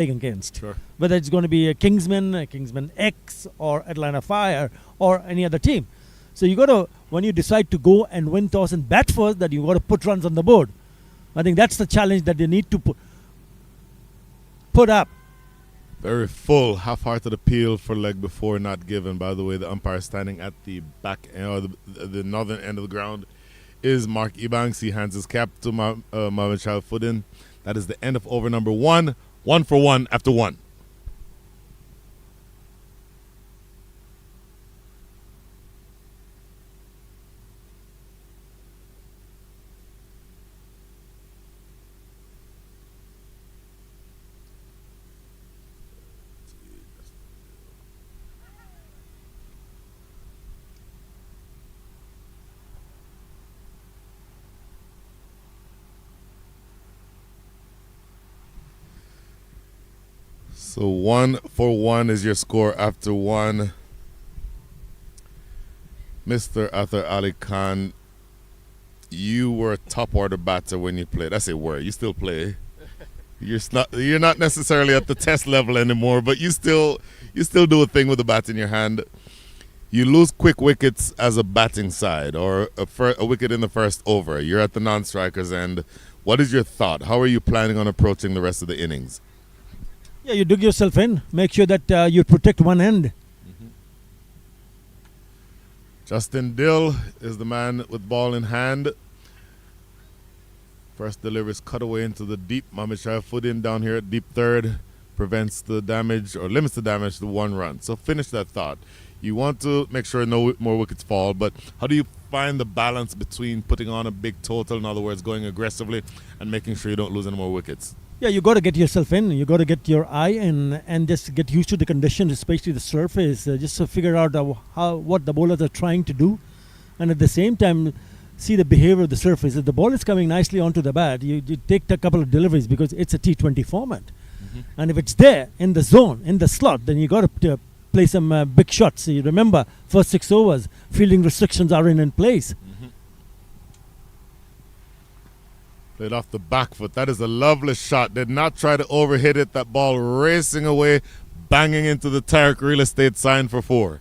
against. Sure. Whether it's going to be a Kingsman X, or Atlanta Fire, or any other team. So you got to, when you decide to go and win toss and bat first, that you got to put runs on the board. I think that's the challenge that they need to put up. Very full, half-hearted appeal for leg before not given. By the way, the umpire standing at the back end, or the northern end of the ground, is Mark Ebanks. He hands his cap to 𝗵𝗫𝗂𝗪. That is the end of over number 1. 1 for 1 after 1. So 1 for 1 is your score after 1. Mr. Arthur Ali Khan, you were a top order batter when you played. I say were, you still play. You're not necessarily at the test level anymore, but you still do a thing with the bat in your hand. You lose quick wickets as a batting side, or a wicket in the first over. You're at the non-strikers end. What is your thought? How are you planning on approaching the rest of the innings? Yeah, you dig yourself in. Make sure that you protect one end. Mm-hmm. Justin Dill is the man with ball in hand. First delivery is cut away into the deep. 𝗵𝗫𝗂𝗪 down here at deep third. Prevents the damage, or limits the damage to 1 run. So finish that thought. You want to make sure no more wickets fall, but how do you find the balance between putting on a big total, in other words, going aggressively, and making sure you don't lose any more wickets? Yeah, you got to get yourself in. You got to get your eye in and just get used to the conditions, especially the surface, just to figure out what the bowlers are trying to do. And at the same time, see the behavior of the surface. If the ball is coming nicely onto the bat, you take a couple of deliveries because it's a T20 format. Mm-hmm. And if it's there in the zone, in the slot, then you got to play some big shots. So you remember, first 6 overs, fielding restrictions are in place. Mm-hmm. Played off the back foot. That is a lovely shot. Did not try to overhit it. That ball racing away, banging into the Tariq Real Estate sign for 4.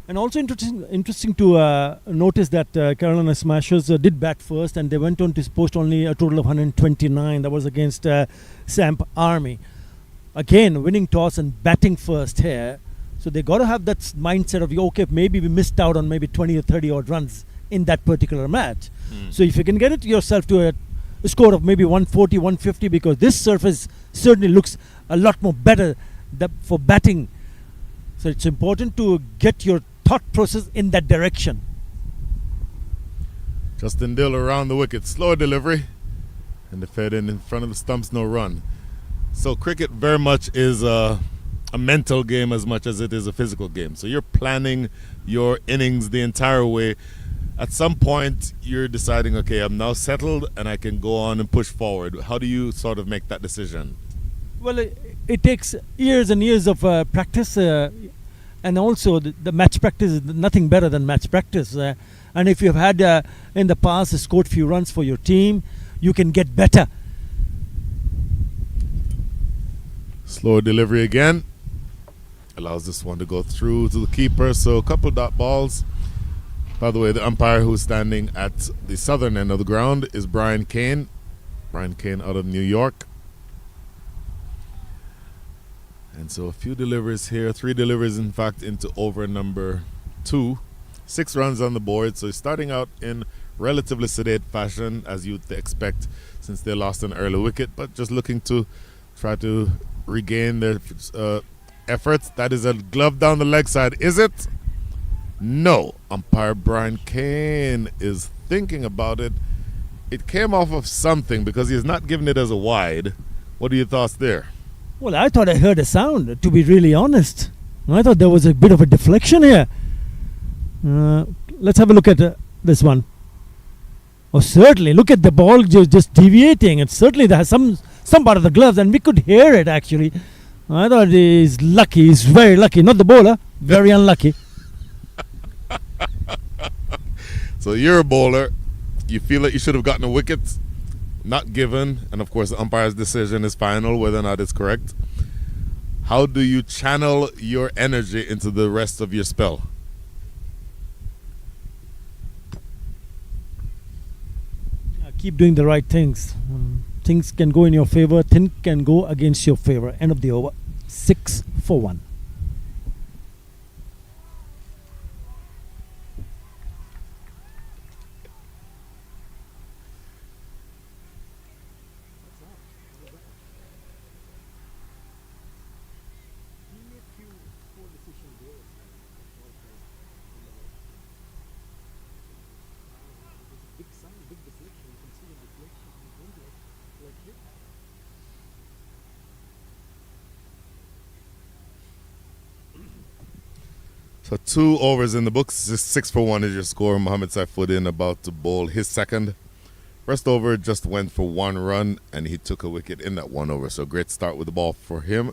And also interesting to notice that Carolina Smashers did bat first, and they went on to post only a total of 129. That was against Samp Army. Again, winning toss and batting first here. So they got to have that mindset of, okay, maybe we missed out on maybe 20 or 30 odd runs in that particular match. So if you can get it yourself to a score of maybe 140, 150, because this surface certainly looks a lot more better for batting. So it's important to get your thought process in that direction. Justin Dill around the wicket. Slow delivery. And the fed in front of the stumps, no run. So cricket very much is a mental game as much as it is a physical game. So you're planning your innings the entire way. At some point, you're deciding, okay, I'm now settled and I can go on and push forward. How do you sort of make that decision? Well, it takes years and years of practice, and also the match practice is nothing better than match practice. And if you've had in the past scored few runs for your team, you can get better. Slow delivery again. Allows this one to go through to the keeper. So a couple dot balls. By the way, the umpire who's standing at the southern end of the ground is Brian Kane. Brian Kane out of New York. And so a few deliveries here. 3 deliveries, in fact, into over number 2. 6 runs on the board. So he's starting out in relatively sedate fashion, as you'd expect, since they lost an early wicket. But just looking to try to regain their efforts. That is a glove down the leg side. Is it? No. Umpire Brian Kane is thinking about it. It came off of something because he's not giving it as a wide. What are your thoughts there? Well, I thought I heard a sound, to be really honest. I thought there was a bit of a deflection here. Let's have a look at this one. Oh, certainly. Look at the ball just deviating. And certainly there has some part of the gloves, and we could hear it actually. I thought he's lucky. He's very lucky. Not the bowler. Very unlucky. So you're a bowler. You feel that you should have gotten a wicket. Not given. And of course, the umpire's decision is final, whether or not it's correct. How do you channel your energy into the rest of your spell? Keep doing the right things. Things can go in your favor, things can go against your favor. End of the over. 6 for 1. So 2 overs in the books. 6 for 1 is your score. Mohamed Saifuddin about to bowl his second. First over just went for 1 run, and he took a wicket in that 1 over. So great start with the ball for him.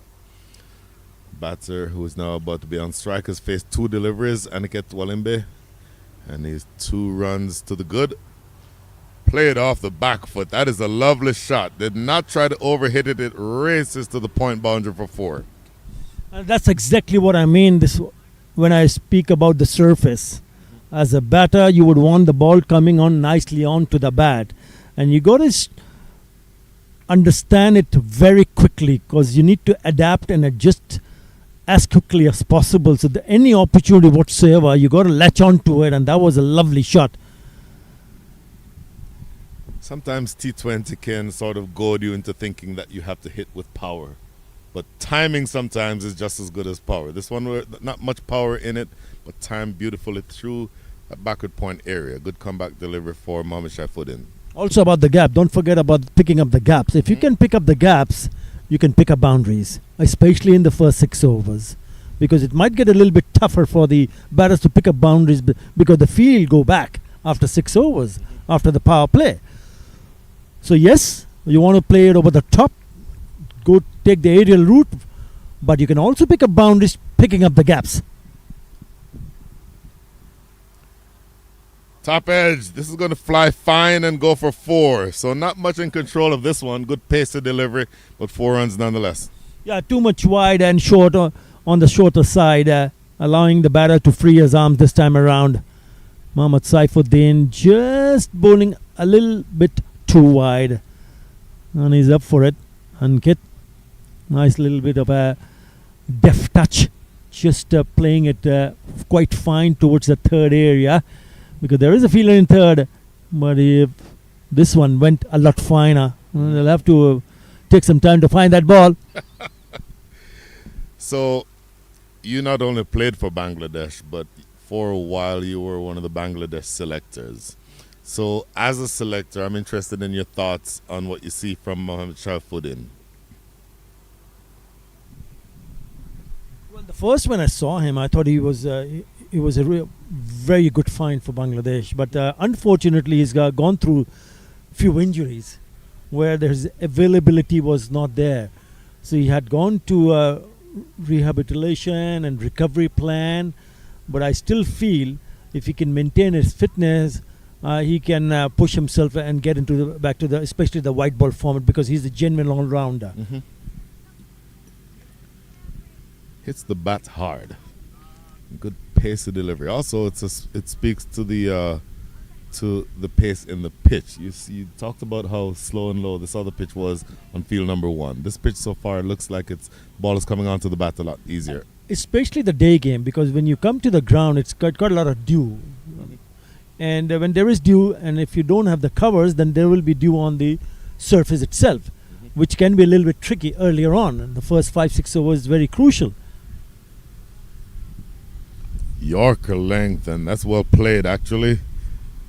Batter, who is now about to be on strike, has faced 2 deliveries. Aniket Walimbe, and he's 2 runs to the good. Played off the back foot. That is a lovely shot. Did not try to overhit it. It races to the point boundary for 4. That's exactly what I mean. When I speak about the surface, as a batter, you would want the ball coming on nicely onto the bat, and you got to understand it very quickly, because you need to adapt and adjust as quickly as possible. So any opportunity whatsoever, you got to latch onto it, and that was a lovely shot. Sometimes T20 can sort of goad you into thinking that you have to hit with power. But timing sometimes is just as good as power. This one, not much power in it, but timed beautifully through that backward point area. Good comeback delivery for Mohamed Saifuddin. Also about the gap, don't forget about picking up the gaps. If you can pick up the gaps, you can pick up boundaries, especially in the first 6 overs. Because it might get a little bit tougher for the batters to pick up boundaries, because the field go back after 6 overs, after the power play. So yes, you want to play it over the top, go take the aerial route, but you can also pick up boundaries picking up the gaps. Top edge. This is going to fly fine and go for 4. So not much in control of this one. Good pace of delivery, but 4 runs nonetheless. Yeah, too much wide and short on the shorter side, allowing the batter to free his arms this time around. Mohamed Saifuddin just bowling a little bit too wide, and he's up for it. Aniket, nice little bit of a deft touch, just playing it quite fine towards the third area, because there is a fielder in third, but if this one went a lot finer. They'll have to take some time to find that ball. So you not only played for Bangladesh, but for a while you were one of the Bangladesh selectors. So as a selector, I'm interested in your thoughts on what you see from Mohamed Saifuddin. Well, the first when I saw him, I thought he was a very good find for Bangladesh. But unfortunately, he's gone through few injuries where his availability was not there. So he had gone to rehabilitation and recovery plan. But I still feel if he can maintain his fitness, he can push himself and get into back to especially the white ball format, because he's a genuine all-rounder. Hits the bat hard. Good pace of delivery. Also, it speaks to the pace in the pitch. You talked about how slow and low this other pitch was on field number 1. This pitch so far looks like its ball is coming onto the bat a lot easier. Especially the day game, because when you come to the ground, it's got a lot of dew. And when there is dew, and if you don't have the covers, then there will be dew on the surface itself, which can be a little bit tricky earlier on. And the first 5-6 overs is very crucial. Yorker length, and that's well played actually.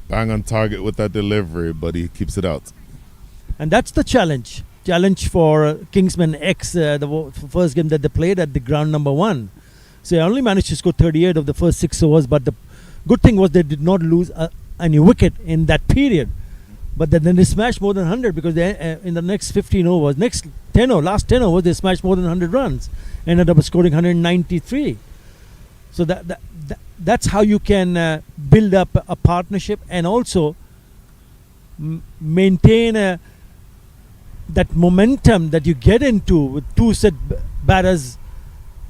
Bang on target with that delivery, but he keeps it out. And that's the challenge. Challenge for Kingsman X, the first game that they played at the ground number 1. So they only managed to score 38 of the first 6 overs, but the good thing was they did not lose any wicket in that period. But then they smashed more than 100, because they, in the next 15 overs, last 10 overs, they smashed more than 100 runs. Ended up scoring 193. So that's how you can build up a partnership, and also maintain that momentum that you get into with 2 set batters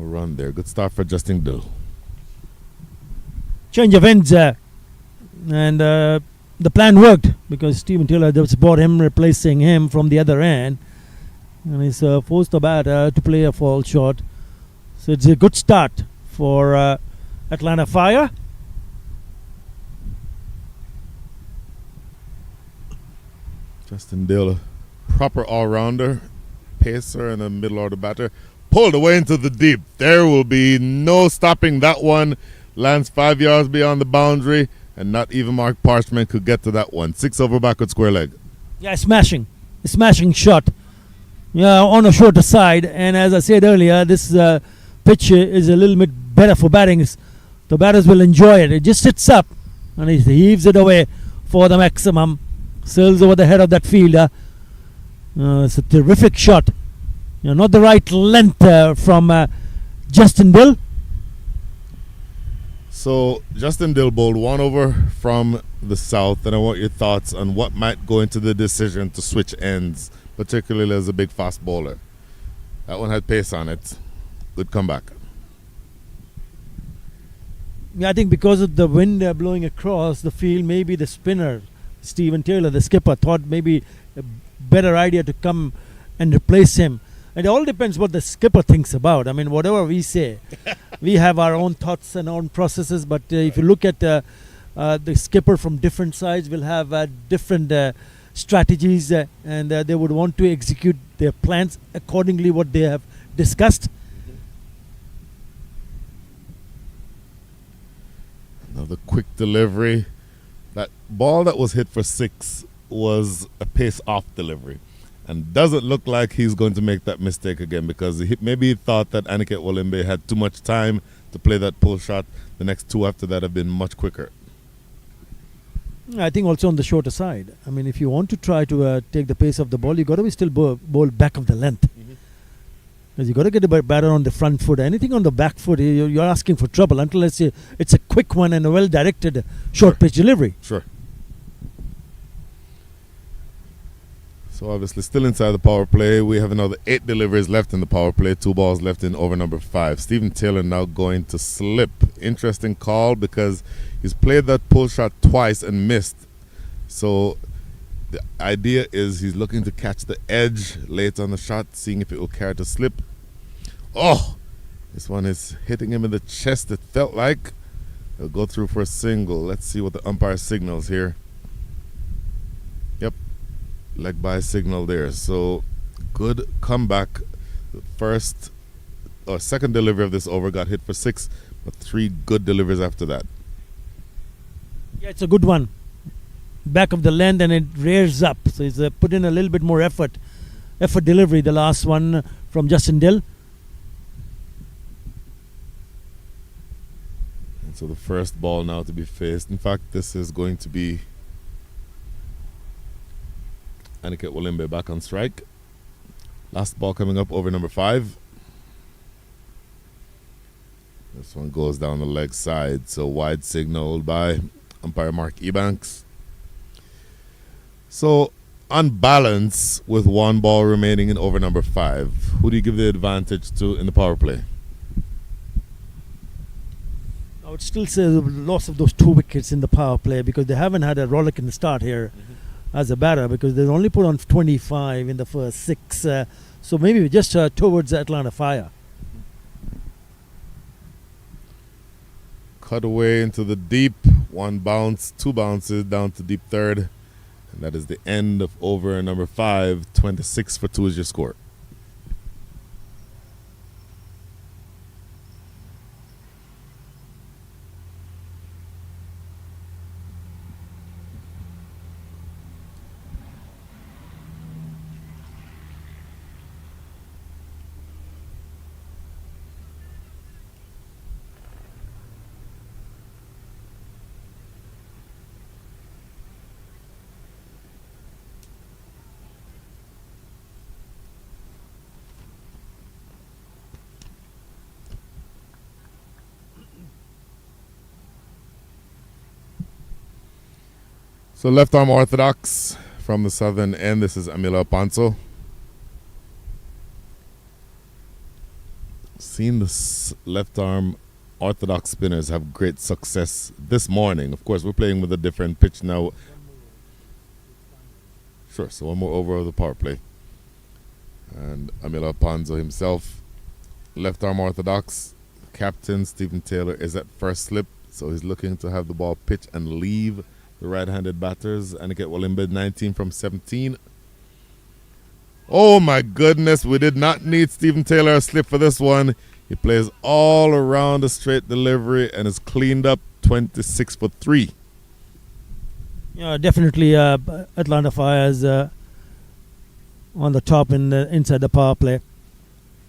No run there. Good start for Justin Dill. Change of ends, and the plan worked because Steven Taylor just brought him, replacing him from the other end, and he's forced the batter to play a fall shot. So it's a good start for Atlanta Fire. Justin Dill, a proper all-rounder, pacer and a middle order batter. Pulled away into the deep. There will be no stopping that one. Lands 5 yards beyond the boundary, and not even Mark Parchment could get to that one. 6 over backward square leg. Yeah, smashing shot. Yeah, on a shorter side, and as I said earlier, this pitch is a little bit better for batting. The batters will enjoy it. It just sits up, and he heaves it away for the maximum. Sails over the head of that fielder. It's a terrific shot. Not the right length from Justin Dill. So Justin Dill bowled 1 over from the south, and I want your thoughts on what might go into the decision to switch ends, particularly as a big fast bowler. That one had pace on it. Good comeback. Yeah, I think because of the wind blowing across the field, maybe the spinner, Steven Taylor, the skipper, thought maybe a better idea to come and replace him. It all depends what the skipper thinks about. I mean, whatever we say, we have our own thoughts and own processes. But if you look at the skipper from different sides, will have different strategies, and they would want to execute their plans accordingly what they have discussed. Another quick delivery. That ball that was hit for 6 was a pace off delivery, and doesn't look like he's going to make that mistake again, because maybe he thought that 𝗂𝗃𝗂𝗃𝗂𝗃 had too much time to play that pull shot. The next 2 after that have been much quicker. I think also on the shorter side. I mean, if you want to try to take the pace of the ball, you got to be still bowl back of the length. Because you got to get the batter on the front foot. Anything on the back foot, you're asking for trouble until it's a quick one and a well-directed short pitch delivery. Sure. So obviously still inside the power play. We have another 8 deliveries left in the power play. 2 balls left in over number 5. Steven Taylor now going to slip. Interesting call because he's played that pull shot twice and missed. So the idea is he's looking to catch the edge late on the shot, seeing if it will carry to slip. Oh, this one is hitting him in the chest, it felt like. He'll go through for a single. Let's see what the umpire signals here. Yep, leg by signal there. So good comeback. The second delivery of this over got hit for 6, but 3 good deliveries after that. Yeah, it's a good one. Back of the length, and it rears up. So he's put in a little bit more effort delivery, the last one from Justin Dill. And so the first ball now to be faced. In fact, this is going to be 𝗂𝗃𝗂𝗃𝗂𝗃 back on strike. Last ball coming up over number 5. This one goes down the leg side, so wide signaled by umpire Mark Ebanks. So on balance, with 1 ball remaining in over number 5, who do you give the advantage to in the power play? I would still say the loss of those 2 wickets in the power play, because they haven't had a rollick in the start here as a batter, because they've only put on 25 in the first 6. So maybe just towards the Atlanta Fire. Cut away into the deep. 1 bounce, 2 bounces down to deep third. And that is the end of over number 5. 26 for 2 is your score. So left arm orthodox from the southern end. This is Emilio Alfonso. seen the left arm orthodox spinners have great success this morning. Of course, we're playing with a different pitch now. Sure, so one more over of the power play. And 𝗂𝗂𝗂𝗂𝗂𝗂𝗂𝗂𝗂𝗂𝗂𝗂𝗂 left arm orthodox. Captain Stephen Taylor is at first slip, so he's looking to have the ball pitch and leave the right-handed batters. 𝗂𝗂𝗂𝗂𝗂𝗂𝗂𝗂𝗂𝗂𝗂𝗂19 from 17. Oh my goodness, we did not need Stephen Taylor a slip for this one. He plays all around the straight delivery and is cleaned up 26 for 3. Yeah, definitely Atlanta Fires on the top inside the power play.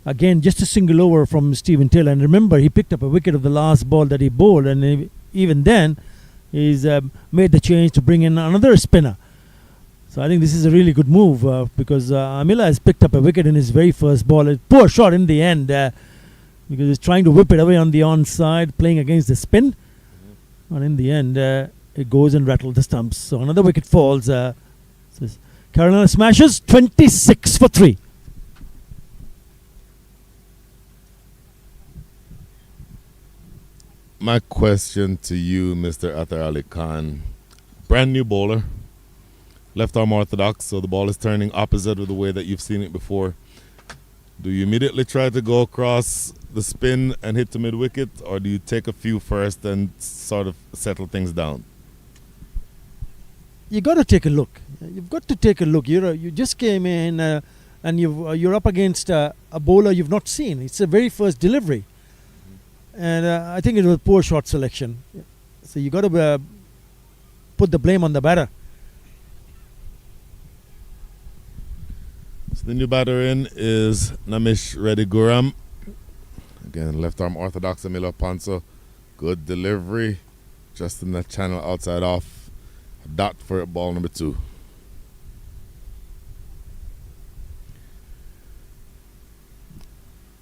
Again, just a single over from Stephen Taylor. And remember, he picked up a wicket of the last ball that he bowled. And even then, he's made the change to bring in another spinner. So I think this is a really good move because Amila has picked up a wicket in his very first ball. A poor shot in the end because he's trying to whip it away on the onside, playing against the spin. And in the end, it goes and rattles the stumps. So another wicket falls. Carolina smashes 26 for 3. My question to you, Mr. Athar Ali Khan. Brand new bowler. Left arm orthodox, so the ball is turning opposite of the way that you've seen it before. Do you immediately try to go across the spin and hit the mid wicket, or do you take a few first and sort of settle things down? You got to take a look. You've got to take a look. You just came in and you're up against a bowler you've not seen. It's the very first delivery, and I think it was poor shot selection. So you got to put the blame on the batter. So the new batter in is Namish Reddy Guram. Again, left arm orthodox 𝗂𝗂𝗂𝗂𝗂𝗂𝗂𝗂. Good delivery. Just in that channel outside off. A dot for ball number 2.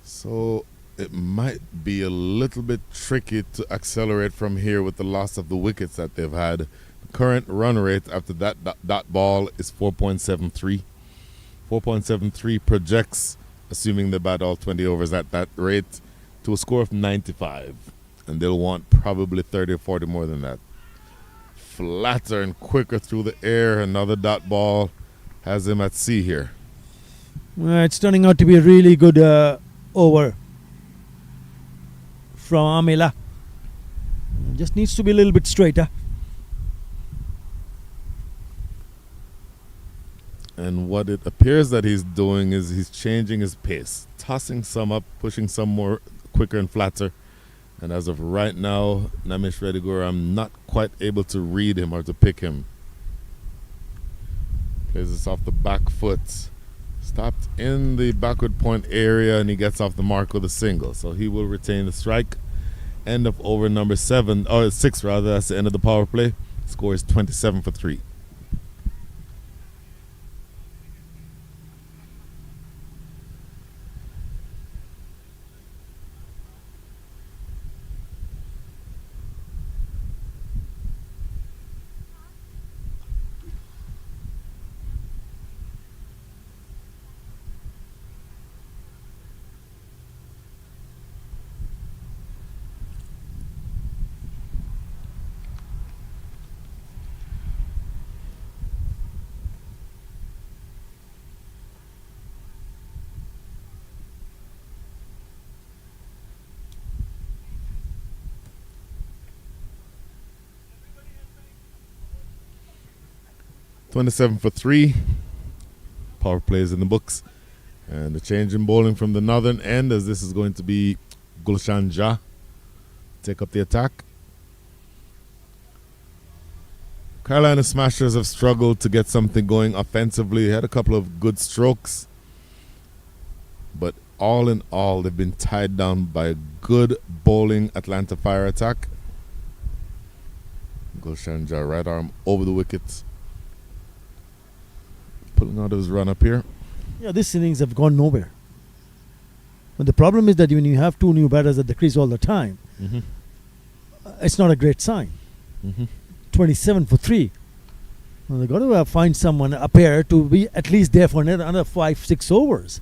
So it might be a little bit tricky to accelerate from here with the loss of the wickets that they've had. The current run rate after that dot ball is 4.73. 4.73 projects, assuming they bat all 20 overs at that rate, to a score of 95. And they'll want probably 30 or 40 more than that. Flatter and quicker through the air. Another dot ball has him at sea here. It's turning out to be a really good over from Amila. Just needs to be a little bit straighter. And what it appears that he's doing is he's changing his pace, tossing some up, pushing some more quicker and flatter. And as of right now, Namish Reddy Guram not quite able to read him or to pick him. Plays this off the back foot. Stopped in the backward point area and he gets off the mark with a single. So he will retain the strike. End of over number 7, or 6 rather, that's the end of the power play. Score is 27 for 3. $27 for 3. Power plays in the books. And the change in bowling from the northern end, as this is going to be Gulshan Jah take up the attack. Carolina Smashers have struggled to get something going offensively. Had a couple of good strokes. But all in all, they've been tied down by a good bowling Atlanta Fire attack. Gulshan Jah, right arm over the wickets. Pulling out his run up here. Yeah, these innings have gone nowhere. But the problem is that when you have 2 new batters at the crease all the time, it's not a great sign. 27 for 3. Well, they've got to find someone, a pair, to be at least there for another 5-6 overs.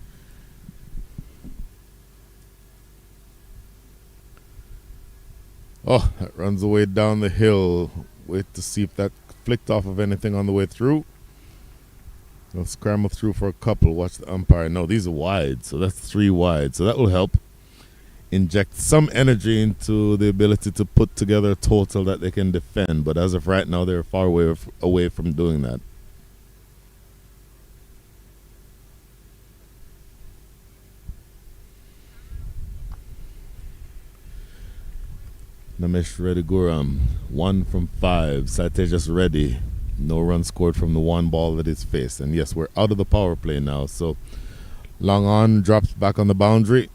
Oh, that runs away down the hill. Wait to see if that flicked off of anything on the way through. They'll scramble through for a couple. Watch the umpire. No, these are wide, so that's 3 wide. So that will help inject some energy into the ability to put together a total that they can defend. But as of right now, they're far away from doing that. Namesh Rediguram, 1 from 5. Saite just ready. No run scored from the 1 ball that is faced. And yes, we're out of the power play now. So long on drops back on the boundary.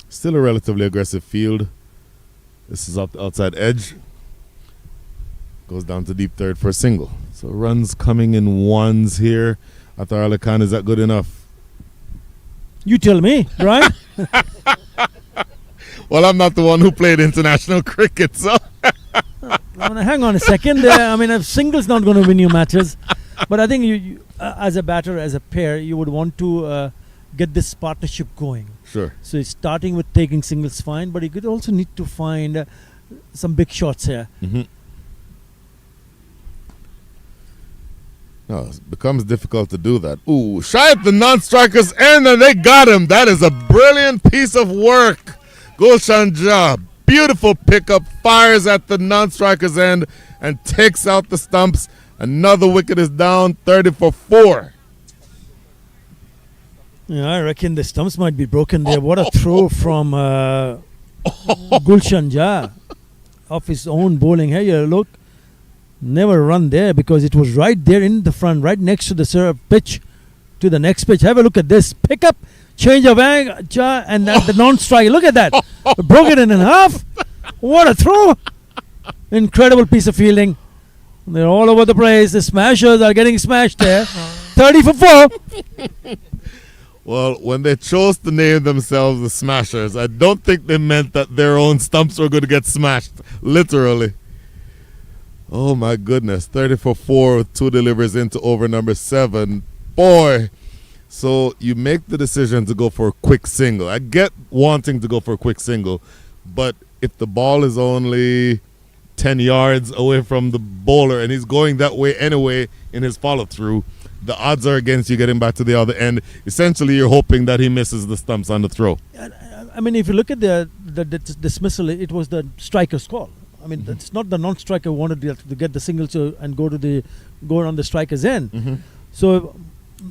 Still a relatively aggressive field. This is up the outside edge. Goes down to deep third for a single. So runs coming in ones here. 𝗿𝗏𝗂𝗃 Khan, is that good enough? You tell me, right? Well, I'm not the one who played international cricket, so. Hang on a second. A single's not going to win you matches. But I think you as a batter, as a pair, you would want to get this partnership going. Sure. So starting with taking singles, fine. But you could also need to find some big shots here. Mm-hmm. No, it becomes difficult to do that. Ooh, shy at the non-striker's end, and they got him. That is a brilliant piece of work. Gulshan Jah, beautiful pickup, fires at the non-striker's end and takes out the stumps. Another wicket is down, 30 for 4. Yeah, I reckon the stumps might be broken there. What a throw from Gulshan Jah off his own bowling. Hey, look, never run there because it was right there in the front, right next to the pitch, to the next pitch. Have a look at this. Pick up. Change of angle, and the non-striker. Look at that. Broke it in half. What a throw. Incredible piece of fielding. They're all over the place. The smashers are getting smashed there. 30 for 4. Well, when they chose to name themselves the Smashers, I don't think they meant that their own stumps were going to get smashed. Literally. Oh, my goodness. 30 for 4 with 2 deliveries into over number 7. Boy. So you make the decision to go for a quick single. I get wanting to go for a quick single, but if the ball is only 10 yards away from the bowler and he's going that way anyway in his follow-through, the odds are against you getting back to the other end. Essentially, you're hoping that he misses the stumps on the throw. I mean, if you look at the dismissal, it was the striker's call. I mean, it's not the non-striker who wanted to get the single and go on the striker's end. Mm-hmm. So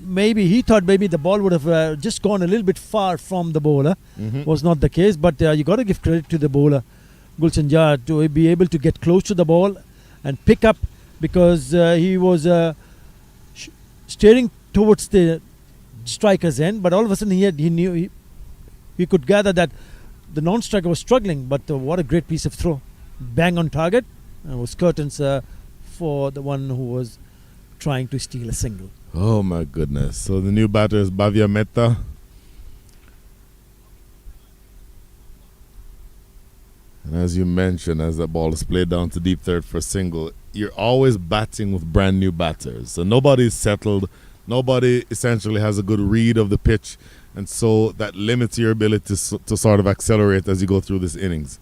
maybe he thought maybe the ball would have just gone a little bit far from the bowler. Mm-hmm. Was not the case, but you got to give credit to the bowler, Gulshan Jah, to be able to get close to the ball and pick up, because he was steering towards the striker's end, but all of a sudden he could gather that the non-striker was struggling, but what a great piece of throw. Bang on target. It was curtains for the one who was trying to steal a single. Oh my goodness. So the new batter is Bhavya Mehta. And as you mentioned, as that ball is played down to deep third for a single, you're always batting with brand new batters. So nobody's settled. Nobody essentially has a good read of the pitch. And so that limits your ability to sort of accelerate as you go through this innings.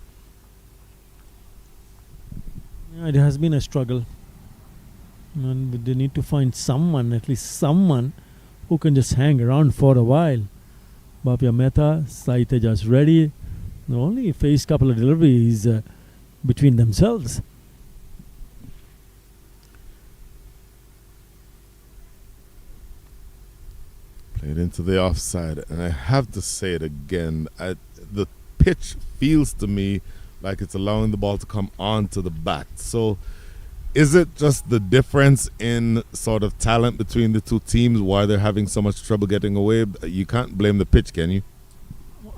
Yeah, it has been a struggle. And they need to find someone, at least someone, who can just hang around for a while. Bhavya Mehta, Saite just ready. They only faced a couple of deliveries between themselves. Played into the offside. And I have to say it again. The pitch feels to me like it's allowing the ball to come onto the bat. So is it just the difference in sort of talent between the two teams why they're having so much trouble getting away? You can't blame the pitch, can you?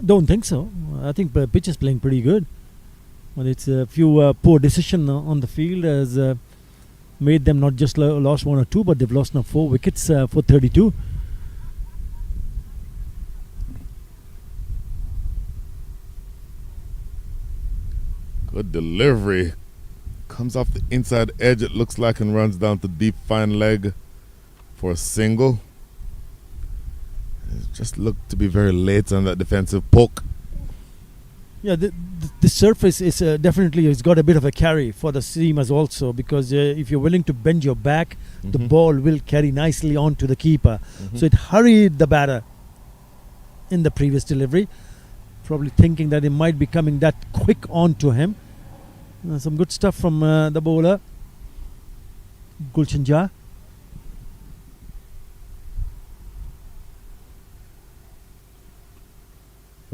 Don't think so. I think the pitch is playing pretty good. But it's a few poor decisions on the field has made them not just lost 1 or 2, but they've lost now 4 wickets for 32. Good delivery. Comes off the inside edge, it looks like, and runs down to deep fine leg for a single. It just looked to be very late on that defensive poke. Yeah, the this surface is definitely, it's got a bit of a carry for the seamers also, because if you're willing to bend your back, the ball will carry nicely onto the keeper. So it hurried the batter in the previous delivery, probably thinking that it might be coming that quick onto him. Some good stuff from the bowler, 𝗂𝗚𝗃𝗃.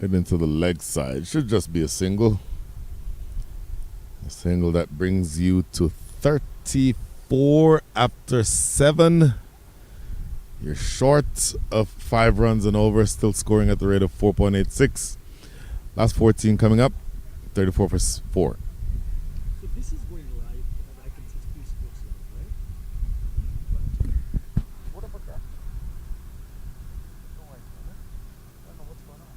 Right into the leg side. Should just be a single. A single that brings you to 34 after 7. You're short of 5 runs and over, still scoring at the rate of 4.86. Last 14 coming up, 34 for 4. So this is going live at 𝗏𝗏𝐶 Sports Live, right? What about that? No idea. I don't know what's going on.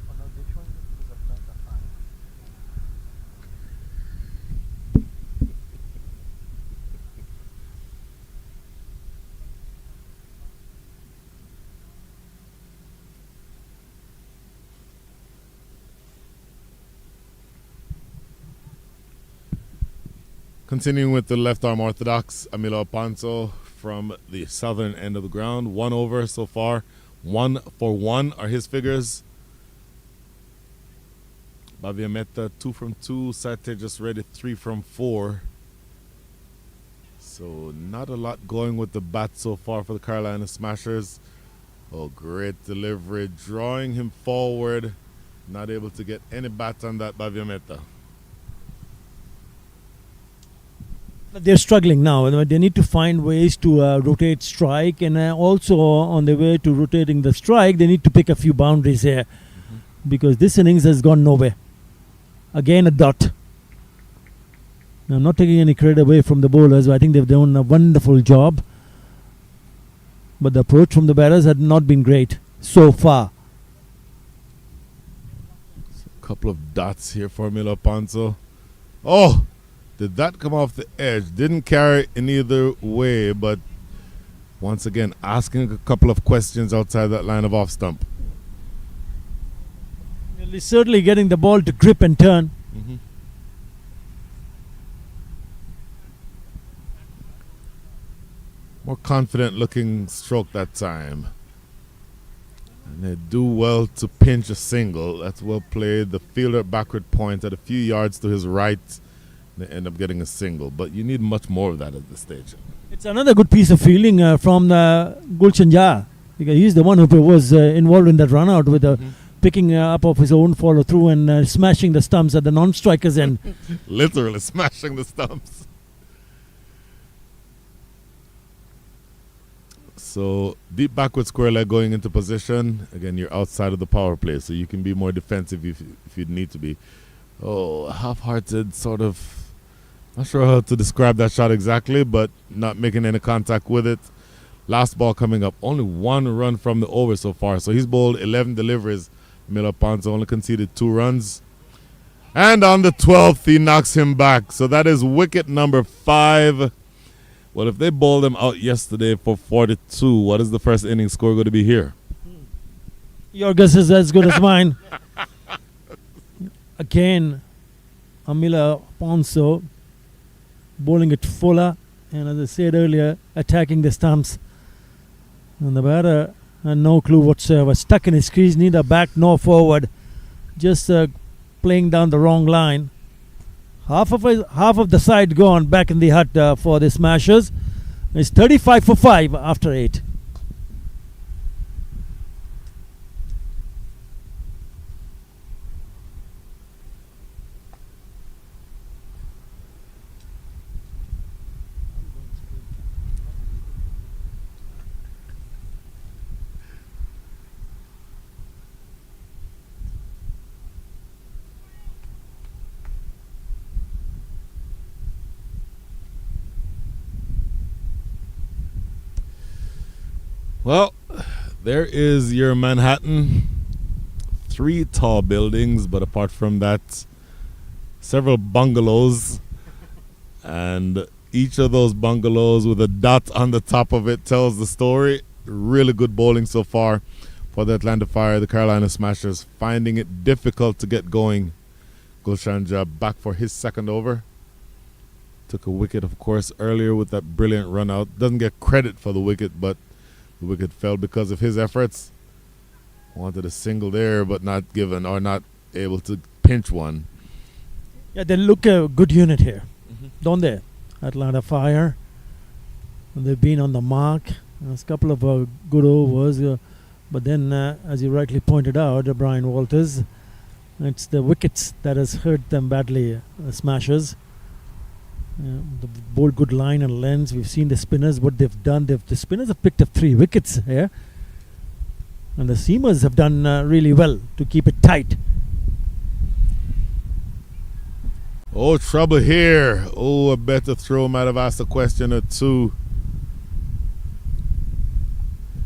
Oh no, they're showing this because of the file. Continuing with the left arm orthodox, 𝗲𝗏𝗂𝗃𝗀𝗃 from the southern end of the ground. 1 over so far. 1 for 1 are his figures. 𝗵𝗵𝗃𝗃 2 from 2. 𝗧 just read it 3 from 4. So not a lot going with the bat so far for the Carolina Smashers. Oh, great delivery. Drawing him forward. Not able to get any bat on that 𝗵𝗵𝗃𝗃. They're struggling now. They need to find ways to rotate strike, and also on the way to rotating the strike, they need to pick a few boundaries here, because this innings has gone nowhere. Again, a dot. Now, I'm not taking any credit away from the bowlers, but I think they've done a wonderful job. But the approach from the batters had not been great so far. A couple of dots here for 𝗲𝗏𝗂𝗃𝗃. Oh! Did that come off the edge? Didn't carry in either way, but once again, asking a couple of questions outside that line of off stump. Well, he's certainly getting the ball to grip and turn. More confident looking stroke that time. And they do well to pinch a single. That's well played. The fielder backward point at a few yards to his right. They end up getting a single, but you need much more of that at this stage. It's another good piece of fielding from 𝗂𝗚𝗃𝗃, because he's the one who was involved in that run out with the picking up of his own follow through and smashing the stumps at the non-strikers end. Literally smashing the stumps. So deep backward square leg going into position. Again, you're outside of the power play, so you can be more defensive if you'd need to be. Oh, half-hearted sort of. Not sure how to describe that shot exactly, but not making any contact with it. Last ball coming up. Only 1 run from the over so far. So he's bowled 11 deliveries. 𝗲𝗏𝗂𝗃𝗃 only conceded 2 runs. And on the 12th, he knocks him back. So that is wicket number 5. Well, if they bowled him out yesterday for 42, what is the first inning score going to be here? Your guess is as good as mine. Again, 𝗲𝗏𝗂𝗃𝗃 bowling it fuller, and as I said earlier, attacking the stumps. And the batter had no clue whatsoever. Stuck in his crease, neither back nor forward. Just playing down the wrong line. Half of the side gone back in the hut for the Smashers. It's 35 for 5 after 8. Well, there is your Manhattan. 3 tall buildings, but apart from that, several bungalows. And each of those bungalows with a dot on the top of it tells the story. Really good bowling so far for the Atlanta Fire. The Carolina Smashers finding it difficult to get going Gulshan Jah back for his second over. Took a wicket, of course, earlier with that brilliant run out. Doesn't get credit for the wicket, but the wicket fell because of his efforts. Wanted a single there, but not given or not able to pinch one. Yeah, they look a good unit here, don't they? Atlanta Fire. And they've been on the mark. There's a couple of good overs. But then, as you rightly pointed out, Brian Walters, it's the wickets that has hurt them badly, Smashers. The bowled good line and lengths. We've seen the spinners, what they've done. The spinners have picked up 3 wickets here. And the seamers have done really well to keep it tight. Oh, trouble here. Oh, a better throw might have asked a question or two.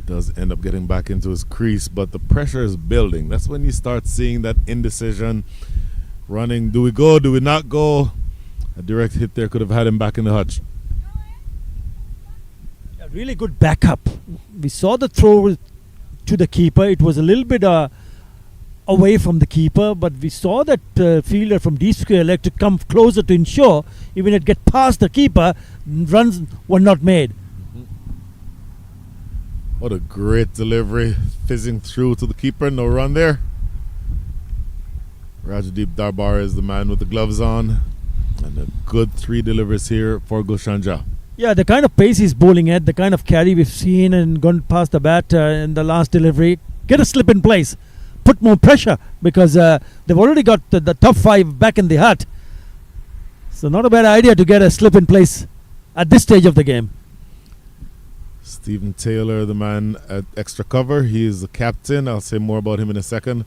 Does end up getting back into his crease, but the pressure is building. That's when you start seeing that indecision running. Do we go? Do we not go? A direct hit there could have had him back in the hutch. A really good backup. We saw the throw to the keeper. It was a little bit away from the keeper, but we saw that fielder from D square leg to come closer to ensure even it get past the keeper, runs were not made. What a great delivery, fizzing through to the keeper. No run there. Rajdeep Darbar is the man with the gloves on, and a good 3 deliveries here for Gulshan Jah. Yeah, the kind of pace he's bowling at, the kind of carry we've seen and gone past the bat in the last delivery. Get a slip in place, put more pressure, because they've already got the top 5 back in the hut. So not a bad idea to get a slip in place at this stage of the game. Stephen Taylor, the man at extra cover. He is the captain. I'll say more about him in a second.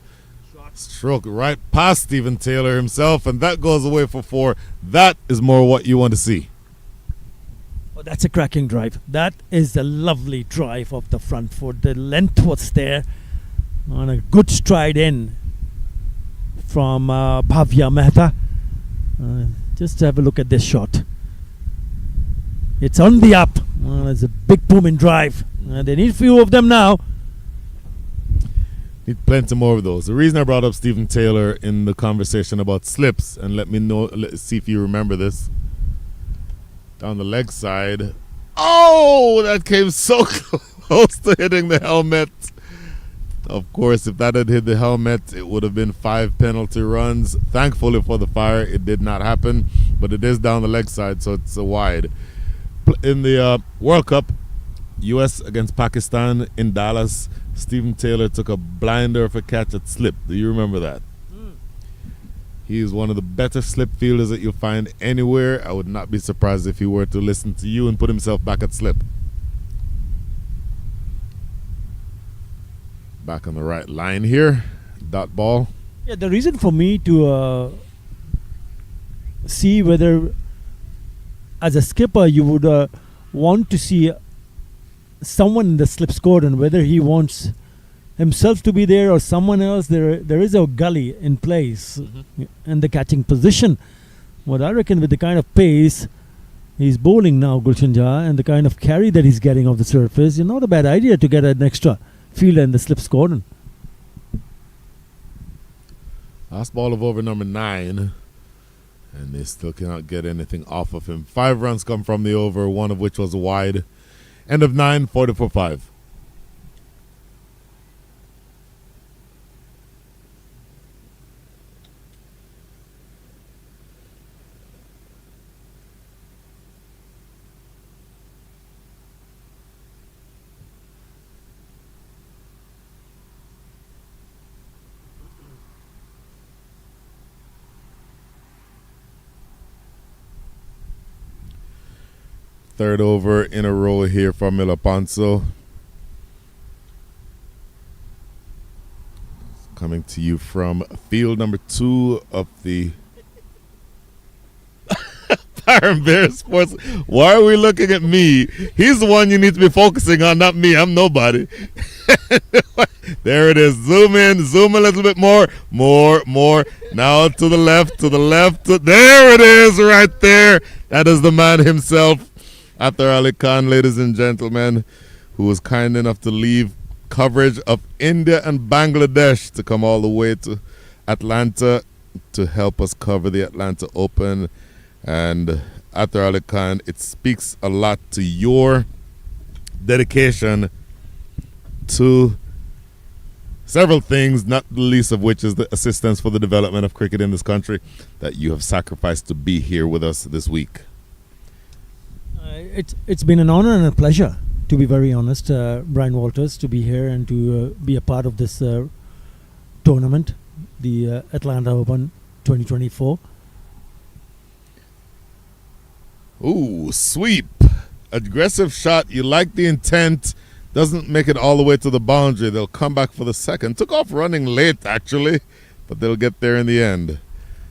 Stroke right past Stephen Taylor himself, and that goes away for 4. That is more what you want to see. Oh, that's a cracking drive. That is a lovely drive of the front foot. The length was there on a good stride in from Bhavya Mehta. Just have a look at this shot. It's on the up. It's a big booming drive. They need a few of them now. Need plenty more of those. The reason I brought up Stephen Taylor in the conversation about slips, and let me know, let's see if you remember this. Down the leg side. Oh, that came so close to hitting the helmet. Of course, if that had hit the helmet, it would have been 5 penalty runs. Thankfully for the Fire, it did not happen, but it is down the leg side, so it's a wide. In the World Cup, US against Pakistan in Dallas, Stephen Taylor took a blinder of a catch at slip. Do you remember that? He is one of the better slip fielders that you'll find anywhere. I would not be surprised if he were to listen to you and put himself back at slip. Back on the right line here. Dot ball. Yeah, the reason for me to see whether as a skipper you would want to see someone in the slip squad and whether he wants himself to be there or someone else. There is a gully in place in the catching position. What I reckon, with the kind of pace he's bowling now, Gulshan Jah, and the kind of carry that he's getting off the surface, it's not a bad idea to get an extra fielder in the slip squad. Last ball of over number 9. And they still cannot get anything off of him. 5 runs come from the over, one of which was a wide. End of 9, 40 for 5. Third over in a row here for Milapanso. Coming to you from field number 2 of the Fire and Bear Sports. Why are we looking at me? He's the one you need to be focusing on, not me. I'm nobody. There it is. Zoom in, zoom a little bit more. More. Now to the left, there it is right there. That is the man himself. Athar Ali Khan, ladies and gentlemen, who was kind enough to leave coverage of India and Bangladesh to come all the way to Atlanta. to help us cover the Atlanta Open. And 𝗿𝗺𝗃𝗂𝗃, it speaks a lot to your dedication to several things, not the least of which is the assistance for the development of cricket in this country that you have sacrificed to be here with us this week. It's been an honor and a pleasure, to be very honest, Brian Walters, to be here and to be a part of this tournament, the Atlanta Open 2024. Ooh, sweep. Aggressive shot. You like the intent. Doesn't make it all the way to the boundary. They'll come back for the second. Took off running late, actually, but they'll get there in the end.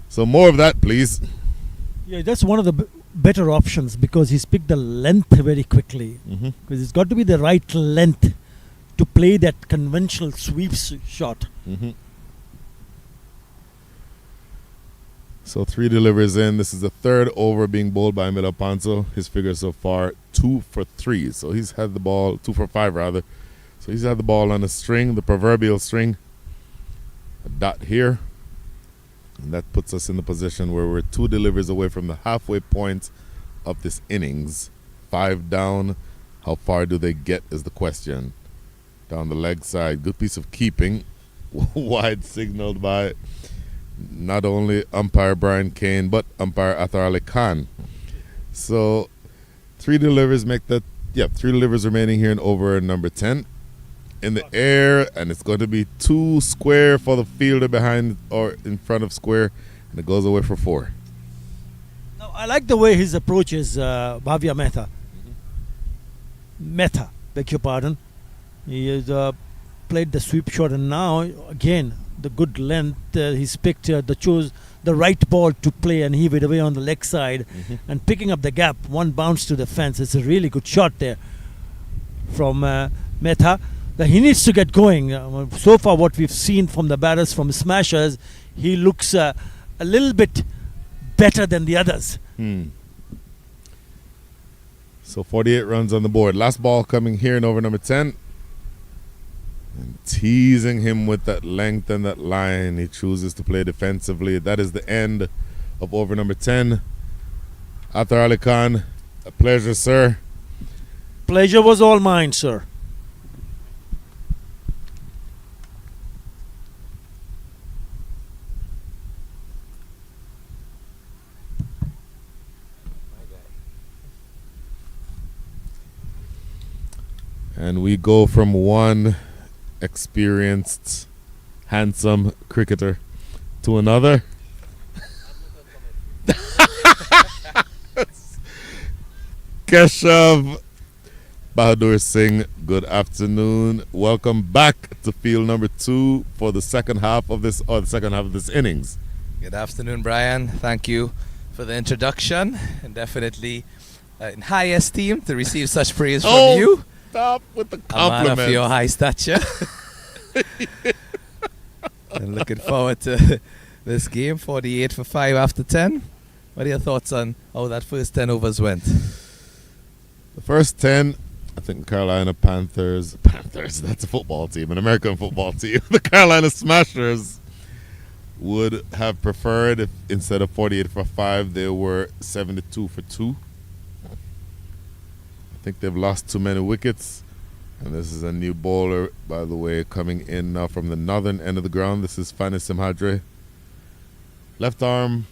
So more of that, please. Yeah, that's one of the better options because he's picked the length very quickly. Because it's got to be the right length to play that conventional sweep shot. So 3 deliveries in. This is the 3rd over being bowled by Miller Ponzo. His figure so far 2 for 3. So he's had the ball 2 for 5 rather. So he's had the ball on a string, the proverbial string. A dot here. And that puts us in the position where we're 2 deliveries away from the halfway point of this innings. 5 down. How far do they get is the question. Down the leg side. Good piece of keeping. Wide signaled by not only umpire Brian Kane, but umpire 𝗿𝗺𝗃𝗂𝗃. So 3 deliveries make that, 3 deliveries remaining here in over number 10. In the air, and it's going to be 2 square for the fielder behind or in front of square, and it goes away for 4. Now, I like the way his approach is, Bhavya Mehta. Mehta, beg your pardon. He has played the sweep shot, and now, again, the good length, he's picked chose the right ball to play and heave it away on the leg side and picking up the gap, 1 bounce to the fence. It's a really good shot there from Mehta. That he needs to get going. So far what we've seen from the batters, from smashers, he looks a little bit better than the others. So 48 runs on the board. Last ball coming here in over number 10. And teasing him with that length and that line. He chooses to play defensively. That is the end of over number 10. 𝗿𝗺𝗃𝗂𝗃, a pleasure, sir. Pleasure was all mine, sir. And we go from one experienced, handsome cricketer to another. Keshav Bahadur Singh, good afternoon. Welcome back to field number 2 for the second half of this innings. Good afternoon, Brian. Thank you for the introduction, and definitely in high esteem to receive such praise from you. Stop with the A compliments. man of your high stature. And looking forward to this game. 48 for 5 after 10. What are your thoughts on how that first 10 overs went? The first 10, I think Carolina Panthers, that's a football team, an American football team. The Carolina Smashers would have preferred if instead of 48 for 5, they were 72 for 2. I think they've lost too many wickets. And this is a new bowler, by the way, coming in now from the northern end of the ground. This is Fani Simhadre. Left arm,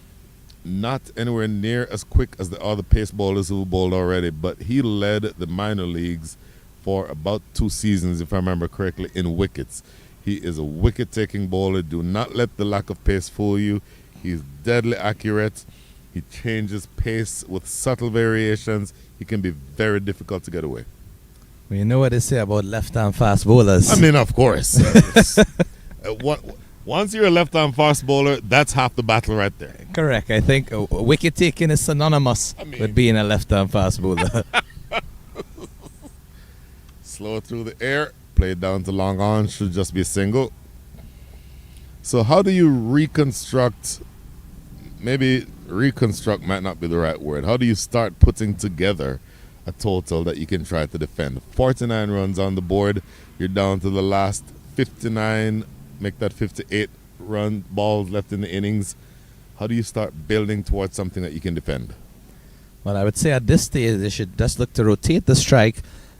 not anywhere near as quick as the other pace bowlers who bowled already, but he led the minor leagues for about 2 seasons, if I remember correctly, in wickets. He is a wicket-taking bowler. Do not let the lack of pace fool you. He's deadly accurate. He changes pace with subtle variations. He can be very difficult to get away. Well, you know what they say about left-arm fast bowlers. I mean, of course. Once you're a left-arm fast bowler, that's half the battle right there. Correct. I think wicket-taking is synonymous with being a left-arm fast bowler. Slow through the air, play it down to long on, should just be a single. So how do you reconstruct, maybe reconstruct might not be the right word, how do you start putting together a total that you can try to defend? 49 runs on the board, you're down to the last 59, make that 58 run balls left in the innings. how do you start building towards something that you can defend? Well, I would say at this stage they should just look to rotate the strike,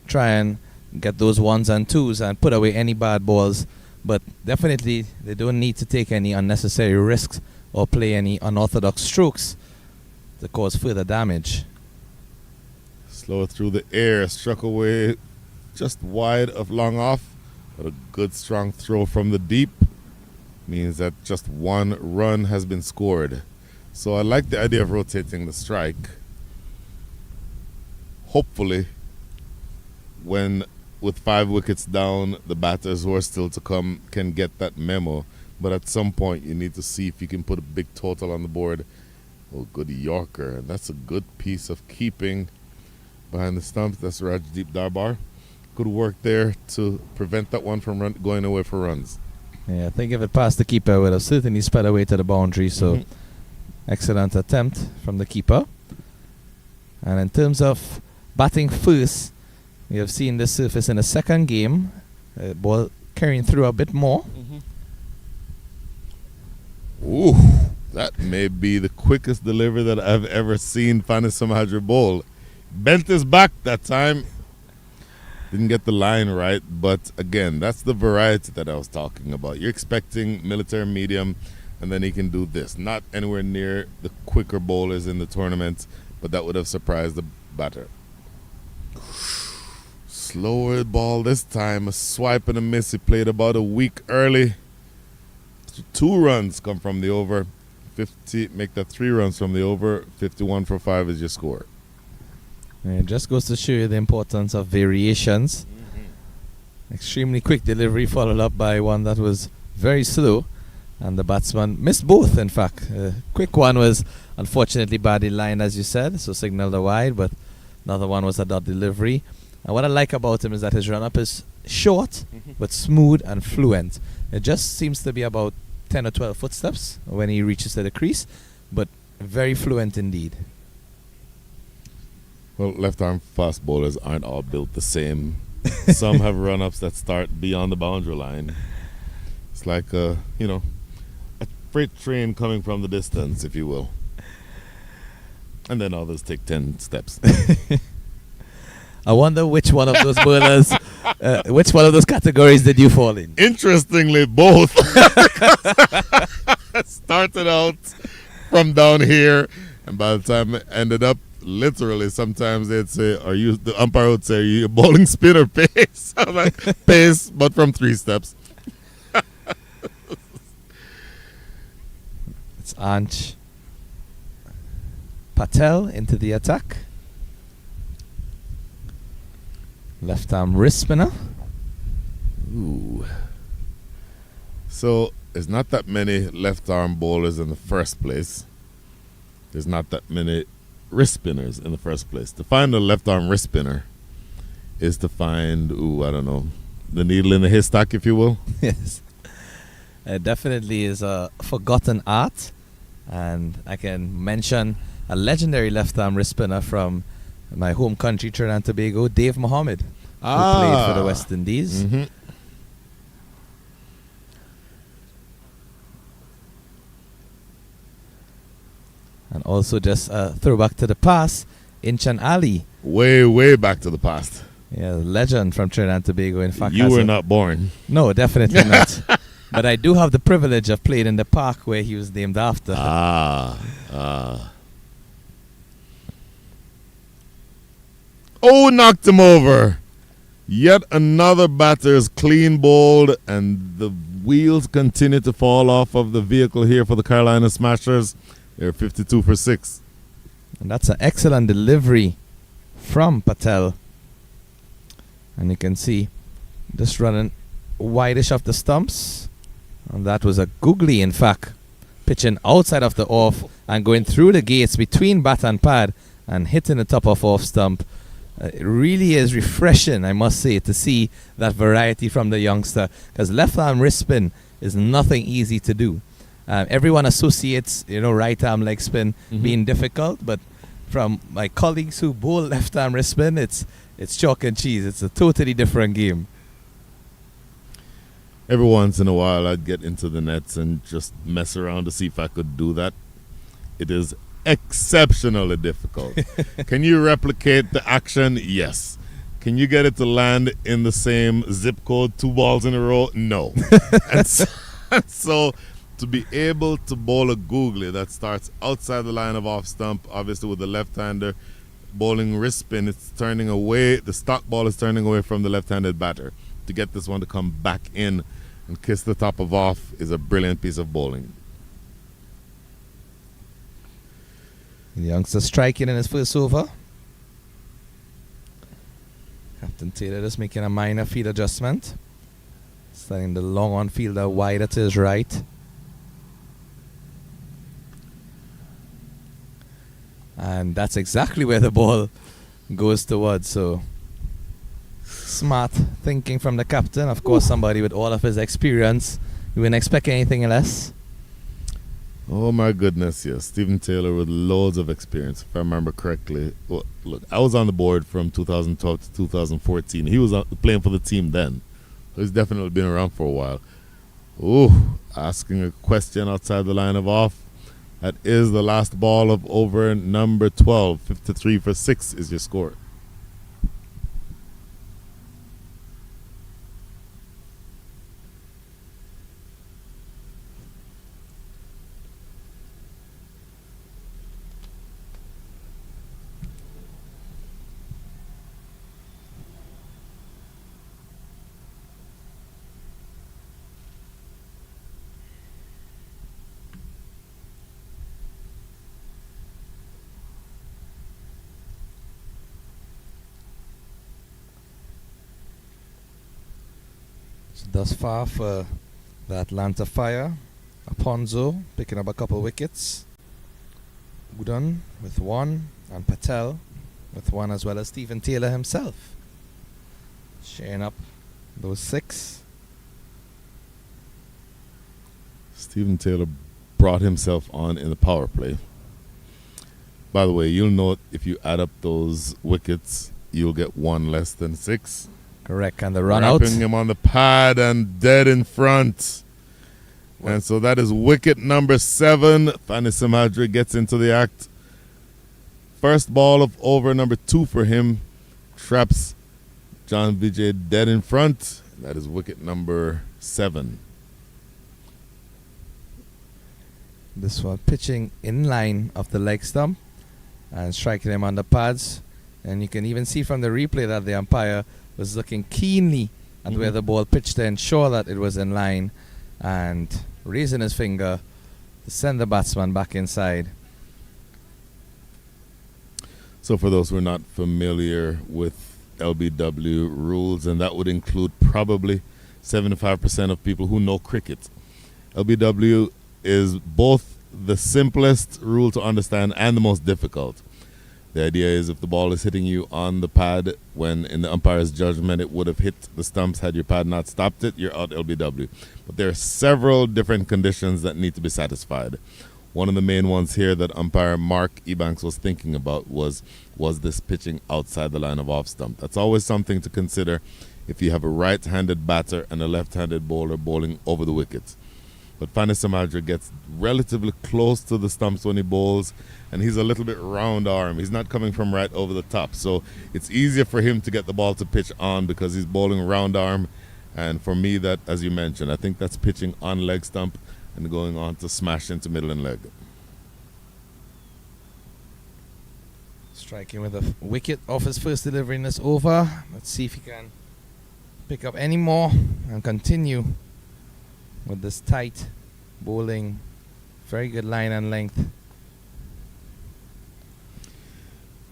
try and get those ones and twos and put away any bad balls. But definitely they don't need to take any unnecessary risks or play any unorthodox strokes to cause further damage. Slow through the air, struck away just wide of long off, but a good strong throw from the deep means that just one run has been scored. So I like the idea of rotating the strike. Hopefully, with 5 wickets down, the batters who are still to come can get that memo. But at some point, you need to see if you can put a big total on the board. Oh, good Yorker. And that's a good piece of keeping behind the stumps. That's Rajdeep Darbar. Good work there to prevent that one from going away for runs. Yeah, I think if it passed the keeper, it would have certainly sped away to the boundary. So, excellent attempt from the keeper. And in terms of batting first, we have seen this surface in the second game. Ball carrying through a bit more. Ooh, that may be the quickest delivery that I've ever seen 𝗂𝗎𝗓 Mahadra bowl. Bent his back that time. Didn't get the line right, but again, that's the variety that I was talking about. You're expecting military medium, and then he can do this. Not anywhere near the quicker bowlers in the tournament, but that would have surprised the batter. Slower ball this time, a swipe and a miss. He played about a week early. 2 runs come from the over. 50, make that 3 runs from the over. 51 for 5 is your score. It just goes to show you the importance of variations. Extremely quick delivery followed up by one that was very slow. And the batsman missed both, in fact. Quick one was unfortunately badly lined, as you said, so signaled a wide, but another one was a dot delivery. And what I like about him is that his run-up is short, but smooth and fluent. It just seems to be about 10 or 12 footsteps when he reaches to the crease, but very fluent indeed. Well, left-arm fast bowlers aren't all built the same. Some have run-ups that start beyond the boundary line. It's like, a freight train coming from the distance, if you will. And then others take 10 steps. I wonder which one of those bowlers, which one of those categories did you fall in? Interestingly, both. Started out from down here, and by the time it ended up, literally, sometimes they'd say, the umpire would say, are you bowling spin or pace? I'm like, pace, but from 3 steps. It's 𝗂𝗪𝗄 Patel into the attack. Left arm wrist spinner. Ooh. So, there's not that many left arm bowlers in the first place. There's not that many wrist spinners in the first place. To find a left arm wrist spinner is to find, the needle in the haystack, if you will. Yes. It definitely is a forgotten art. And I can mention a legendary left arm wrist spinner from my home country, Trinidad and Tobago, Dave Mohammed, who played for the West Indies. And also just a throwback to the past, Inchan Ali. Way, way back to the past. Yeah, legend from Trinidad and Tobago. In fact, you were not born. No, definitely not. But I do have the privilege of playing in the park where he was named after. Oh, knocked him over. Yet another batter is clean bowled, and the wheels continue to fall off of the vehicle here for the Carolina Smashers. They're 52 for 6. And that's an excellent delivery from Patel. And you can see just running wideish off the stumps. And that was a googly, in fact, pitching outside of the off and going through the gates between bat and pad and hitting the top of off stump. It really is refreshing, I must say, to see that variety from the youngster, because left arm wrist spin is nothing easy to do. Everyone associates, right arm leg spin being difficult, but from my colleagues who bowl left arm wrist spin, it's chalk and cheese. It's a totally different game. Every once in a while, I'd get into the nets and just mess around to see if I could do that. It is exceptionally difficult. Can you replicate the action? Yes. Can you get it to land in the same zip code, 2 balls in a row? No. So to be able to bowl a googly that starts outside the line of off stump, obviously with the left-hander bowling wrist spin, it's turning away, the stock ball is turning away from the left-handed batter. To get this one to come back in and kiss the top of off is a brilliant piece of bowling. The youngster striking in his first over. Captain Taylor just making a minor field adjustment. Sending the long on fielder wider to his right. And that's exactly where the ball goes towards. So smart thinking from the captain. Of course, somebody with all of his experience. You wouldn't expect anything less. Oh my goodness, yes. Stephen Taylor with loads of experience, if I remember correctly. Well, look, I was on the board from 2012 to 2014. He was playing for the team then. So he's definitely been around for a while. Ooh, asking a question outside the line of off. That is the last ball of over number 12. 53 for 6 is your score. Thus far for the Atlanta Fire, Aponzo picking up a couple wickets. Udon with 1 and Patel with 1, as well as Stephen Taylor himself sharing up those 6. Stephen Taylor brought himself on in the power play. By the way, you'll note if you add up those wickets, you'll get 1 less than 6. Correct, and the run out. Wrapping him on the pad and dead in front. And so that is wicket number 7. 𝗂𝗪𝗻 𝗏𝗃 gets into the act. First ball of over number 2 for him. Traps John Vijay dead in front. That is wicket number 7. This one pitching in line of the leg stump and striking him on the pads. And you can even see from the replay that the umpire was looking keenly at where the ball pitched to ensure that it was in line, and raising his finger to send the batsman back inside. So for those who are not familiar with LBW rules, and that would include probably 75% of people who know cricket, LBW is both the simplest rule to understand and the most difficult. The idea is if the ball is hitting you on the pad when in the umpire's judgment it would have hit the stumps had your pad not stopped it, you're out LBW. But there are several different conditions that need to be satisfied. One of the main ones here that umpire Mark Ebanks was thinking about was this pitching outside the line of off stump. That's always something to consider if you have a right-handed batter and a left-handed bowler bowling over the wickets. But 𝗂𝗪𝗻 𝗏𝗃 gets relatively close to the stumps when he bowls, and he's a little bit round arm. He's not coming from right over the top, so it's easier for him to get the ball to pitch on because he's bowling round arm. And for me, that, as you mentioned, I think that's pitching on leg stump and going on to smash into middle and leg. Striking with a wicket off his first delivery in this over. Let's see if he can pick up any more and continue with this tight bowling. Very good line and length.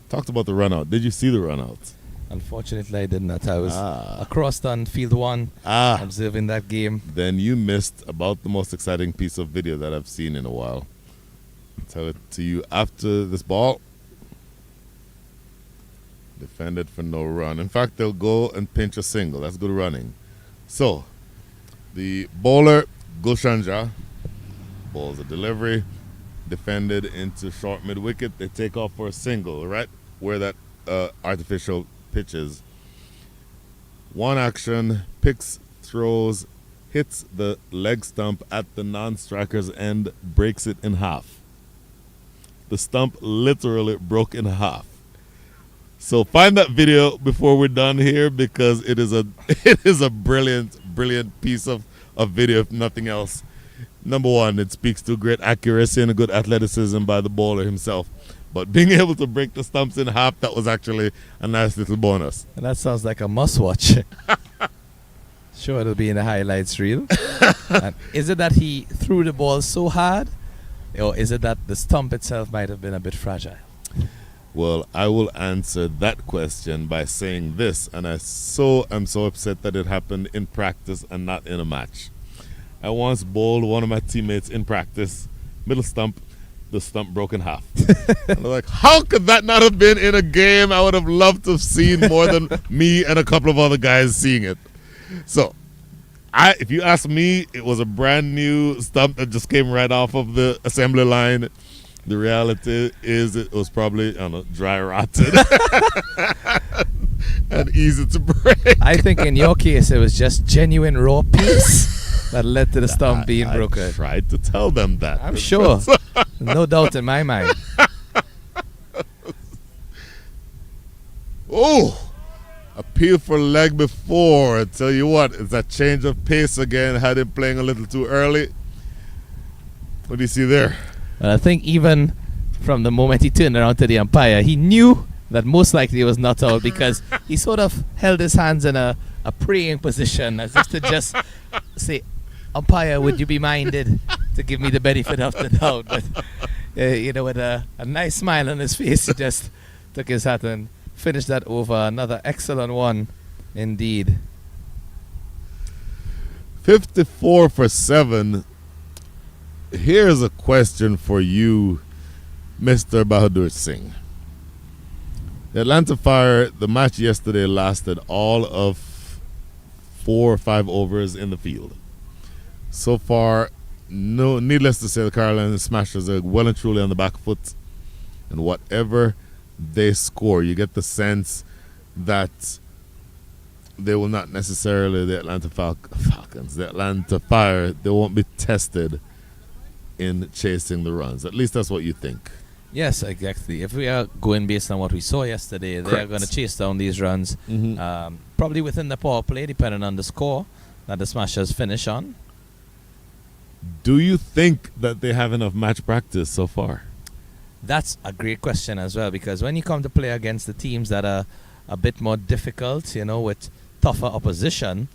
Talked about the run out. Did you see the run out? Unfortunately, I did not. I was across on field 1 observing that game. Then you missed about the most exciting piece of video that I've seen in a while. I'll tell it to you after this ball. Defended for no run. In fact, they'll go and pinch a single. That's good running. So, the bowler, Gulshan bowls a delivery, defended into short mid-wicket. They take off for a single, right where that artificial pitch is. One action, picks, throws, hits the leg stump at the non-striker's end, breaks it in half. the stump literally broke in half. So find that video before we're done here, because it is a brilliant piece of video, if nothing else. Number one, it speaks to great accuracy and a good athleticism by the bowler himself. But being able to break the stumps in half, that was actually a nice little bonus. And that sounds like a must-watch. Sure, it'll be in the highlights reel. And is it that he threw the ball so hard, or is it that the stump itself might have been a bit fragile? Well, I will answer that question by saying this, and I'm so upset that it happened in practice and not in a match. I once bowled one of my teammates in practice, middle stump, the stump broke in half. And I'm like, how could that not have been in a game? I would have loved to have seen more than me and a couple of other guys seeing it. So, if you ask me, it was a brand new stump that just came right off of the assembly line. The reality is it was probably, I don't know, dry rotted and easy to break. I think in your case, it was just genuine raw peace that led to the stump being broken. I tried to tell them that. I'm sure. No doubt in my mind. Oh, appeal for leg before. I tell you what, it's a change of pace again. Had him playing a little too early. What do you see there? Well, I think even from the moment he turned around to the umpire, he knew that most likely it was not out, because he sort of held his hands in a praying position, as if to just say, umpire, would you be minded to give me the benefit of the doubt? But, with a nice smile on his face, he just took his hat and finished that over. Another excellent one indeed. 54 for 7. Here's a question for you, Mr. Bahadur Singh. The Atlanta Fire, the match yesterday lasted all of 4 or 5 overs in the field. So far, needless to say, the Carolina Smashers are well and truly on the back foot. And whatever they score, you get the sense that they will not necessarily, the Atlanta Falcons, the Atlanta Fire, they won't be tested in chasing the runs. At least that's what you think. Yes, exactly. If we are going based on what we saw yesterday, they are going to chase down these runs. Probably within the power play, depending on the score that the Smashers finish on. Do you think that they have enough match practice so far? That's a great question as well, because when you come to play against the teams that are a bit more difficult, with tougher opposition,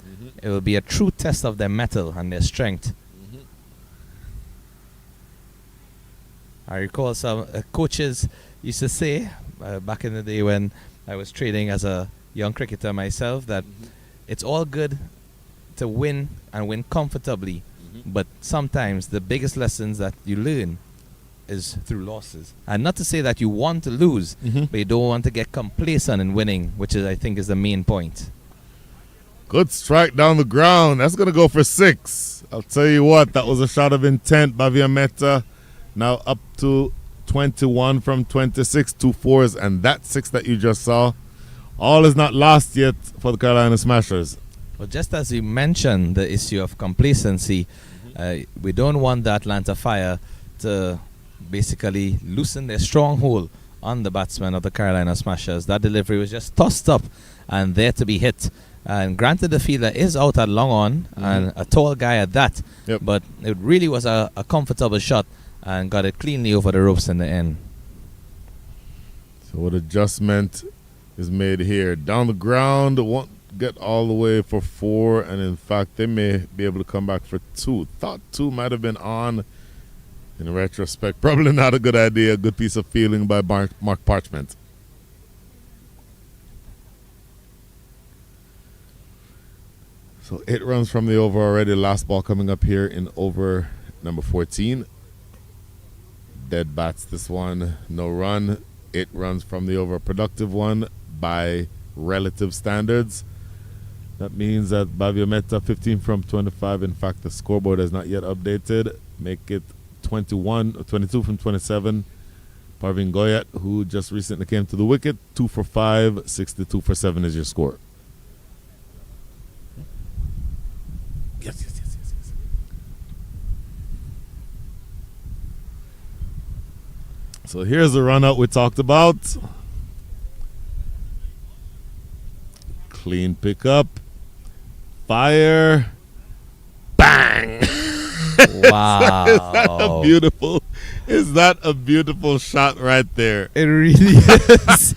it will be a true test of their mettle and their strength. I recall some coaches used to say back in the day when I was training as a young cricketer myself that it's all good to win and win comfortably, but sometimes the biggest lessons that you learn is through losses. And not to say that you want to lose, but you don't want to get complacent in winning, which is, I think, is the main point. Good strike down the ground. That's going to go for 6. I'll tell you what, that was a shot of intent by Viametta. Now up to 21 from 26, 2 4s, and that 6 that you just saw. All is not lost yet for the Carolina Smashers. Well, just as you mentioned the issue of complacency, we don't want the Atlanta Fire to basically loosen their stronghold on the batsmen of the Carolina Smashers. That delivery was just tossed up and there to be hit. And granted, the fielder is out at long on, and a tall guy at that, but it really was a comfortable shot and got it cleanly over the ropes in the end. So what adjustment is made here? Down the ground, won't get all the way for 4, and in fact, they may be able to come back for 2. Thought 2 might have been on. In retrospect, probably not a good idea. A good piece of fielding by Mark Parchment. So 8 runs from the over already. Last ball coming up here in over number 14. Dead bats this one. No run. 8 runs from the over. Productive one by relative standards. That means that Baviametta 15 from 25. In fact, the scoreboard has not yet updated. Make it 22 from 27. Parvin Goyat, who just recently came to the wicket, 2 for 5, 62 for 7 is your score. Yes. So here's the run out we talked about. Clean pickup. Fire. Bang! Wow. Is that a beautiful shot right there? It really is.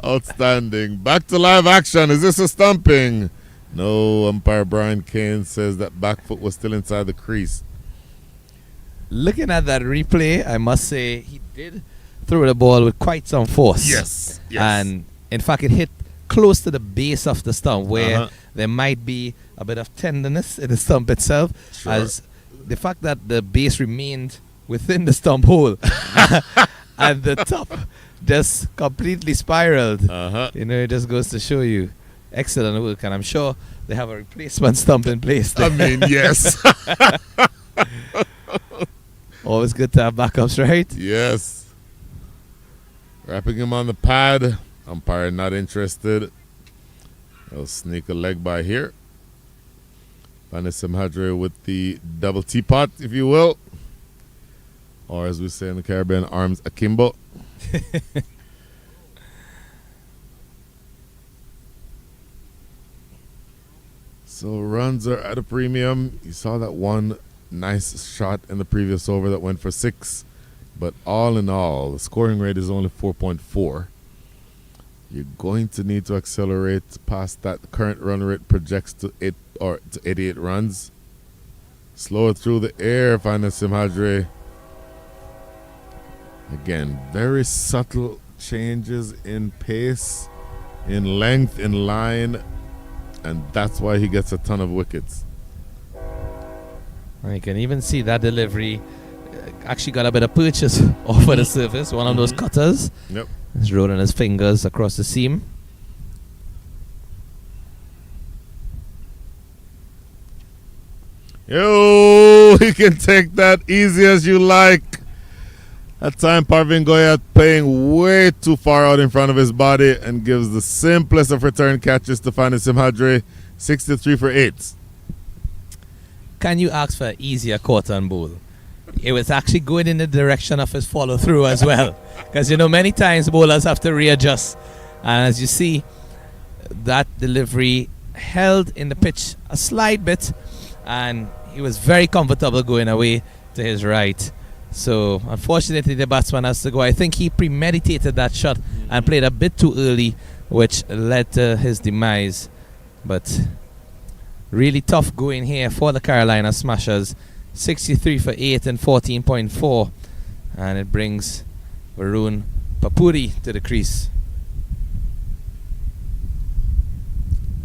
Outstanding. Back to live action. Is this a stumping? No, umpire Brian Kane says that back foot was still inside the crease. Looking at that replay, I must say he did throw the ball with quite some force. Yes. And in fact, it hit close to the base of the stump where there might be a bit of tenderness in the stump itself, as the fact that the base remained within the stump hole and the top just completely spiraled. You know, it just goes to show you excellent work, and I'm sure they have a replacement stump in place there. I mean, yes. Always good to have backups, right? Yes. Wrapping him on the pad. Umpire not interested. I'll sneak a leg by here. 𝗵𝗡 𝗪𝗃 with the double teapot, if you will. Or as we say in the Caribbean, arms akimbo. So runs are at a premium. You saw that one nice shot in the previous over that went for 6. But all in all, the scoring rate is only 4.4. You're going to need to accelerate past that. The current run rate projects to 88 runs. Slow it through the air, 𝗵𝗡 𝗪𝗃. Again, very subtle changes in pace, in length, in line, and that's why he gets a ton of wickets. You can even see that delivery actually got a bit of purchase off of the surface. One of those cutters. Yep. He's rolling his fingers across the seam. Yo, he can take that easy as you like. That time Parvin Goyat playing way too far out in front of his body and gives the simplest of return catches to 𝗵𝗡 𝗪𝗃, 63 for 8. Can you ask for an easier quarter and bowl? It was actually going in the direction of his follow through as well. Because, you know, many times bowlers have to readjust. And as you see, that delivery held in the pitch a slight bit, and he was very comfortable going away to his right. So, unfortunately, the batsman has to go. I think he premeditated that shot and played a bit too early, which led to his demise. But really tough going here for the Carolina Smashers. 63 for 8 and 14.4. And it brings Varun Papuri to the crease.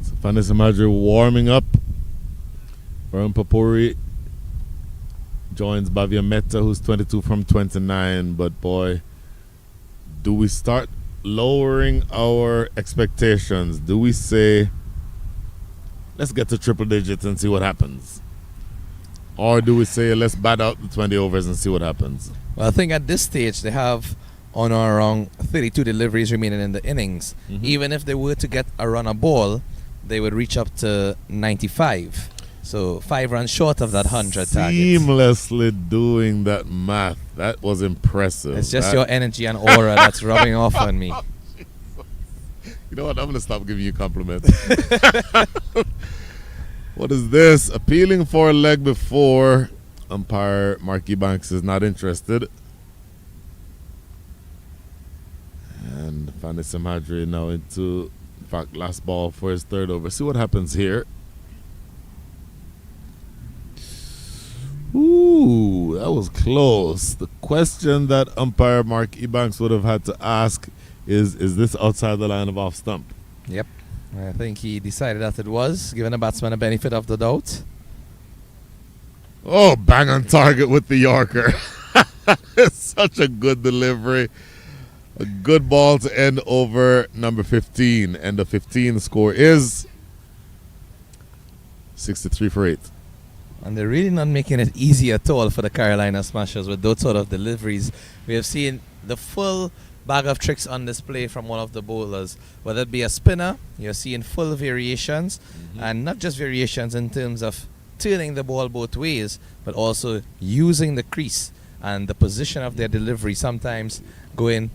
So 𝗵𝗡 𝗪𝗃 warming up. Varun Papuri joins Bhavya Mehta, who's 22 from 29. But boy, do we start lowering our expectations? Do we say, let's get to triple digits and see what happens? Or do we say, let's bat out the 20 overs and see what happens? Well, I think at this stage they have on or around 32 deliveries remaining in the innings. Even if they were to get a run a ball, they would reach up to 95. So 5 runs short of that 100 target. Seamlessly doing that math. That was impressive. It's just your energy and aura that's rubbing off on me. You know what? I'm going to stop giving you compliments. What is this? Appealing for a leg before. Umpire Marky Banks is not interested. And 𝗵𝗡 𝗪𝗃 now into, in fact, last ball for his third over. See what happens here. Ooh, that was close. The question that umpire Marky Banks would have had to ask is this outside the line of off stump? Yep. I think he decided that it was, giving the batsman a benefit of the doubt. Oh, bang on target with the Yorker. It's such a good delivery. A good ball to end over number 15. End of 15, the score is 63 for 8. And they're really not making it easy at all for the Carolina Smashers with those sort of deliveries. We have seen the full bag of tricks on display from one of the bowlers. Whether it be a spinner, you're seeing full variations, and not just variations in terms of turning the ball both ways, but also using the crease and the position of their delivery, sometimes going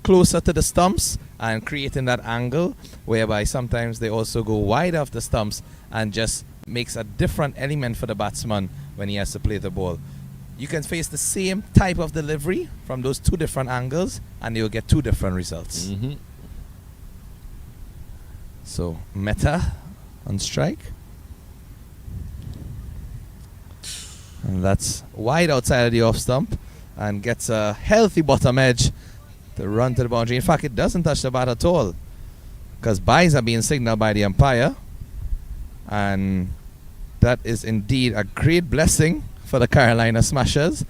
closer to the stumps and creating that angle, whereby sometimes they also go wide off the stumps and just makes a different element for the batsman when he has to play the ball. You can face the same type of delivery from those two different angles and you'll get two different results. So Mehta on strike. And that's wide outside of the off stump and gets a healthy bottom edge to run to the boundary. In fact, it doesn't touch the bat at all because byes are being signaled by the umpire. And that is indeed a great blessing for the Carolina Smashers.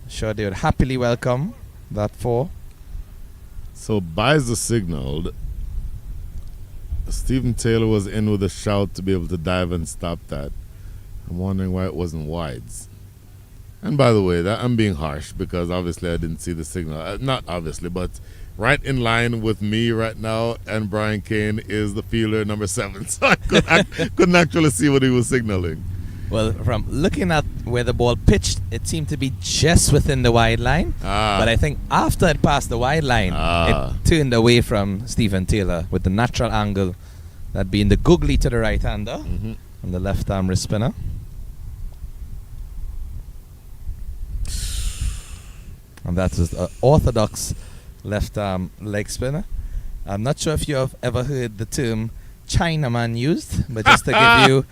Sure, they would happily welcome that 4. So byes are signaled. Stephen Taylor was in with a shout to be able to dive and stop that. I'm wondering why it wasn't wides. And by the way, that I'm being harsh because obviously I didn't see the signal. Not obviously, but right in line with me right now and Brian Kane is the fielder number 7. So I couldn't actually see what he was signaling. Well, from looking at where the ball pitched, it seemed to be just within the wide line. But I think after it passed the wide line, it turned away from Stephen Taylor with the natural angle, that being the googly to the right-hander and the left-arm wrist spinner. And that is the orthodox left-arm leg spinner. I'm not sure if you have ever heard the term Chinaman used, but just to give you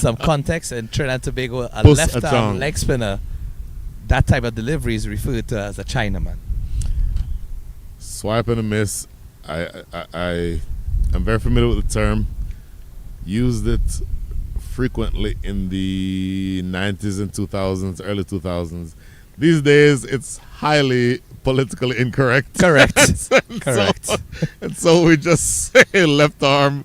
some context, in Trinidad and Tobago, a left-arm leg spinner, that type of delivery is referred to as a Chinaman. Swipe and a miss. I'm very familiar with the term. Used it frequently in the 90s and 2000s, early 2000s. These days, it's highly politically incorrect. Correct. Correct. So we just say left arm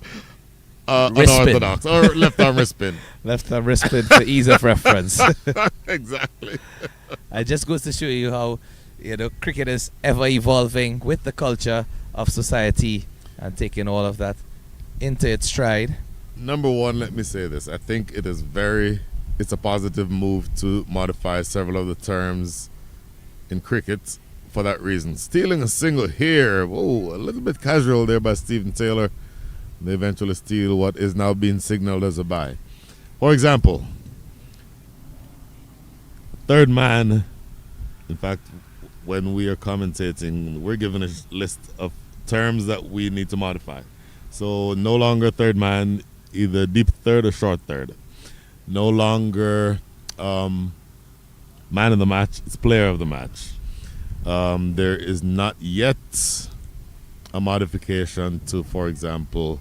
unorthodox or left arm wrist spin. Left arm wrist spin for ease of reference. Exactly. It just goes to show you how cricket is ever evolving with the culture of society and taking all of that into its stride. Number one, let me say this. I think it is it's a positive move to modify several of the terms in cricket for that reason. Stealing a single here, whoa, a little bit casual there by Stephen Taylor. They eventually steal what is now being signaled as a bye. For example, third man, in fact, when we are commentating, we're given a list of terms that we need to modify. So no longer third man, either deep third or short third. No longer man of the match, it's player of the match. There is not yet a modification to, for example,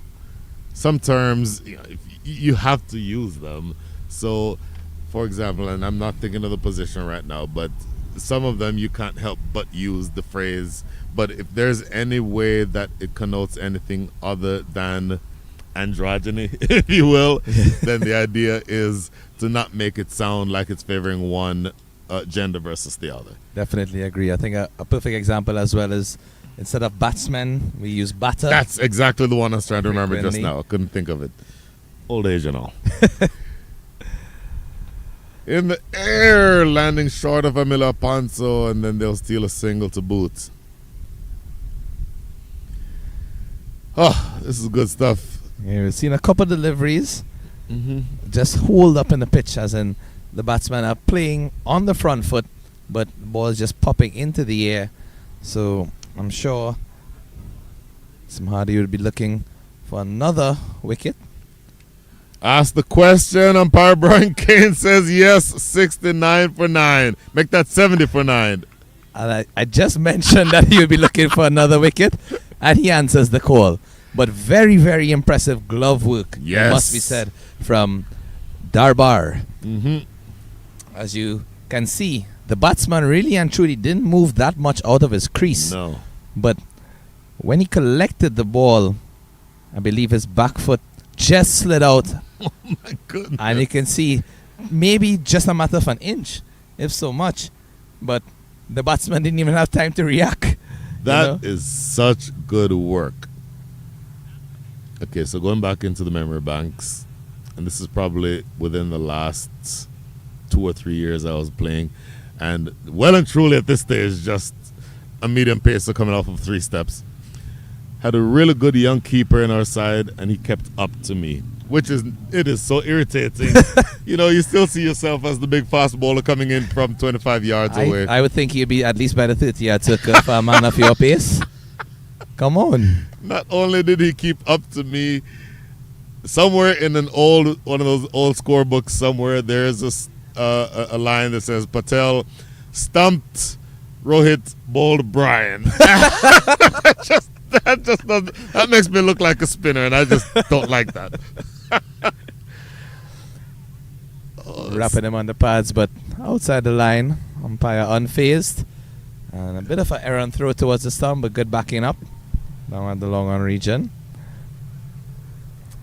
some terms, you have to use them. So, for example, and I'm not thinking of the position right now, but some of them you can't help but use the phrase. But if there's any way that it connotes anything other than androgyny, if you will, then the idea is to not make it sound like it's favoring one gender versus the other. Definitely agree. I think a perfect example as well is instead of batsman, we use batter. That's exactly the one I was trying to remember just now. I couldn't think of it. Old age and all. In the air, landing short of Amila Panso, and then they'll steal a single to boot. Oh, this is good stuff. Yeah, we've seen a couple of deliveries just hold up in the pitch, as in the batsmen are playing on the front foot, but the ball is just popping into the air. So I'm sure Sam Hardy would be looking for another wicket. Ask the question. Umpire Brian Kane says yes, 69 for 9. Make that 70 for 9. And I just mentioned that he would be looking for another wicket, and he answers the call. But very, very impressive glove work, yes, must be said, from Darbar. As you can see, the batsman really and truly didn't move that much out of his crease. No. But when he collected the ball, I believe his back foot just slid out. Oh my goodness. And you can see maybe just a matter of an inch, if so much. But the batsman didn't even have time to react. That is such good work. Okay, so going back into the memory banks, and this is probably within the last 2 or 3 years I was playing, And well and truly at this stage, just a medium pacer coming off of 3 steps. Had a really good young keeper in our side, and he kept up to me, which is so irritating. You still see yourself as the big fast bowler coming in from 25 yards away. I would think he'd be at least by the 30-yard circle for a man of your pace. Come on. Not only did he keep up to me, somewhere in one of those old scorebooks somewhere, there's a line that says Patel stumped Rohit, bowled Brian. That makes me look like a spinner, and I just don't like that. Wrapping him on the pads, but outside the line, umpire unfazed. And a bit of an errant throw towards the stump, but good backing up down at the long on region.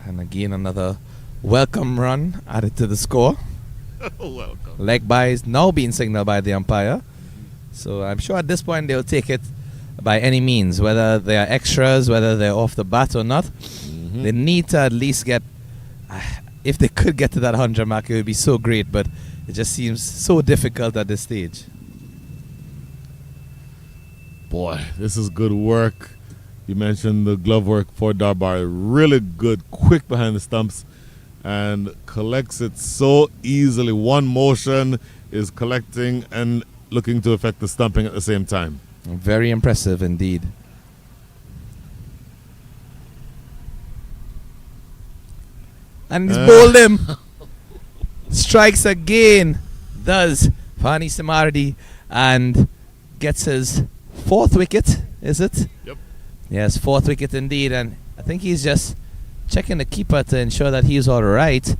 And again, another welcome run added to the score. Welcome. Leg by is now being signaled by the umpire. So I'm sure at this point they'll take it by any means, whether they are extras, whether they're off the bat or not. Mm-hmm. They need to at least get, if they could get to that 100 mark, it would be so great, but it just seems so difficult at this stage. Boy, this is good work. You mentioned the glove work for Darbar. Really good, quick behind the stumps, and collects it so easily. One motion is collecting and looking to affect the stumping at the same time. Very impressive indeed. And he's bowled him. Strikes again. Does Fani Samardi and gets his 4th wicket, is it? Yep. Yes, 4th wicket indeed. And I think he's just checking the keeper to ensure that he's all right.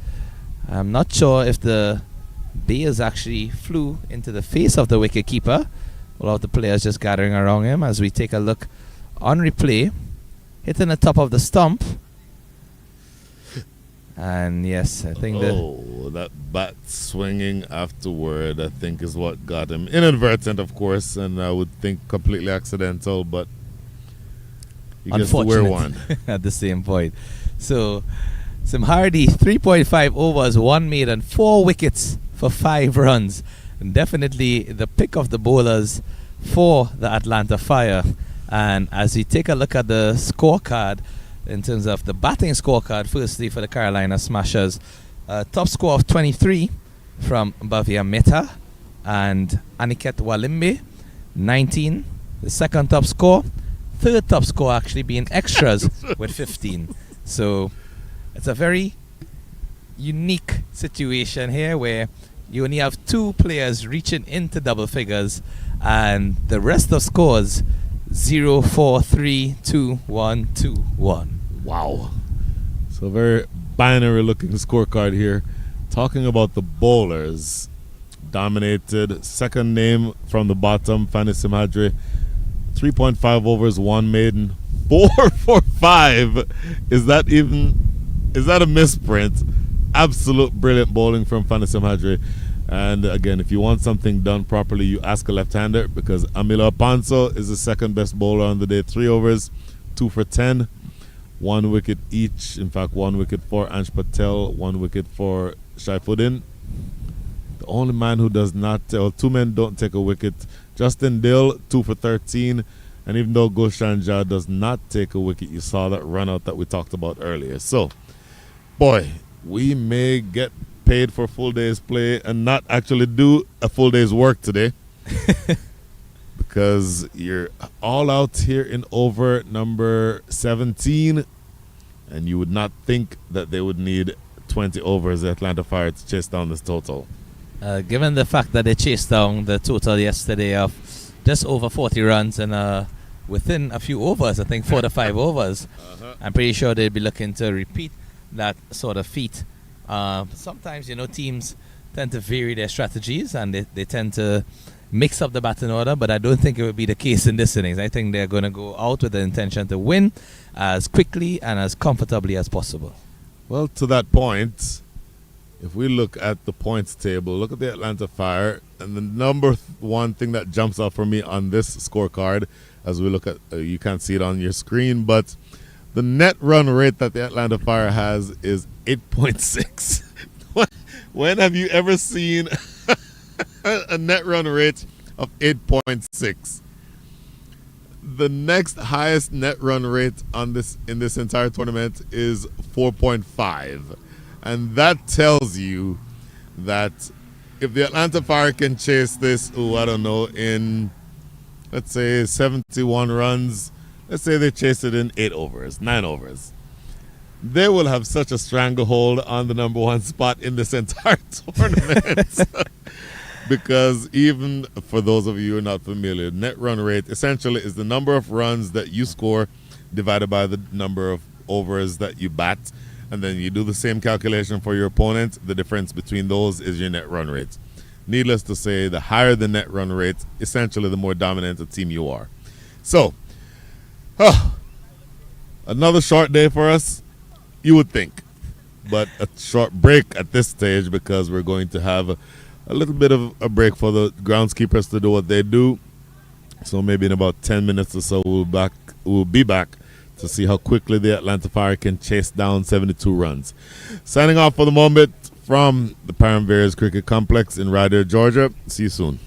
I'm not sure if the bails actually flew into the face of the wicket keeper. All of the players just gathering around him as we take a look on replay. Hitting the top of the stump. And yes, I think that bat swinging afterward, I think, is what got him. Inadvertent, of course, and I would think completely accidental, but he gets to wear one. At the same point. So, Samardi, 3.5 overs, 1 made and 4 wickets for 5 runs. And definitely the pick of the bowlers for the Atlanta Fire. And as we take a look at the scorecard, in terms of the batting scorecard, firstly for the Carolina Smashers, top score of 23 from Bhavya Mehta and Aniket Walimbe, 19. The second top score, third top score actually being extras with 15. So it's a very unique situation here where you only have 2 players reaching into double figures, and the rest of scores 0, 4, 3, 2, 1, 2, 1. Wow. So very binary looking scorecard here. Talking about the bowlers, dominated. Second name from the bottom, Fani Simhadri, 3.5 overs, 1 maiden, 4 for 5. Is that a misprint? Absolute brilliant bowling from Fani Simhadri. And again, if you want something done properly, you ask a left-hander, because Amila Panso is the second best bowler on the day. 3 overs, 2 for 10, 1 wicket each. In fact, 1 wicket for Ansh Patel, 1 wicket for Shaifuddin. The only man who does not, 2 men don't take a wicket, Justin Dill, 2 for 13. And even though Gulshan Jah does not take a wicket, you saw that run out that we talked about earlier. So, boy, we may get paid for a full day's play and not actually do a full day's work today. Because you're all out here in over number 17, and you would not think that they would need 20 overs, the Atlanta Fire, to chase down this total. Given the fact that they chased down the total yesterday of just over 40 runs and within a few overs, I think 4 to 5 overs, I'm pretty sure they'd be looking to repeat that sort of feat. Sometimes, teams tend to vary their strategies and they tend to mix up the batting order, but I don't think it would be the case in this innings. I think they're going to go out with the intention to win as quickly and as comfortably as possible. Well, to that point, if we look at the points table, look at the Atlanta Fire, and the number one thing that jumps out for me on this scorecard, as we look at, you can't see it on your screen, but the net run rate that the Atlanta Fire has is 8.6. When have you ever seen a net run rate of 8.6. The next highest net run rate on this in this entire tournament is 4.5. And that tells you that if the Atlanta Fire can chase this, I don't know, in, let's say, 71 runs, let's say they chase it in 8 overs, 9 overs, they will have such a stranglehold on the number one spot in this entire tournament. Because even for those of you who are not familiar, net run rate essentially is the number of runs that you score divided by the number of overs that you bat. And then you do the same calculation for your opponent. The difference between those is your net run rate. Needless to say, the higher the net run rate, essentially the more dominant a team you are. So, another short day for us, you would think. But a short break at this stage because we're going to have a little bit of a break for the groundskeepers to do what they do. So maybe in about 10 minutes or so, we'll be back to see how quickly the Atlanta Fire can chase down 72 runs. Signing off for the moment from the 𝗵𝗵𝗃𝗃 Cricket Complex in Ryder, Georgia. See you soon.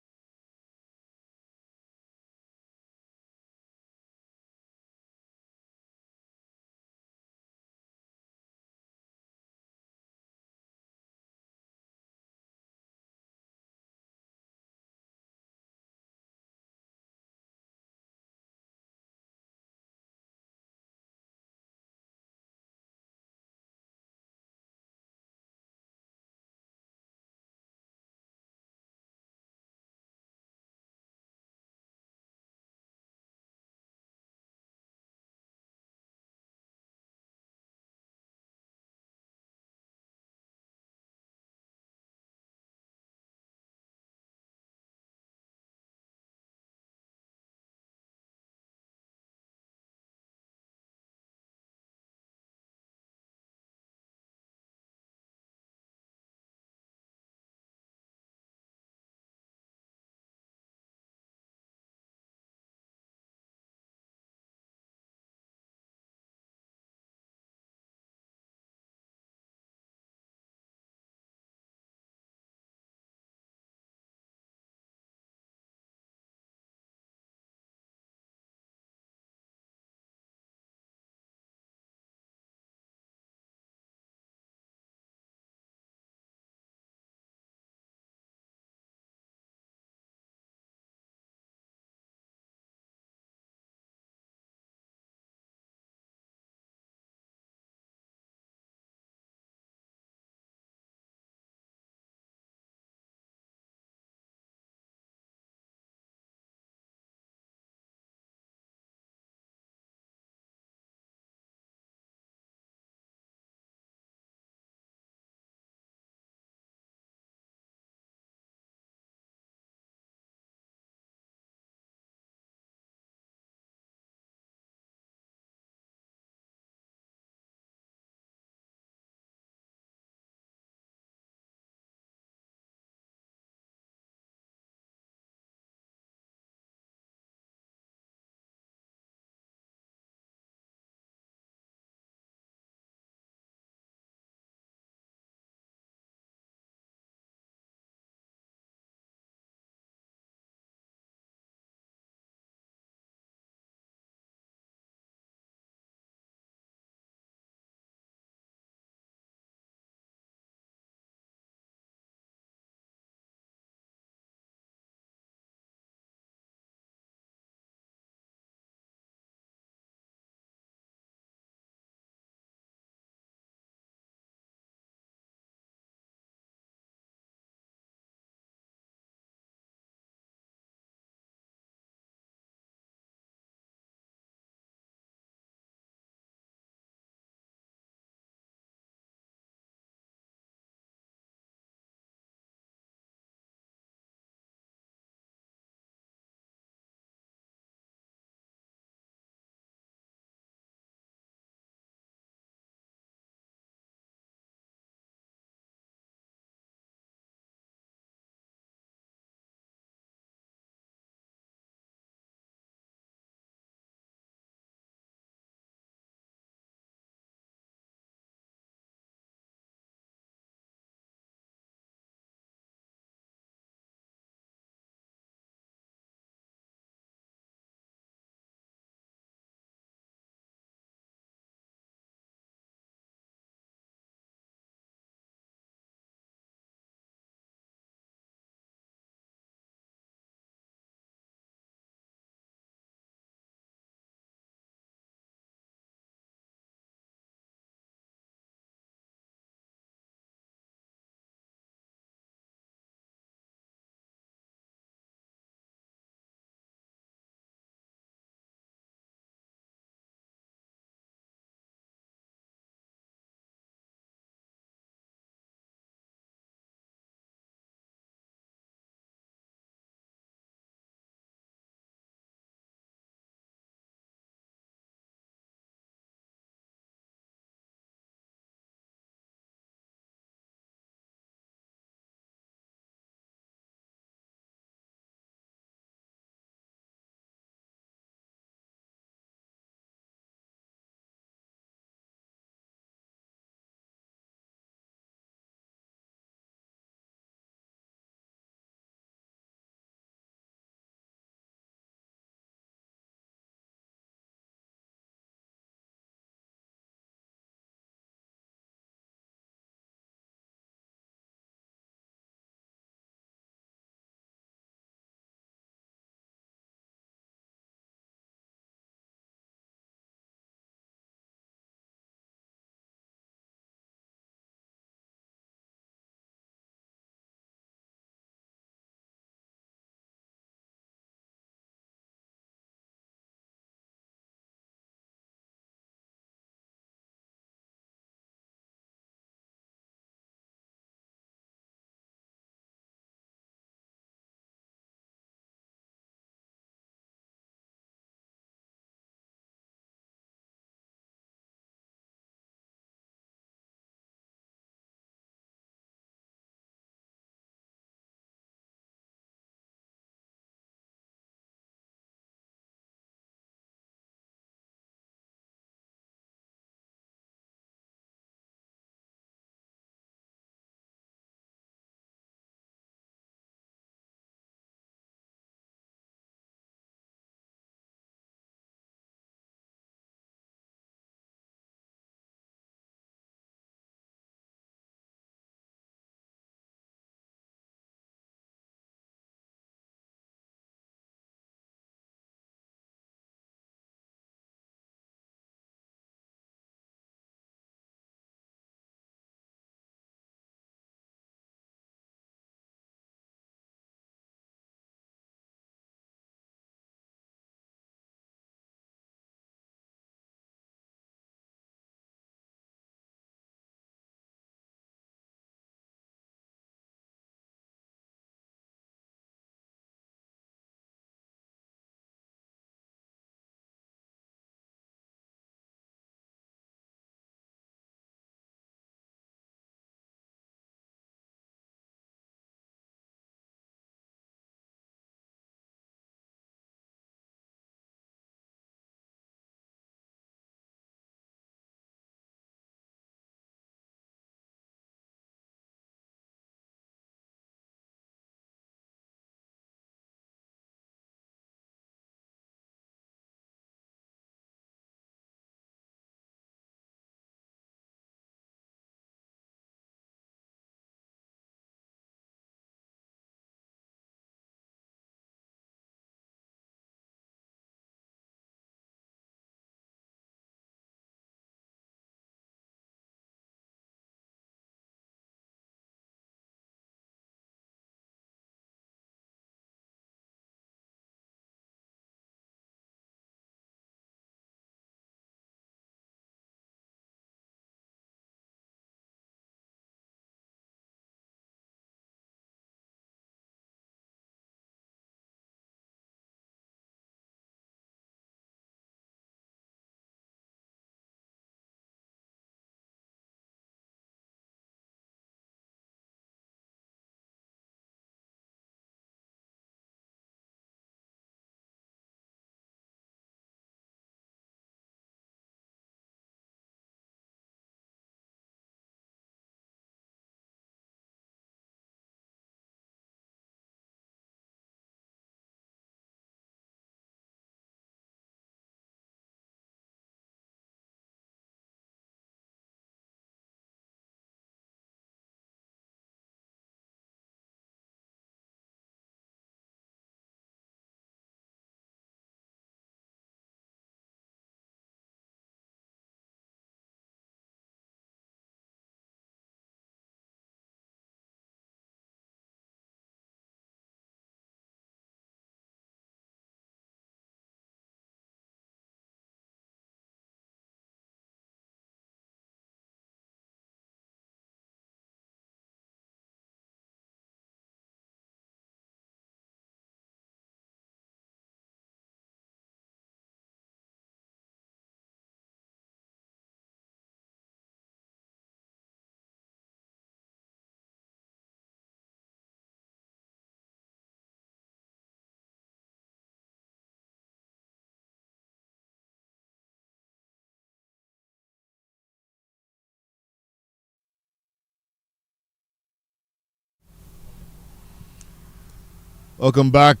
Welcome back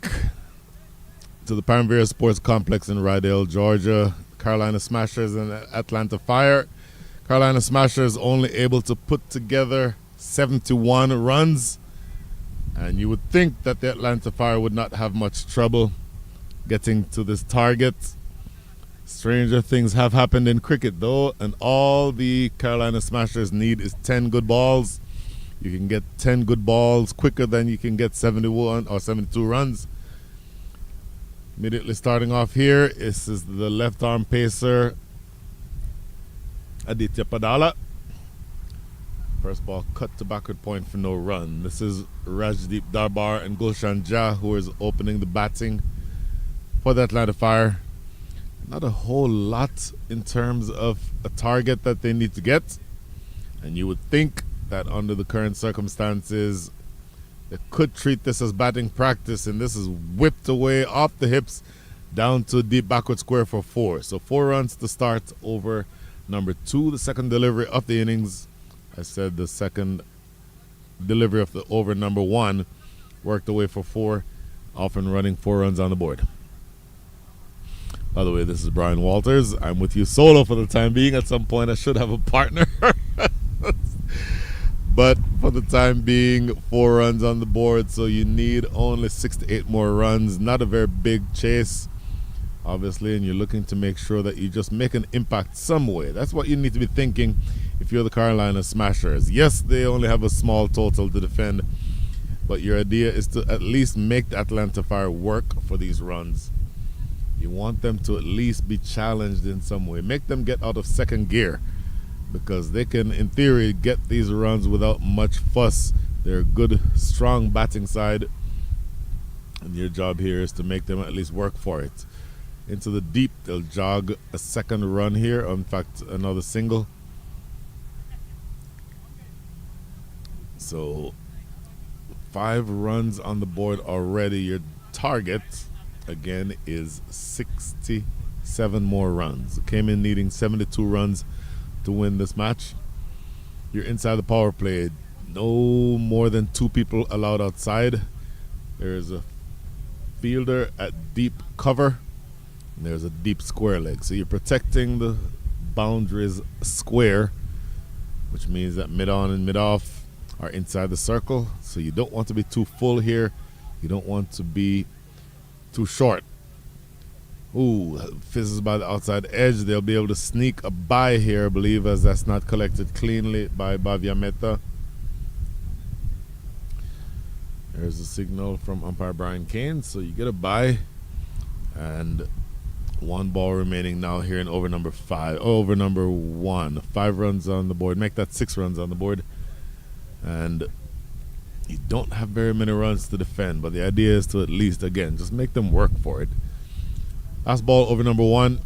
to the 𝗵𝗃𝗃 Sports Complex in Rydell, Georgia. Carolina Smashers and Atlanta Fire. Carolina Smashers only able to put together 71 runs. And you would think that the Atlanta Fire would not have much trouble getting to this target. Stranger things have happened in cricket though, and all the Carolina Smashers need is 10 good balls. You can get 10 good balls quicker than you can get 71 or 72 runs. Immediately starting off here, this is the left arm pacer Aditya Padala. First ball cut to backward point for no run. This is Rajdeep Darbar and Gulshan Jah who is opening the batting for the Atlanta Fire. Not a whole lot in terms of a target that they need to get. And you would think that under the current circumstances, they could treat this as batting practice, and this is whipped away off the hips down to deep backward square for 4. So 4 runs to start over number 2, the second delivery of the innings. I said the second delivery of the over number 1 worked away for 4, off and running, 4 runs on the board. By the way, this is Brian Walters. I'm with you solo for the time being. At some point, I should have a partner. But for the time being, 4 runs on the board, so you need only 6 to 8 more runs. Not a very big chase, obviously, and you're looking to make sure that you just make an impact some way. That's what you need to be thinking if you're the Carolina Smashers. Yes, they only have a small total to defend, but your idea is to at least make the Atlanta Fire work for these runs. You want them to at least be challenged in some way. Make them get out of second gear, because they can, in theory, get these runs without much fuss. They're a good, strong batting side, and your job here is to make them at least work for it. Into the deep, they'll jog a second run here. In fact, another single. So 5 runs on the board already. Your target, again, is 67 more runs. Came in needing 72 runs to win this match. You're inside the power play. No more than 2 people allowed outside. There is a fielder at deep cover, and there's a deep square leg. So you're protecting the boundaries square, which means that mid-on and mid-off are inside the circle. So you don't want to be too full here. You don't want to be too short. Ooh, fizzes by the outside edge. They'll be able to sneak a bye here, I believe, as that's not collected cleanly by Bhavya Mehta. There's a signal from umpire Brian Kane. So you get a bye, and 1 ball remaining now here in over number 5. Over number 1. 5 runs on the board. Make that 6 runs on the board. And you don't have very many runs to defend, but the idea is to at least, again, just make them work for it. Last ball over number 1.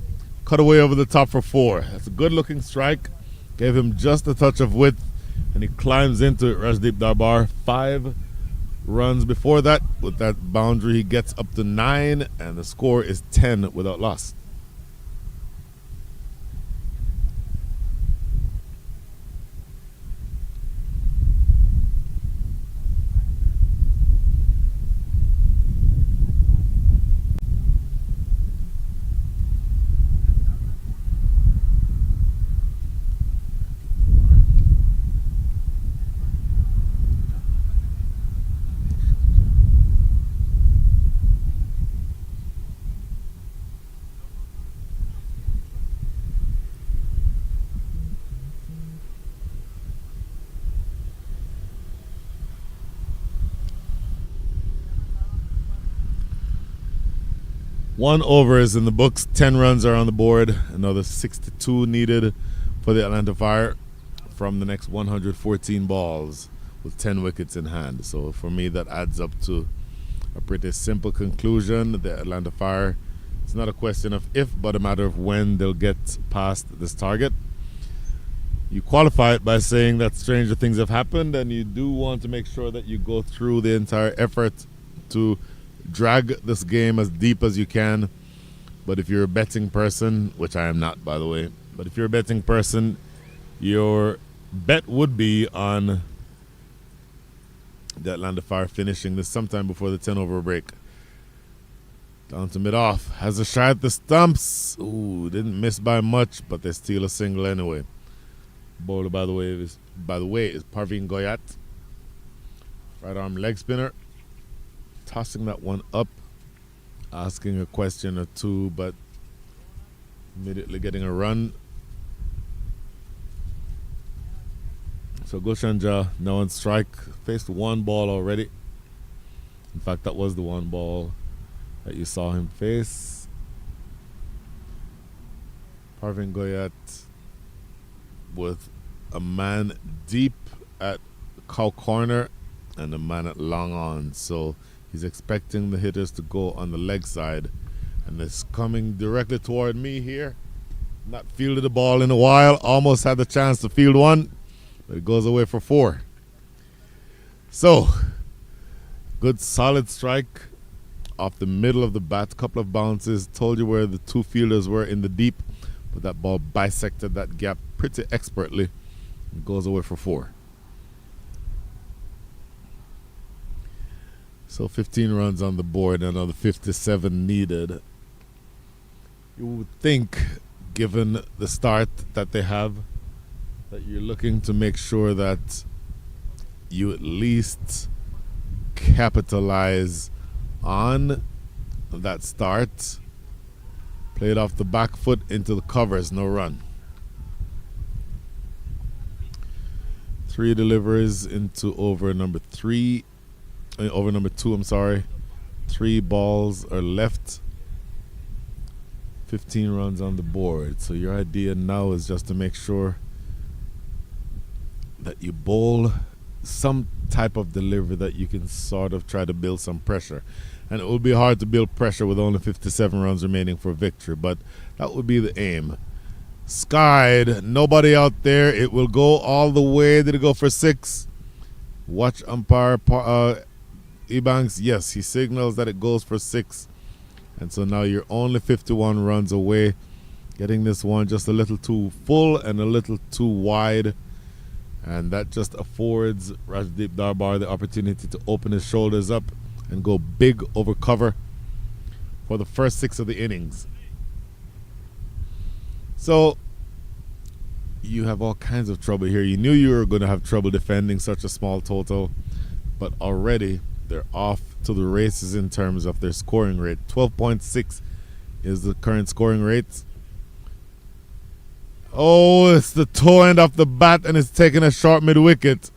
Cut away over the top for 4. That's a good looking strike. Gave him just a touch of width, and he climbs into it. Rajdeep Darbar. 5 runs before that. With that boundary, he gets up to 9, and the score is 10 without loss. One over is in the books. 10 runs are on the board. Another 62 needed for the Atlanta Fire from the next 114 balls with 10 wickets in hand. So for me, that adds up to a pretty simple conclusion. The Atlanta Fire, it's not a question of if, but a matter of when they'll get past this target. You qualify it by saying that stranger things have happened, and you do want to make sure that you go through the entire effort to drag this game as deep as you can. But if you're a betting person, which I am not, by the way, but if you're a betting person, your bet would be on The Atlanta Fire finishing this sometime before the 10-over break. Down to mid-off. Has a shot at the stumps. Ooh, didn't miss by much, but they steal a single anyway. Bowler, by the way, is 𝗵𝗺𝗀𝗂𝗃 𝗂𝗏. Right arm leg spinner. Tossing that one up. Asking a question or two, but immediately getting a run. So Gulshan now on strike. Faced one ball already. In fact, that was the one ball that you saw him face. 𝗵𝗺𝗀𝗂𝗃 𝗂𝗏 with a man deep at cow corner and a man at long on. So he's expecting the hitters to go on the leg side. And it's coming directly toward me here. Not fielded the ball in a while. Almost had the chance to field one. But it goes away for 4. So, good solid strike off the middle of the bat. Couple of bounces. Told you where the two fielders were in the deep. But that ball bisected that gap pretty expertly. It goes away for 4. So 15 runs on the board, another 57 needed. You would think, given the start that they have, that you're looking to make sure that you at least capitalize on that start. Played off the back foot into the covers, no run. 3 deliveries into over number 2, I'm sorry. 3 balls are left. 15 runs on the board. So your idea now is just to make sure that you bowl some type of delivery that you can sort of try to build some pressure. And it will be hard to build pressure with only 57 runs remaining for victory, but that would be the aim. Skied, nobody out there. It will go all the way. Did it go for 6? Watch umpire Ebanks. Yes, he signals that it goes for 6. And so now you're only 51 runs away. Getting this one just a little too full and a little too wide. And that just affords Rajdeep Darbar the opportunity to open his shoulders up and go big over cover for the first 6 of the innings. So you have all kinds of trouble here. You knew you were going to have trouble defending such a small total, but already they're off to the races in terms of their scoring rate. 12.6 is the current scoring rate. Oh, it's the toe end of the bat and it's taking a short mid-wicket.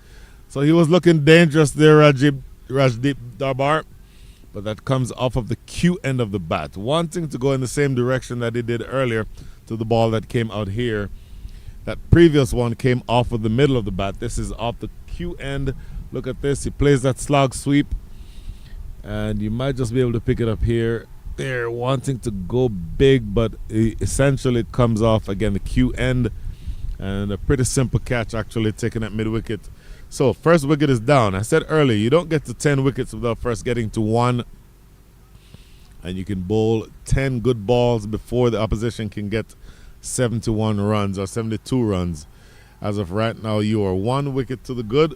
So he was looking dangerous there, Rajdeep Darbar. But that comes off of the Q end of the bat. Wanting to go in the same direction that he did earlier to the ball that came out here. That previous one came off of the middle of the bat. This is off the Q end. Look at this. He plays that slog sweep. And you might just be able to pick it up here. There, wanting to go big, but essentially it comes off again the Q end. And a pretty simple catch actually taken at mid-wicket. So first wicket is down. I said earlier, you don't get to 10 wickets without first getting to 1. And you can bowl 10 good balls before the opposition can get 71 runs or 72 runs. As of right now, you are 1 wicket to the good.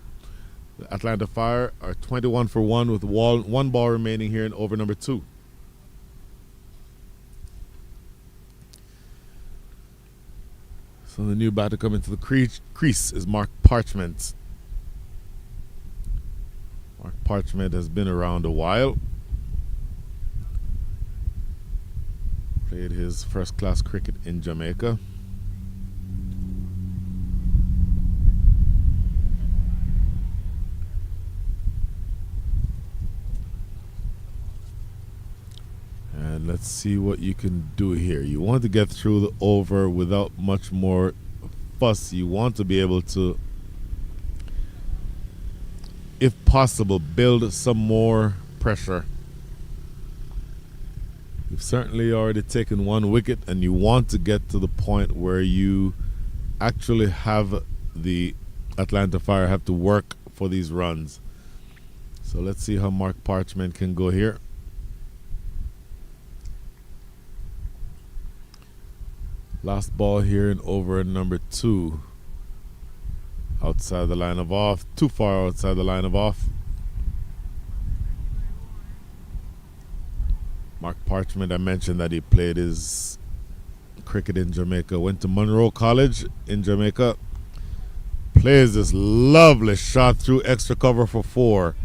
The Atlanta Fire are 21 for 1 with 1 ball remaining here in over number 2. So the new batter coming to the crease is Mark Parchment. Mark Parchment has been around a while. Played his first class cricket in Jamaica. And let's see what you can do here. You want to get through the over without much more fuss. You want to be able to, if possible, build some more pressure. You've certainly already taken 1 wicket and you want to get to the point where you actually have the Atlanta Fire have to work for these runs. So let's see how Mark Parchment can go here. Last ball here in over number 2. Outside the line of off. Too far outside the line of off. Mark Parchment, I mentioned that he played his cricket in Jamaica, went to Monroe College in Jamaica, plays this lovely shot through extra cover for 4.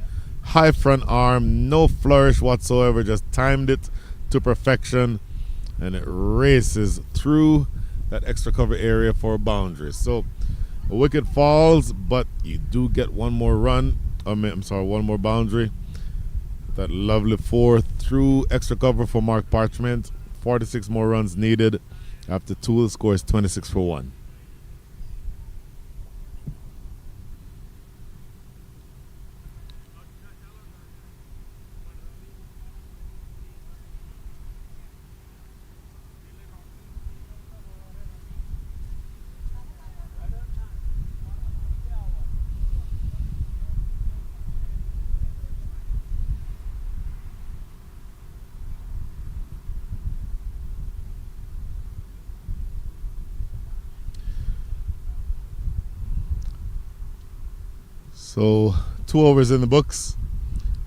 High front arm, no flourish whatsoever, just timed it to perfection, and it races through that extra cover area for a boundary. So a wicket falls, but you do get one more run. One more boundary. That lovely 4 through extra cover for Mark Parchment. 46 more runs needed. After 2, the score is 26 for 1. So 2 overs in the books.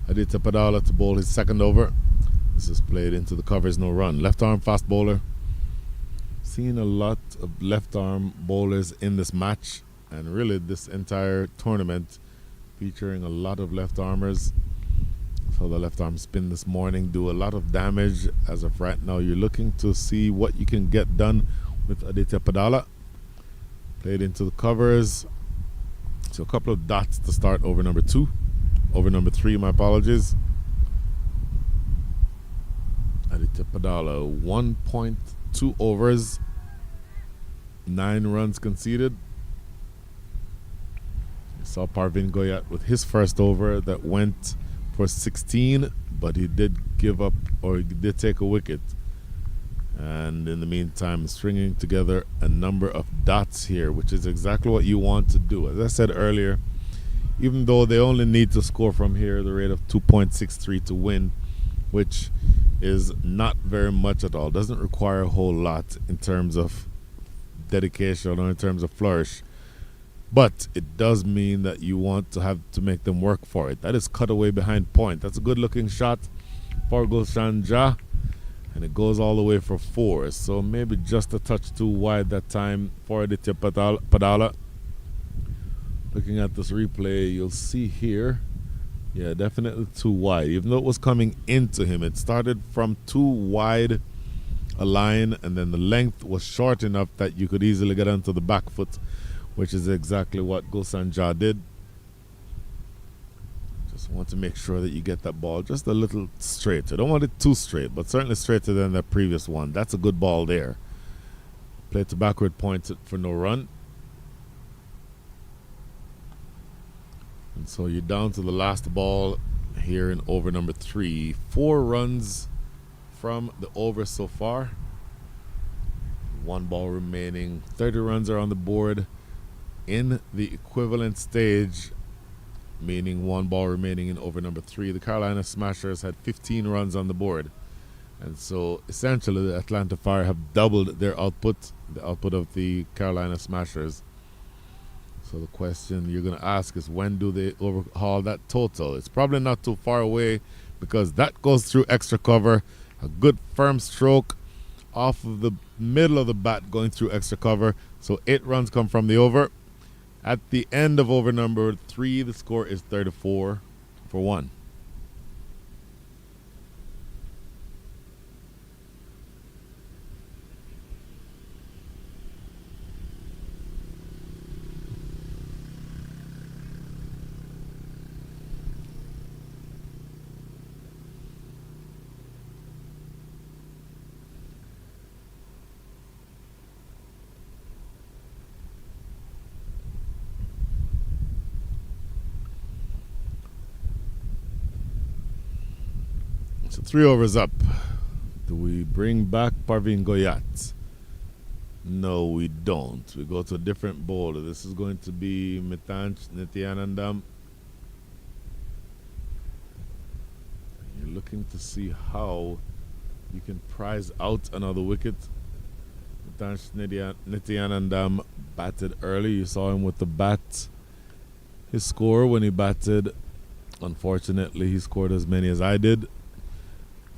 𝗿𝗂𝗃𝗂𝗃 to bowl his second over. This is played into the covers, no run. Left arm fast bowler. Seen a lot of left arm bowlers in this match, and really this entire tournament featuring a lot of left armers. So the left arm spin this morning do a lot of damage. As of right now, you're looking to see what you can get done with 𝗿𝗂𝗃𝗂𝗃. Played into the covers. So a couple of dots to start over number 2. Over number 3, my apologies. 𝗿𝗂𝗃𝗂𝗃, 1.2 overs, 9 runs conceded. You saw Parvin Goyat with his first over that went for 16, but he did give up, or he did take a wicket. And in the meantime, stringing together a number of dots here, which is exactly what you want to do. As I said earlier, even though they only need to score from here the rate of 2.63 to win, which is not very much at all, doesn't require a whole lot in terms of dedication or in terms of flourish, but it does mean that you want to have to make them work for it. That is cut away behind point. That's a good looking shot for Gulshan, and it goes all the way for 4, so maybe just a touch too wide that time for 𝗿𝗂𝗃𝗂𝗃. Looking at this replay, you'll see here, yeah, definitely too wide. Even though it was coming into him, it started from too wide a line, and then the length was short enough that you could easily get onto the back foot, which is exactly what Gulshan did. Just want to make sure that you get that ball just a little straight. I don't want it too straight, but certainly straighter than the previous one. That's a good ball there. Played to backward point for no run. And so you're down to the last ball here in over number 3. 4 runs from the over so far. 1 ball remaining. 30 runs are on the board in the equivalent stage, meaning 1 ball remaining in over number 3. The Carolina Smashers had 15 runs on the board. And so essentially the Atlanta Fire have doubled their output, the output of the Carolina Smashers. So the question you're going to ask is, when do they overhaul that total? It's probably not too far away, because that goes through extra cover. A good firm stroke off of the middle of the bat going through extra cover. So 8 runs come from the over. At the end of over number 3, the score is 34 for 1. So 3 overs up. Do we bring back Parvin Goyat? No, we don't. We go to a different bowler. This is going to be Nityanandam. You're looking to see how you can prize out another wicket. Nityanandam batted early. You saw him with the bat. His score when he batted, unfortunately, he scored as many as I did.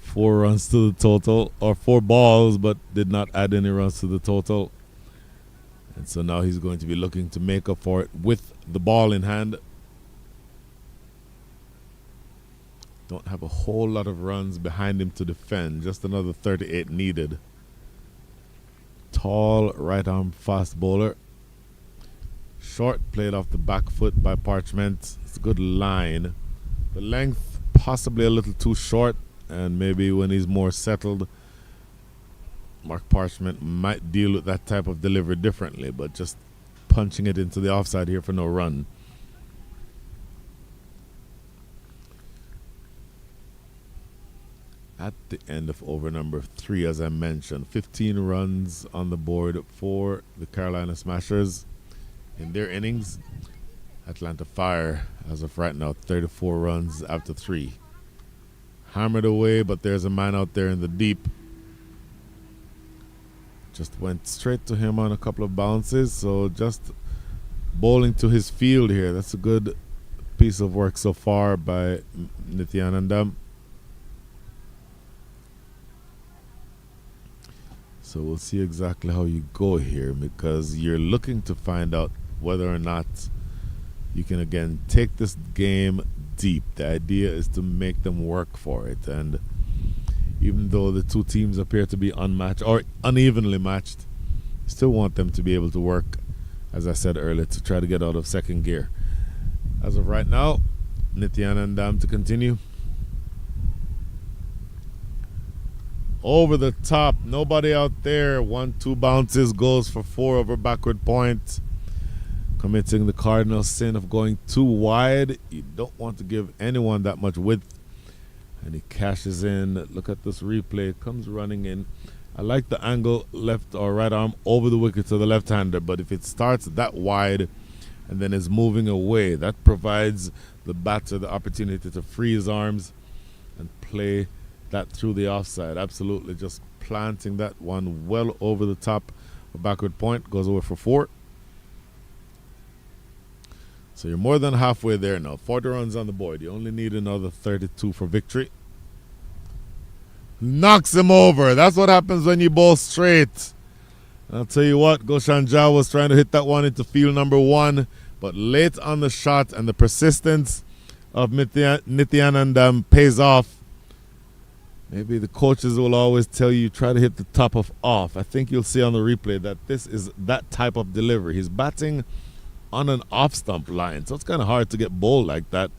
4 runs to the total, or 4 balls, but did not add any runs to the total. And so now he's going to be looking to make up for it with the ball in hand. Don't have a whole lot of runs behind him to defend. Just another 38 needed. Tall right arm fast bowler. Short played off the back foot by Parchment. It's a good line. The length possibly a little too short, and maybe when he's more settled, Mark Parchment might deal with that type of delivery differently, but just punching it into the offside here for no run. At the end of over number 3, as I mentioned, 15 runs on the board for the Carolina Smashers in their innings. Atlanta Fire, as of right now, 34 runs after 3. Hammered away, but there's a man out there in the deep. Just went straight to him on a couple of bounces, so just bowling to his field here. That's a good piece of work so far by Nithyanandam. So we'll see exactly how you go here, because you're looking to find out whether or not you can again take this game deep. The idea is to make them work for it, and even though the two teams appear to be unmatched or unevenly matched, you still want them to be able to work, as I said earlier, to try to get out of second gear. As of right now, Nithyanandam to continue. Over the top, nobody out there. 1-2 bounces, goes for 4 over backward point, committing the cardinal sin of going too wide. You don't want to give anyone that much width. And he cashes in. Look at this replay. Comes running in. I like the angle, left or right arm over the wicket to the left-hander, but if it starts that wide and then is moving away, that provides the batter the opportunity to free his arms and play that through the offside. Absolutely, just planting that one well over the top of backward point. Goes away for 4. So you're more than halfway there now. 40 runs on the board. You only need another 32 for victory. Knocks him over. That's what happens when you bowl straight. I'll tell you what, Goshan Jha was trying to hit that one into field number 1, but late on the shot, and the persistence of Nithyanandam pays off. Maybe the coaches will always tell you try to hit the top of off. I think you'll see on the replay that this is that type of delivery. He's batting on an off stump line, so it's kind of hard to get bowled like that.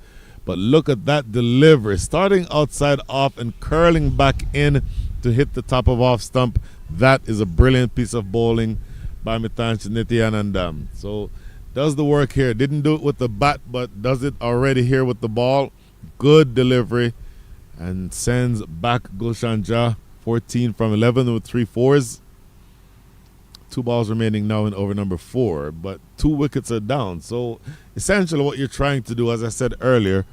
But look at that delivery, starting outside off and curling back in to hit the top of off stump. That is a brilliant piece of bowling by Mitansh Nithyanandam. So does the work here. Didn't do it with the bat, but does it already here with the ball. Good delivery, and sends back Gulshan Jha 14 from 11 with 3 fours. 2 balls remaining now in over number 4, but 2 wickets are down. So essentially what you're trying to do, as I said earlier,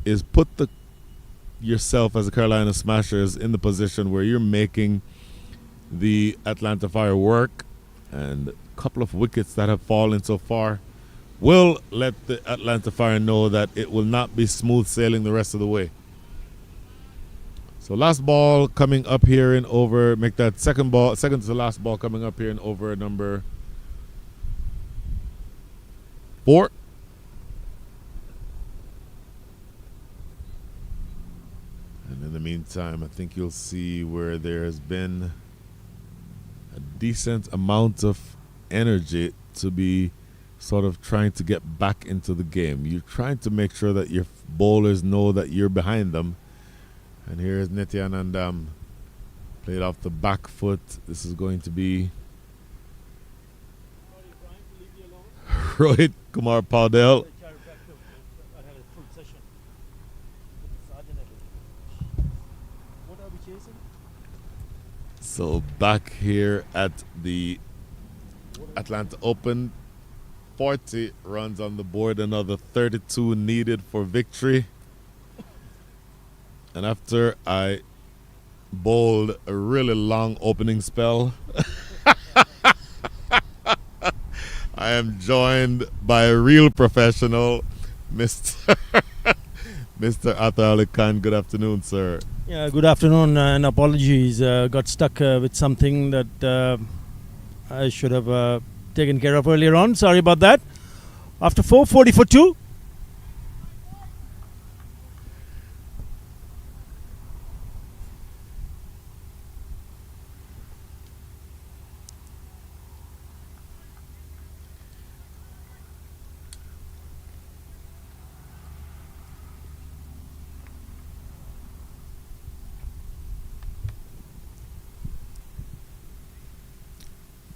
is put yourself as a Carolina Smashers in the position where you're making the Atlanta Fire work, and a couple of wickets that have fallen so far will let the Atlanta Fire know that it will not be smooth sailing the rest of the way. So last ball coming up here in over, make that second to the last ball coming up here in over number 4. And in the meantime, I think you'll see where there has been a decent amount of energy to be sort of trying to get back into the game. You're trying to make sure that your bowlers know that you're behind them. And here is Nithyanandam, played off the back foot. This is going to be Rohit Kumar Paudel. So back here at the Atlanta Open, 40 runs on the board, another 32 needed for victory. And after I bowled a really long opening spell, I am joined by a real professional, Mr. Mr. Athar Ali Khan. Good afternoon, sir. Yeah, good afternoon and apologies. Got stuck with something that I should have taken care of earlier on. Sorry about that. After 40 for 2.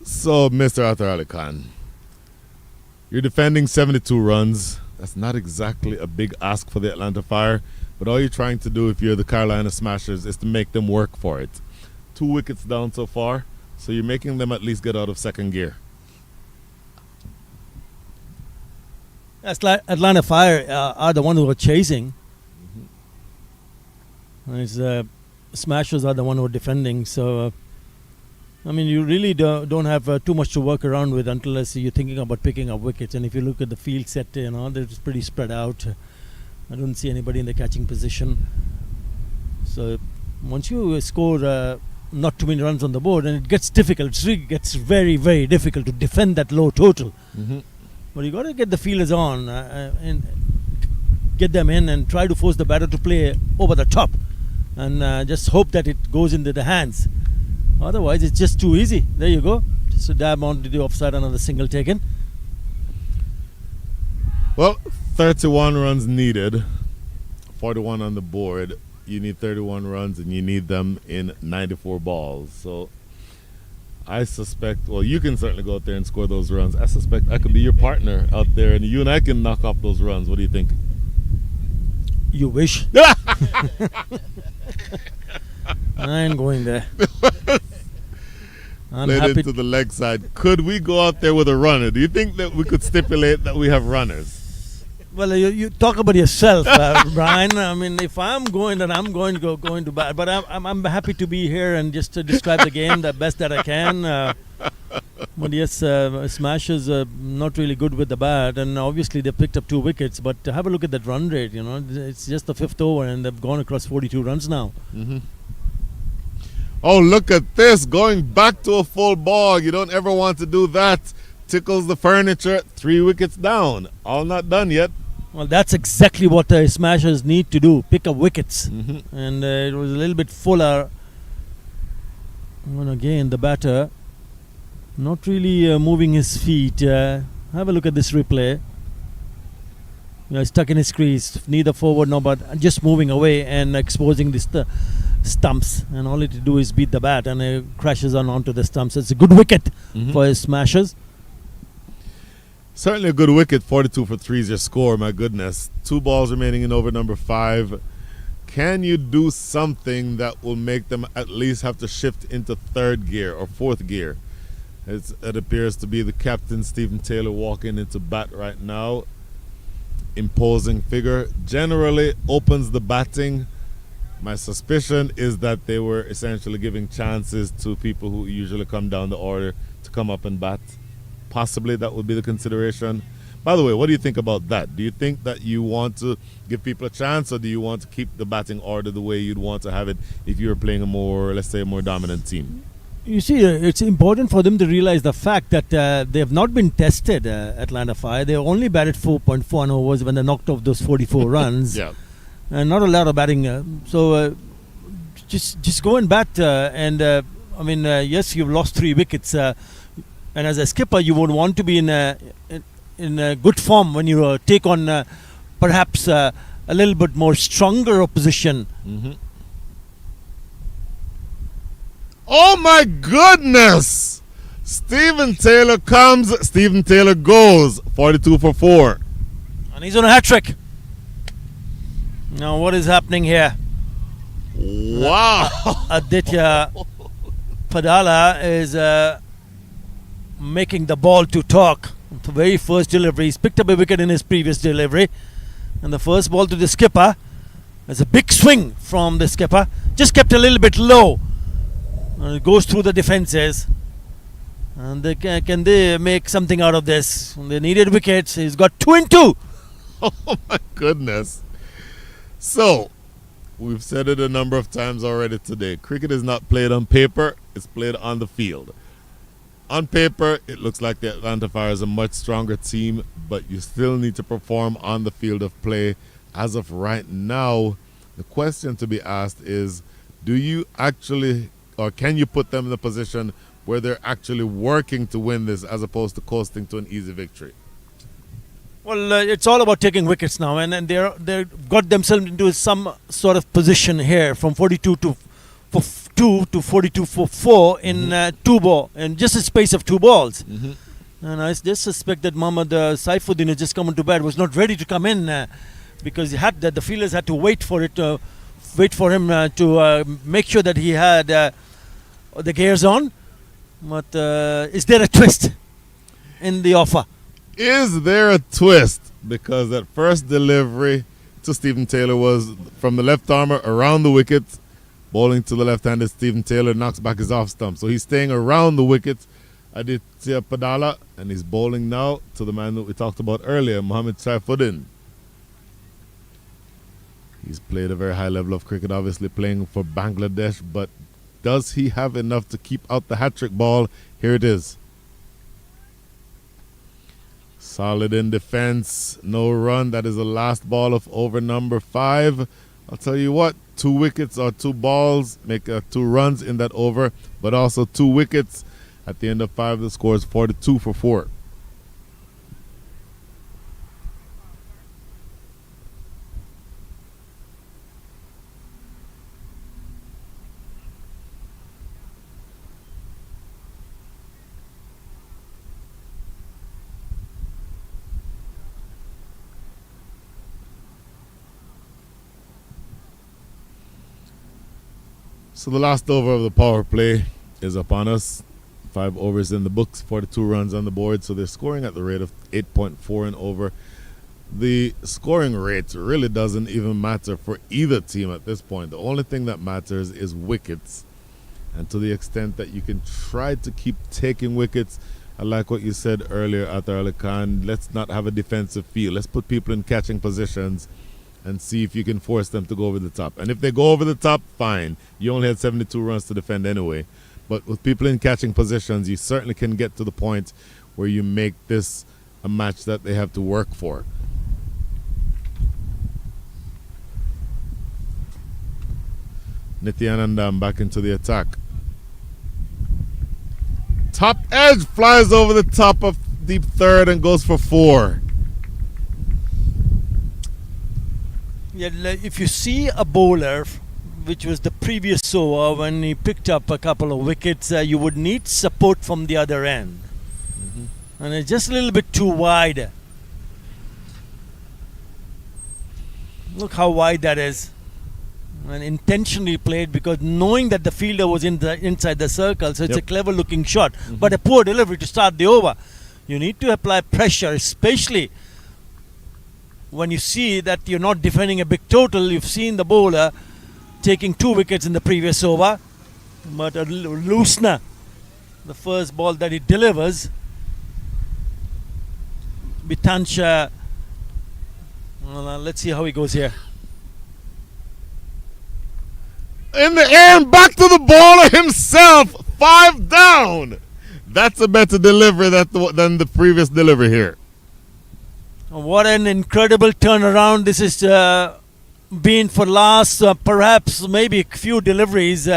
So, Mr. Arthur Ali Khan, you're defending 72 runs. That's not exactly a big ask for the Atlanta Fire, but all you're trying to do if you're the Carolina Smashers is to make them work for it. 2 wickets down so far, so you're making them at least get out of second gear. That's like Atlanta Fire are the one who are chasing. Smashers are the one who are defending. So, I mean, you really don't have too much to work around with unless you're thinking about picking up wickets. And if you look at the field set, they're just pretty spread out. I don't see anybody in the catching position. So, once you score not too many runs on the board, and it gets difficult, it really gets very, very difficult to defend that low total. But you got to get the fielders on and get them in and try to force the batter to play over the top, and just hope that it goes into the hands. Otherwise, it's just too easy. There you go. Just a dab onto the offside, another single taken. Well, 31 runs needed, 41 on the board. You need 31 runs, and you need them in 94 balls. So I suspect, well, you can certainly go out there and score those runs. I suspect I could be your partner out there, and you and I can knock off those runs. What do you think? You wish. I ain't going there. I'm Played happy into the leg side. Could we go out there with a runner? Do you think that we could stipulate that we have runners? Well, you talk about yourself, Brian. I mean, if I'm going, then I'm going to bat. But I'm happy to be here and just to describe the game the best that I can. But yes, Smashers not really good with the bat, and obviously they picked up 2 wickets. But have a look at that run rate. It's just the 5th over, and they've gone across 42 runs now. Oh, look at this, going back to a full ball. You don't ever want to do that. Tickles the furniture, 3 wickets down. All not done yet. Well, that's exactly what the Smashers need to do, pick up wickets. And it was a little bit fuller. And again, the batter not really moving his feet. Have a look at this replay. Stuck in his crease, neither forward nor but just moving away and exposing this stumps, and all it to do is beat the bat, and it crashes onto the stumps. It's a good wicket for his Smashers. Certainly a good wicket. 42 for 3 is your score. My goodness, 2 balls remaining in over number 5. Can you do something that will make them at least have to shift into 3rd gear or 4th gear? It appears to be the captain, Stephen Taylor, walking into bat right now. Imposing figure, generally opens the batting. My suspicion is that they were essentially giving chances to people who usually come down the order to come up and bat. Possibly that would be the consideration. By the way, what do you think about that? Do you think that you want to give people a chance, or do you want to keep the batting order the way you'd want to have it if you were playing a more, let's say, a more dominant team? You see, it's important for them to realize the fact that they have not been tested, Atlanta Fire. They only batted 4.1 overs when they knocked off those 44 runs. Yeah. And not a lot of batting. So just go and bat. Yes, you've lost 3 wickets. And as a skipper, you would want to be in a good form when you take on perhaps a little bit more stronger opposition. Oh my goodness! Stephen Taylor comes, Stephen Taylor goes. 42 for 4. And he's on a hat-trick. Now what is happening here? Wow! Aditya Padala is making the ball to talk. The very first delivery, he's picked up a wicket in his previous delivery. And the first ball to the skipper. There's a big swing from the skipper. Just kept a little bit low. And it goes through the defenses. And can they make something out of this? They needed wickets. He's got 2 and 2. Oh my goodness. So, We've said it a number of times already today. Cricket is not played on paper, it's played on the field. On paper, it looks like the Atlanta Fire is a much stronger team, but you still need to perform on the field of play. As of right now, the question to be asked is, do you actually, or can you put them in a position where they're actually working to win this as opposed to coasting to an easy victory? Well, it's all about taking wickets now, and they've got themselves into some sort of position here from 42 to 42 for 4 in in just a space of 2 balls. And I just suspect that Mohammad Saifuddin has just come into bed, was not ready to come in because the fielders had to wait for him to make sure that he had the gears on. But is there a twist in the offer? Is there a twist? Because that first delivery to Stephen Taylor was from the left armour around the wicket. Bowling to the left-handed Stephen Taylor knocks back his off stump. So he's staying around the wicket, Aditya Padala, and he's bowling now to the man that we talked about earlier, Mohammad Saifuddin. He's played a very high level of cricket, obviously playing for Bangladesh, but does he have enough to keep out the hat-trick ball? Here it is. Solid in defense, no run. That is the last ball of over number 5. I'll tell you what, 2 wickets or 2 balls make 2 runs in that over, but also 2 wickets. At the end of 5, the score is 42 for 4. So the last over of the power play is upon us. 5 overs in the books, 42 runs on the board. So they're scoring at the rate of 8.4 and over. The scoring rate really doesn't even matter for either team at this point. The only thing that matters is wickets. And to the extent that you can try to keep taking wickets, I like what you said earlier, Athar Ali Khan. Let's not have a defensive feel. Let's put people in catching positions and see if you can force them to go over the top. And if they go over the top, fine. You only had 72 runs to defend anyway. But with people in catching positions, you certainly can get to the point where you make this a match that they have to work for. Nityanandam back into the attack. Top edge flies over the top of deep third and goes for 4. Yeah, if you see a bowler, which was the previous over when he picked up a couple of wickets, you would need support from the other end. And it's just a little bit too wide. Look how wide that is. And intentionally played because knowing that the fielder was inside the circle, so it's a clever looking shot. But a poor delivery to start the over. You need to apply pressure, especially when you see that you're not defending a big total. You've seen the bowler taking 2 wickets in the previous over, but a loosener, the first ball that he delivers, 𝗵𝗵𝗃𝗃. Let's see how he goes here. In the air and back to the bowler himself. 5 down. That's a better delivery than the previous delivery here. What an incredible turnaround this is been for last perhaps maybe a few deliveries.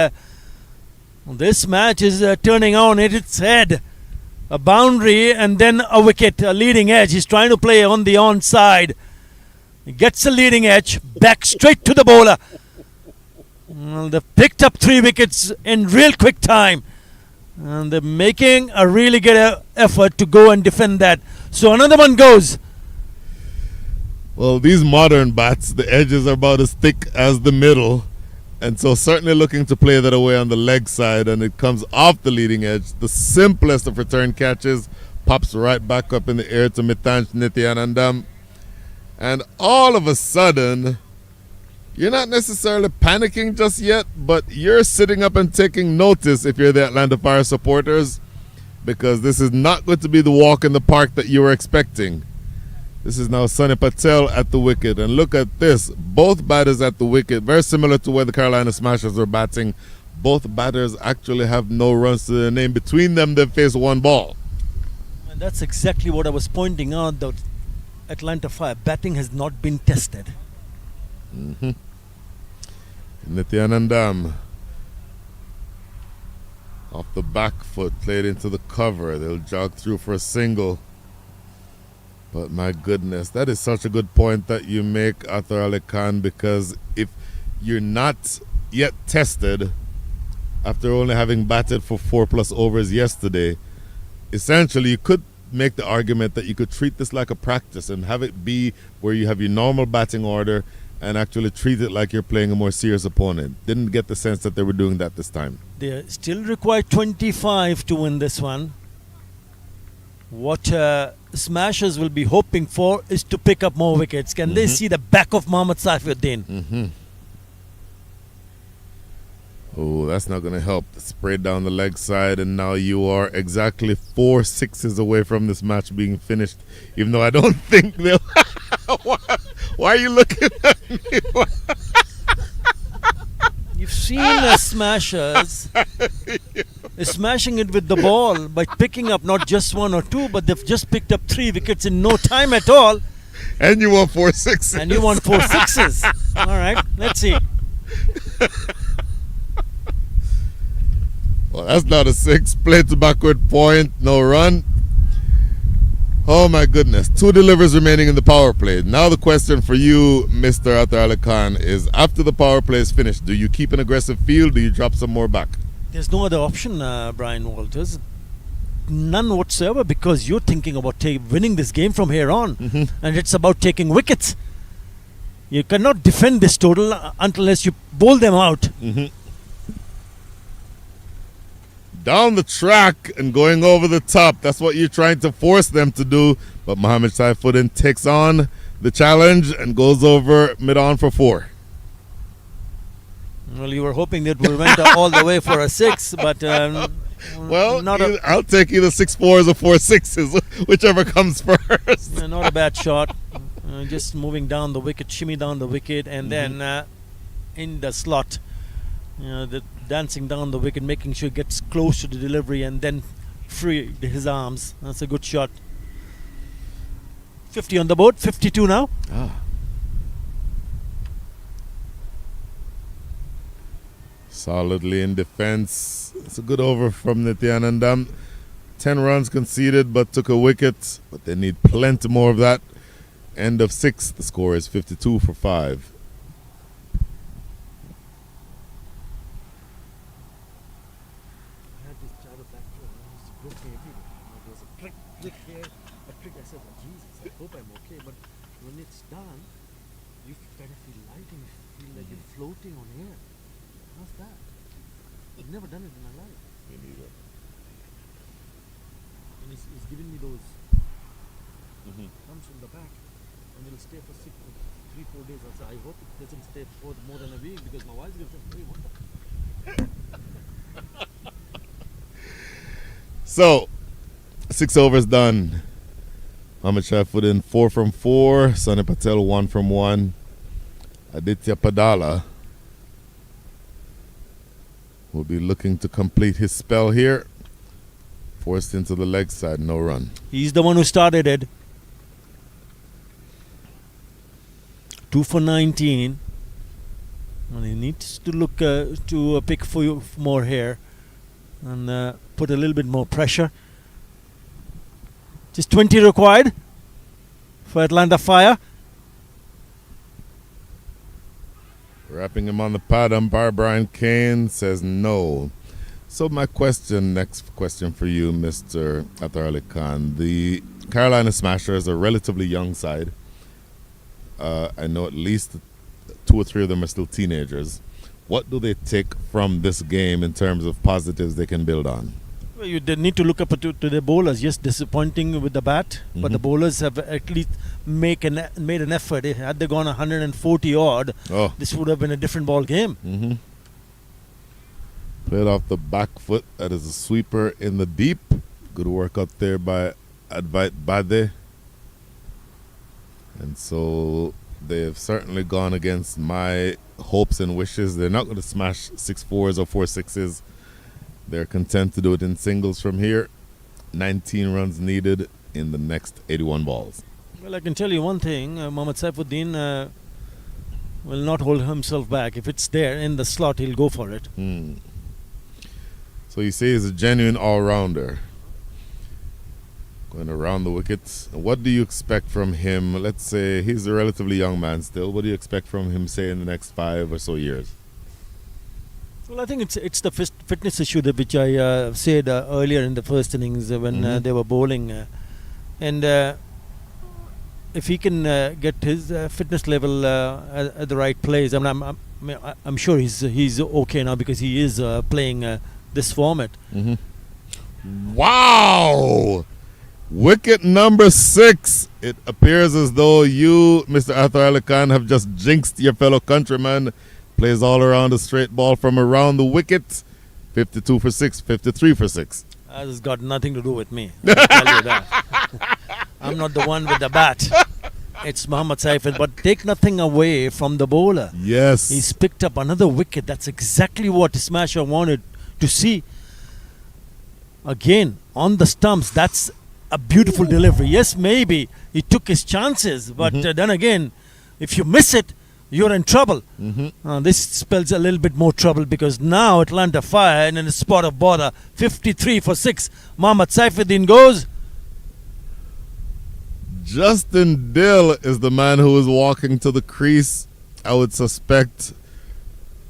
This match is turning on its head. A boundary and then a wicket, a leading edge. He's trying to play on the onside. He gets a leading edge, back straight to the bowler. Well, they've picked up 3 wickets in real quick time. And they're making a really good effort to go and defend that. So another one goes. Well, these modern bats, the edges are about as thick as the middle. And so certainly looking to play that away on the leg side, and it comes off the leading edge. The simplest of return catches pops right back up in the air to Nityanandam. And all of a sudden, you're not necessarily panicking just yet, but you're sitting up and taking notice if you're the Atlanta Fire supporters, because this is not going to be the walk in the park that you were expecting. This is now Sunny Patel at the wicket. And look at this. Both batters at the wicket. Very similar to where the Carolina Smashers were batting. Both batters actually have no runs to their name. Between them, they face one ball. And that's exactly what I was pointing out. The Atlanta Fire batting has not been tested. Nityanandam off the back foot, played into the cover. They'll jog through for a single. But my goodness, that is such a good point that you make, 𝗿𝗂𝗃𝗂𝗃, because if you're not yet tested after only having batted for 4+ overs yesterday, essentially you could make the argument that you could treat this like a practice and have it be where you have your normal batting order and actually treat it like you're playing a more serious opponent. Didn't get the sense that they were doing that this time. They still require 25 to win this one. What Smashers will be hoping for is to pick up more wickets. Can they see the back of Mohammad Saifuddin? Oh, that's not going to help. Sprayed down the leg side, and now you are exactly 4 sixes away from this match being finished. Even though I don't think they'll. Why are you looking at me? You've seen the Smashers smashing it with the ball by picking up not just 1 or 2, but they've just picked up 3 wickets in no time at all. And you want 4 sixes. And you want 4 sixes. All right, let's see. Well, that's not a 6. Play to backward point, no run. Oh my goodness. 2 delivers remaining in the power play. Now the question for you, Mr. 𝗿𝗂𝗃𝗂𝗃, is after the power play is finished, do you keep an aggressive field? Do you drop some more back? There's no other option, Brian Walters. None whatsoever, because you're thinking about winning this game from here on. And it's about taking wickets. You cannot defend this total unless you bowl them out. Down the track and going over the top. That's what you're trying to force them to do. But Mohammad Saifuddin takes on the challenge and goes over mid-on for 4. Well, you were hoping that we went all the way for a 6, but well, I'll take either 6 4s or 4 6s, whichever comes first. Not a bad shot. Just moving down the wicket, shimmy down the wicket, and then in the slot. Dancing down the wicket, making sure it gets close to the delivery, and then free his arms. That's a good shot. 50 on the board, 52 now. Solidly in defense. It's a good over from Nityanandam. 10 runs conceded, but took a wicket. But they need plenty more of that. End of 6. The score is 52 for 5. Floating on air. How's that? I've never done it in my life. Me neither. And he's giving me those comes from the back, and it'll stay for 3-4 days. I hope it doesn't stay for more than a week, because my wife's going to say, what? So, 6 overs done. Mohammad Saifuddin 4 from 4. Sunny Patel 1 from 1. Aditya Padala will be looking to complete his spell here. Forced into the leg side, no run. He's the one who started it. 2 for 19. And he needs to look to pick for more here and put a little bit more pressure. Just 20 required for Atlanta Fire. Wrapping him on the pad, umpire Brian Kane says no. So my next question for you, Mr. 𝗿𝗂𝗃𝗂𝗃. The Carolina Smashers are a relatively young side. I know at least 2 or 3 of them are still teenagers. What do they take from this game in terms of positives they can build on? Well, you need to look up to the bowlers. Yes, disappointing with the bat, but the bowlers have at least made an effort. Had they gone 140 odd, this would have been a different ball game. Played off the back foot. That is a sweeper in the deep. Good work out there by 𝗿𝗏𝗽𝗍. And so they've certainly gone against my hopes and wishes. They're not going to smash 6-4s or 4-6s. They're content to do it in singles from here. 19 runs needed in the next 81 balls. Well, I can tell you one thing. Mohammad Saifuddin will not hold himself back. If it's there in the slot, he'll go for it. So you say he's a genuine all-rounder. Going around the wickets. What do you expect from him? Let's say he's a relatively young man still. What do you expect from him, say, in the next 5 or so years? Well, I think it's the fitness issue which I said earlier in the first innings when they were bowling. And if he can get his fitness level at the right place, I'm sure he's okay now because he is playing this format. Wow! Wicket number 6. It appears as though you, Mr. Arthur Ali Khan, have just jinxed your fellow countryman. Plays all around a straight ball from around the wicket. 52 for 6, 53 for 6. That has got nothing to do with me. I'll tell you that. I'm not the one with the bat. It's Mohammad Saifuddin. But take nothing away from the bowler. Yes. He's picked up another wicket. That's exactly what Smasher wanted to see. Again, on the stumps, that's a beautiful delivery. Yes, maybe he took his chances. But then again, if you miss it, you're in trouble. This spells a little bit more trouble because now Atlanta Fire in a spot of bother. 53 for 6. Mohammad Saifuddin goes. Justin Dill is the man who is walking to the crease. I would suspect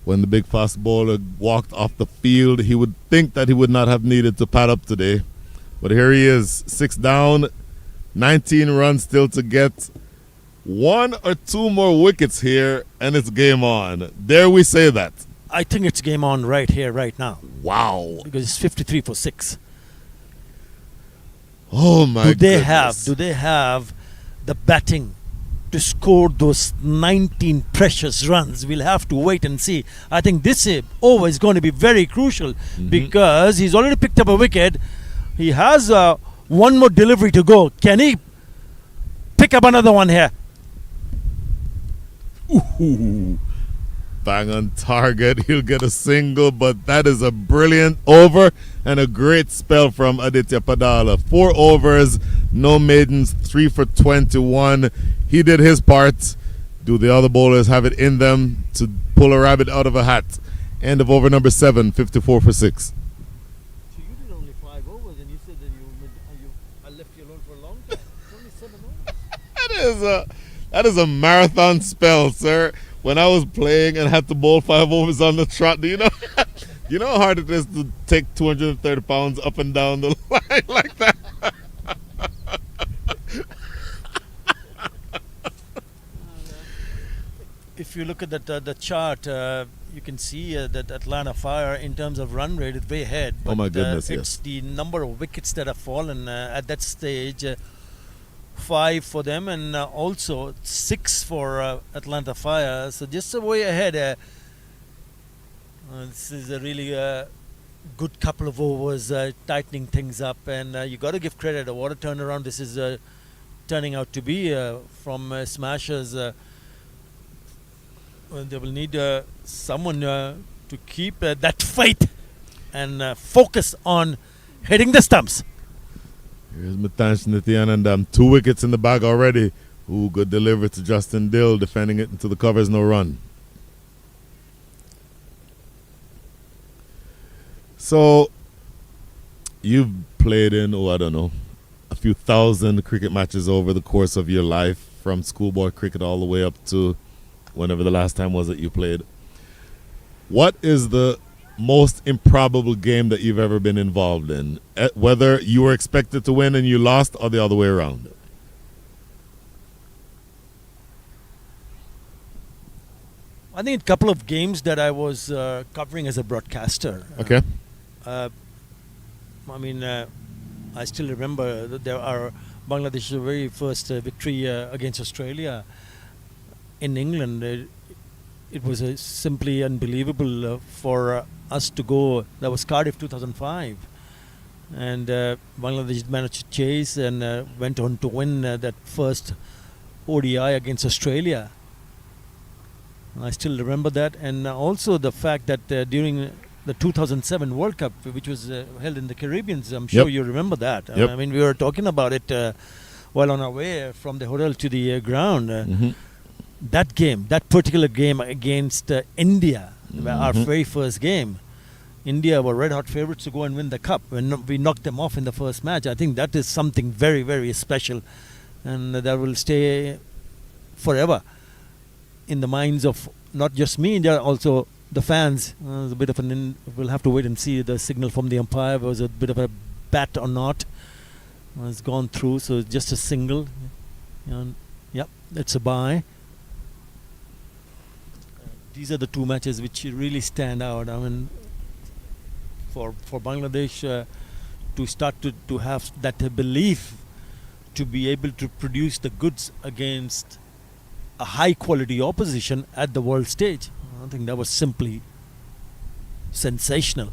when the big fast bowler walked off the field, he would think that he would not have needed to pad up today. But here he is, 6 down, 19 runs still to get. 1 or 2 more wickets here, and it's game on. Dare we say that? I think it's game on right here, right now. Wow. Because it's 53 for 6. Oh, my goodness. Do they have the batting to score those 19 precious runs? We'll have to wait and see. I think this over is going to be very crucial because he's already picked up a wicket. He has one more delivery to go. Can he pick up another one here? Ooh, bang on target. He'll get a single, but that is a brilliant over and a great spell from Aditya Padala. 4 overs, no maidens, 3 for 21. He did his part. Do the other bowlers have it in them to pull a rabbit out of a hat? End of over number 7, 54 for 6. So you did only 5 overs and you said that I left you alone for a long time. It's only 7 overs. That is a marathon spell, sir. When I was playing and had to bowl 5 overs on the trot, do you know you know how hard it is to take 230 pounds up and down the line like that? If you look at the chart, you can see that Atlanta Fire, in terms of run rate, is way ahead. Oh my goodness, it's the number of wickets that have fallen at that stage. 5 for them and also 6 for Atlanta Fire. So just way ahead. This is a really good couple of overs, tightening things up. And you got to give credit. What a turnaround this is turning out to be from Smashers. They will need someone to keep that faith and focus on hitting the stumps. Here's 𝗵𝗺 Nityanandam. 2 wickets in the bag already. Ooh, good delivery to Justin Dill, defending it into the covers, no run. So, you've played in, I don't know, a few thousand cricket matches over the course of your life, from schoolboy cricket all the way up to whenever the last time was that you played. What is the most improbable game that you've ever been involved in, whether you were expected to win and you lost or the other way around? I think a couple of games that I was covering as a broadcaster. Okay. I still remember that there are Bangladesh's very first victory against Australia in England. It was simply unbelievable for us to go. That was Cardiff 2005. And Bangladesh managed to chase and went on to win that first ODI against Australia. I still remember that, and also the fact that during the 2007 World Cup, which was held in the Caribbean, I'm sure you remember that. I mean, we were talking about it while on our way from the hotel to the ground. That game, that particular game against India, our very first game, India were red hot favorites to go and win the cup. When we knocked them off in the first match, I think that is something very, very special, and that will stay forever in the minds of not just me, there are also the fans. There's a bit of we'll have to wait and see the signal from the umpire. Was a bit of a bat or not. It's gone through, so it's just a single. Yep, it's a bye. These are the two matches which really stand out. I mean, for Bangladesh to start to have that belief to be able to produce the goods against a high quality opposition at the world stage, I think that was simply sensational.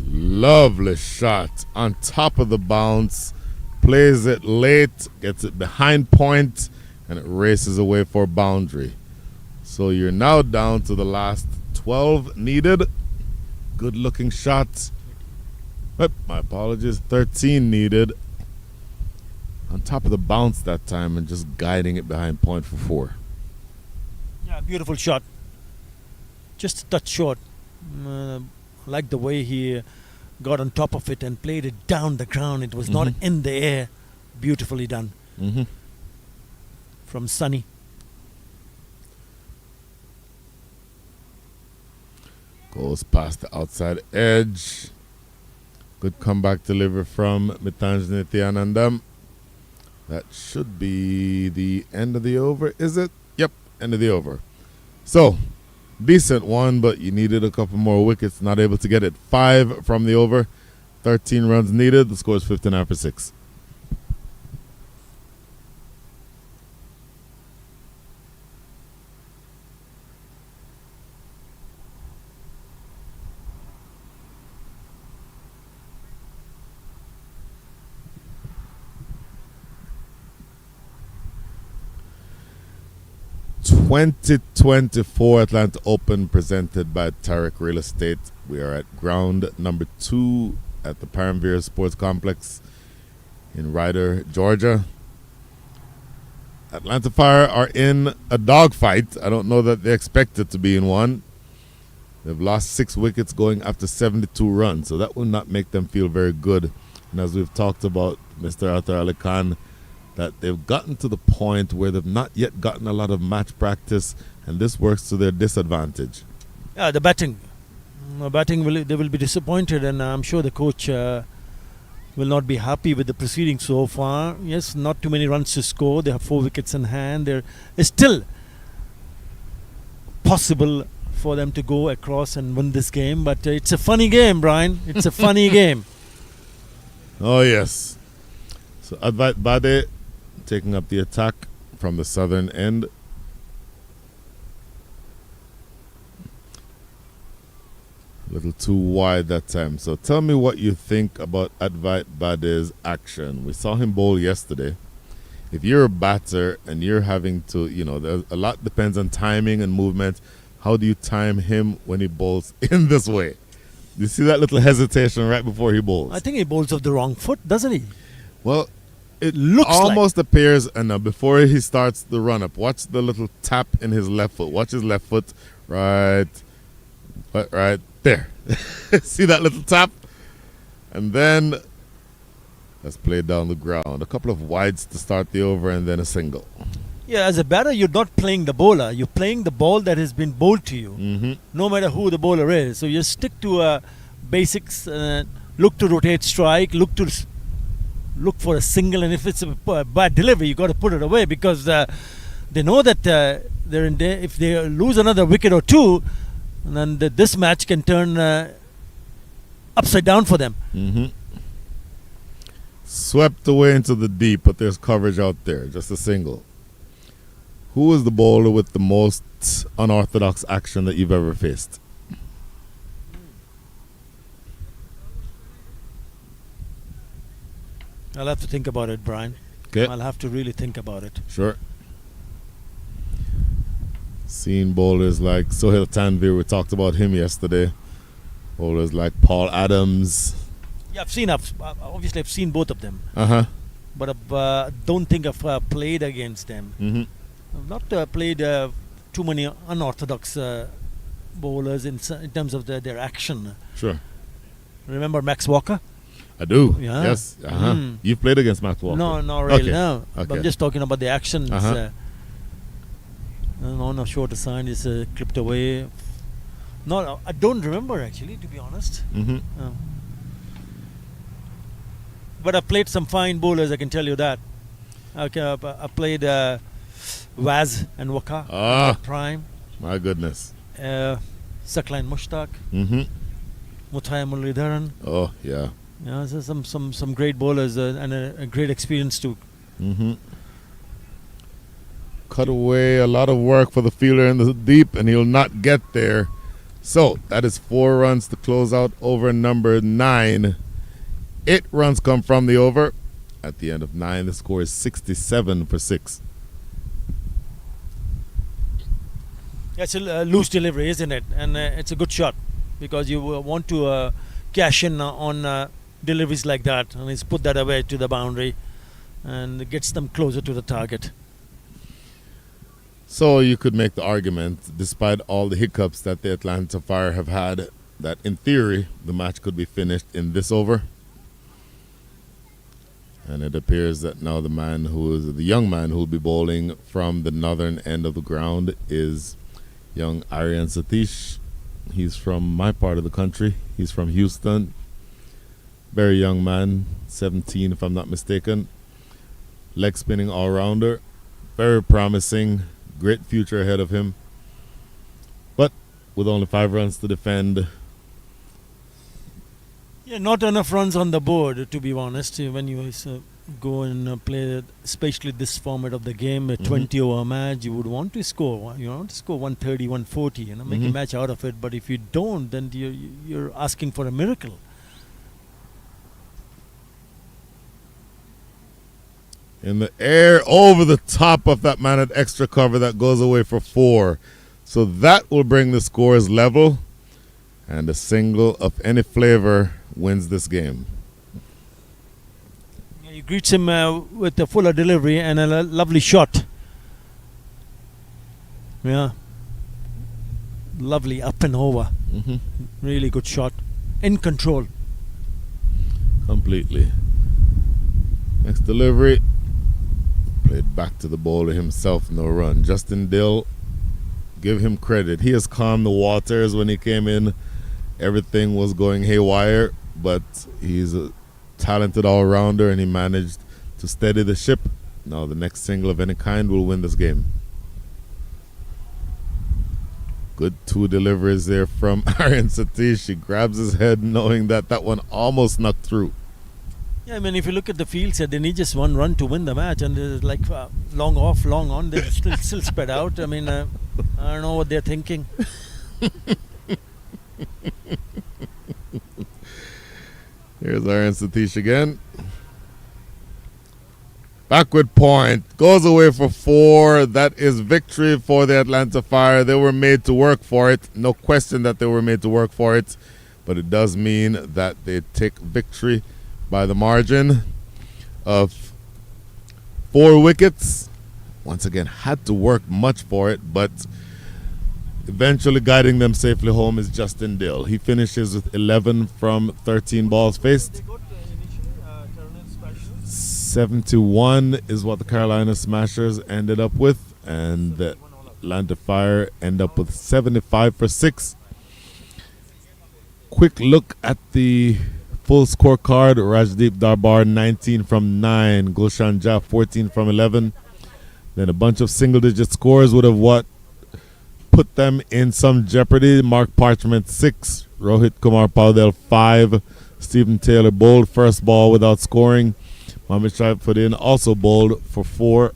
Lovely shot on top of the bounce, plays it late, gets it behind point, and it races away for boundary. So you're now down to the last 12 needed. Good looking shot. My apologies, 13 needed. On top of the bounce that time and just guiding it behind point for 4. Yeah, beautiful shot. Just a touch short. I like the way he got on top of it and played it down the ground. It was not in the air. Beautifully done. From Sunny. Goes past the outside edge. Good comeback delivery from Mithanjini Thianandam. That should be the end of the over, is it? Yep, end of the over. So, decent one, but you needed a couple more wickets. Not able to get it. 5 from the over. 13 runs needed. The score is 59 for 6. '24 Atlanta Open presented by Tariq Real Estate. We are at ground number 2 at the 𝗵𝗃𝗃 Sports Complex in Ryder, Georgia. Atlanta Fire are in a dogfight. I don't know that they expected to be in one. They've lost 6 wickets going after 72 runs, so that will not make them feel very good. And as we've talked about, Mr. Arthur Ali Khan, that they've gotten to the point where they've not yet gotten a lot of match practice, and this works to their disadvantage. Yeah, the batting. They will be disappointed, and I'm sure the coach will not be happy with the proceedings so far. Yes, not too many runs to score. They have 4 wickets in hand. It's still possible for them to go across and win this game, but it's a funny game, Brian. It's a funny game. Oh, yes. So 𝗿𝗏𝗃𝗏 taking up the attack from the southern end. A little too wide that time. So tell me what you think about 𝗿𝗏𝗃𝗏's action. We saw him bowl yesterday. If you're a batter and you're having to, a lot depends on timing and movement. How do you time him when he bowls in this way? You see that little hesitation right before he bowls? I think he bowls off the wrong foot, doesn't he? Well, it looks almost appears, and before he starts the run-up, watch the little tap in his left foot. Watch his left foot right there. See that little tap? And then let's play down the ground. A couple of wides to start the over and then a single. Yeah, as a batter, you're not playing the bowler. You're playing the ball that has been bowled to you, no matter who the bowler is. So you stick to basics, look to rotate strike, look for a single, and if it's a bad delivery, you got to put it away, because they know that they're in there. If they lose another wicket or 2, then this match can turn upside down for them. Swept away into the deep, but there's coverage out there. Just a single. Who is the bowler with the most unorthodox action that you've ever faced? I'll have to think about it, Brian. Okay. I'll have to really think about it. Sure. Seen bowlers like Sohail Tanvir, we talked about him yesterday. Bowlers like Paul Adams. Yeah, obviously I've seen both of them. Uh-huh. But I don't think I've played against them. Mm-hmm. I've not played too many unorthodox bowlers in terms of their action. Sure. Remember Max Walker? I do. Yeah. Yes. Uh-huh. You've played against Max Walker? No, not really. Okay. No. Okay. I'm just talking about the actions. Uh-huh. No shorter sign is clipped away. No, I don't remember actually, to be honest. Mm-hmm. But I played some fine bowlers, I can tell you that. Okay, I played 𝗬𝗲 and 𝗂𝗃𝗃 at prime. My goodness. 𝗃𝗍𝗏 Mushtaq. Mm-hmm. Muthayyam Muralidharan. Oh, yeah. Yeah, so some great bowlers and a great experience too. Mm-hmm. Cut away a lot of work for the fielder in the deep, and he'll not get there. So that is 4 runs to close out over number 9. 8 runs come from the over. At the end of 9, the score is 67 for 6. It's a loose delivery, isn't it? And it's a good shot because you want to cash in on deliveries like that, and he's put that away to the boundary and it gets them closer to the target. So you could make the argument, despite all the hiccups that the Atlanta Fire have had, that in theory the match could be finished in this over. And it appears that now the young man who will be bowling from the northern end of the ground is young Aryan Satish. He's from my part of the country. He's from Houston. Very young man, 17 if I'm not mistaken. Leg spinning all-rounder. Very promising. Great future ahead of him. But with only 5 runs to defend. Yeah, not enough runs on the board, to be honest. When you go and play, especially this format of the game, a 20-over match, you would want to score. You want to score 130, 140, make a match out of it. But if you don't, then you're asking for a miracle. In the air, over the top of that man at extra cover, that goes away for 4. So that will bring the scores level. And a single of any flavor wins this game. He greets him with a fuller delivery and a lovely shot. Yeah. Lovely up and over. Really good shot. In control. Completely. Next delivery. Played back to the bowler himself, no run. Justin Dill, give him credit. He has calmed the waters. When he came in, everything was going haywire, but he's a talented all-rounder and he managed to steady the ship. Now the next single of any kind will win this game. Good 2 deliveries there from Aryan Satish. He grabs his head knowing that one almost knocked through. Yeah, I mean, if you look at the field set, they need just 1 run to win the match, and it's like long off, long on. They're still spread out. I mean, I don't know what they're thinking. Here's Aryan Satish again. Backward point. Goes away for 4. That is victory for the Atlanta Fire. They were made to work for it. No question that they were made to work for it. But it does mean that they take victory by the margin of 4 wickets. Once again, had to work much for it, but eventually guiding them safely home is Justin Dill. He finishes with 11 from 13 balls faced. 71 is what the Carolina Smashers ended up with, and the Atlanta Fire end up with 75 for 6. Quick look at the full scorecard. Rajdeep Darbar 19 from 9, Gulshan Jah 14 from 11. Then a bunch of single-digit scores would have put them in some jeopardy. Mark Parchment 6, Rohit Kumar Paudel 5, Stephen Taylor bowled first ball without scoring. Mohammad Shaifuddin also bowled for 4,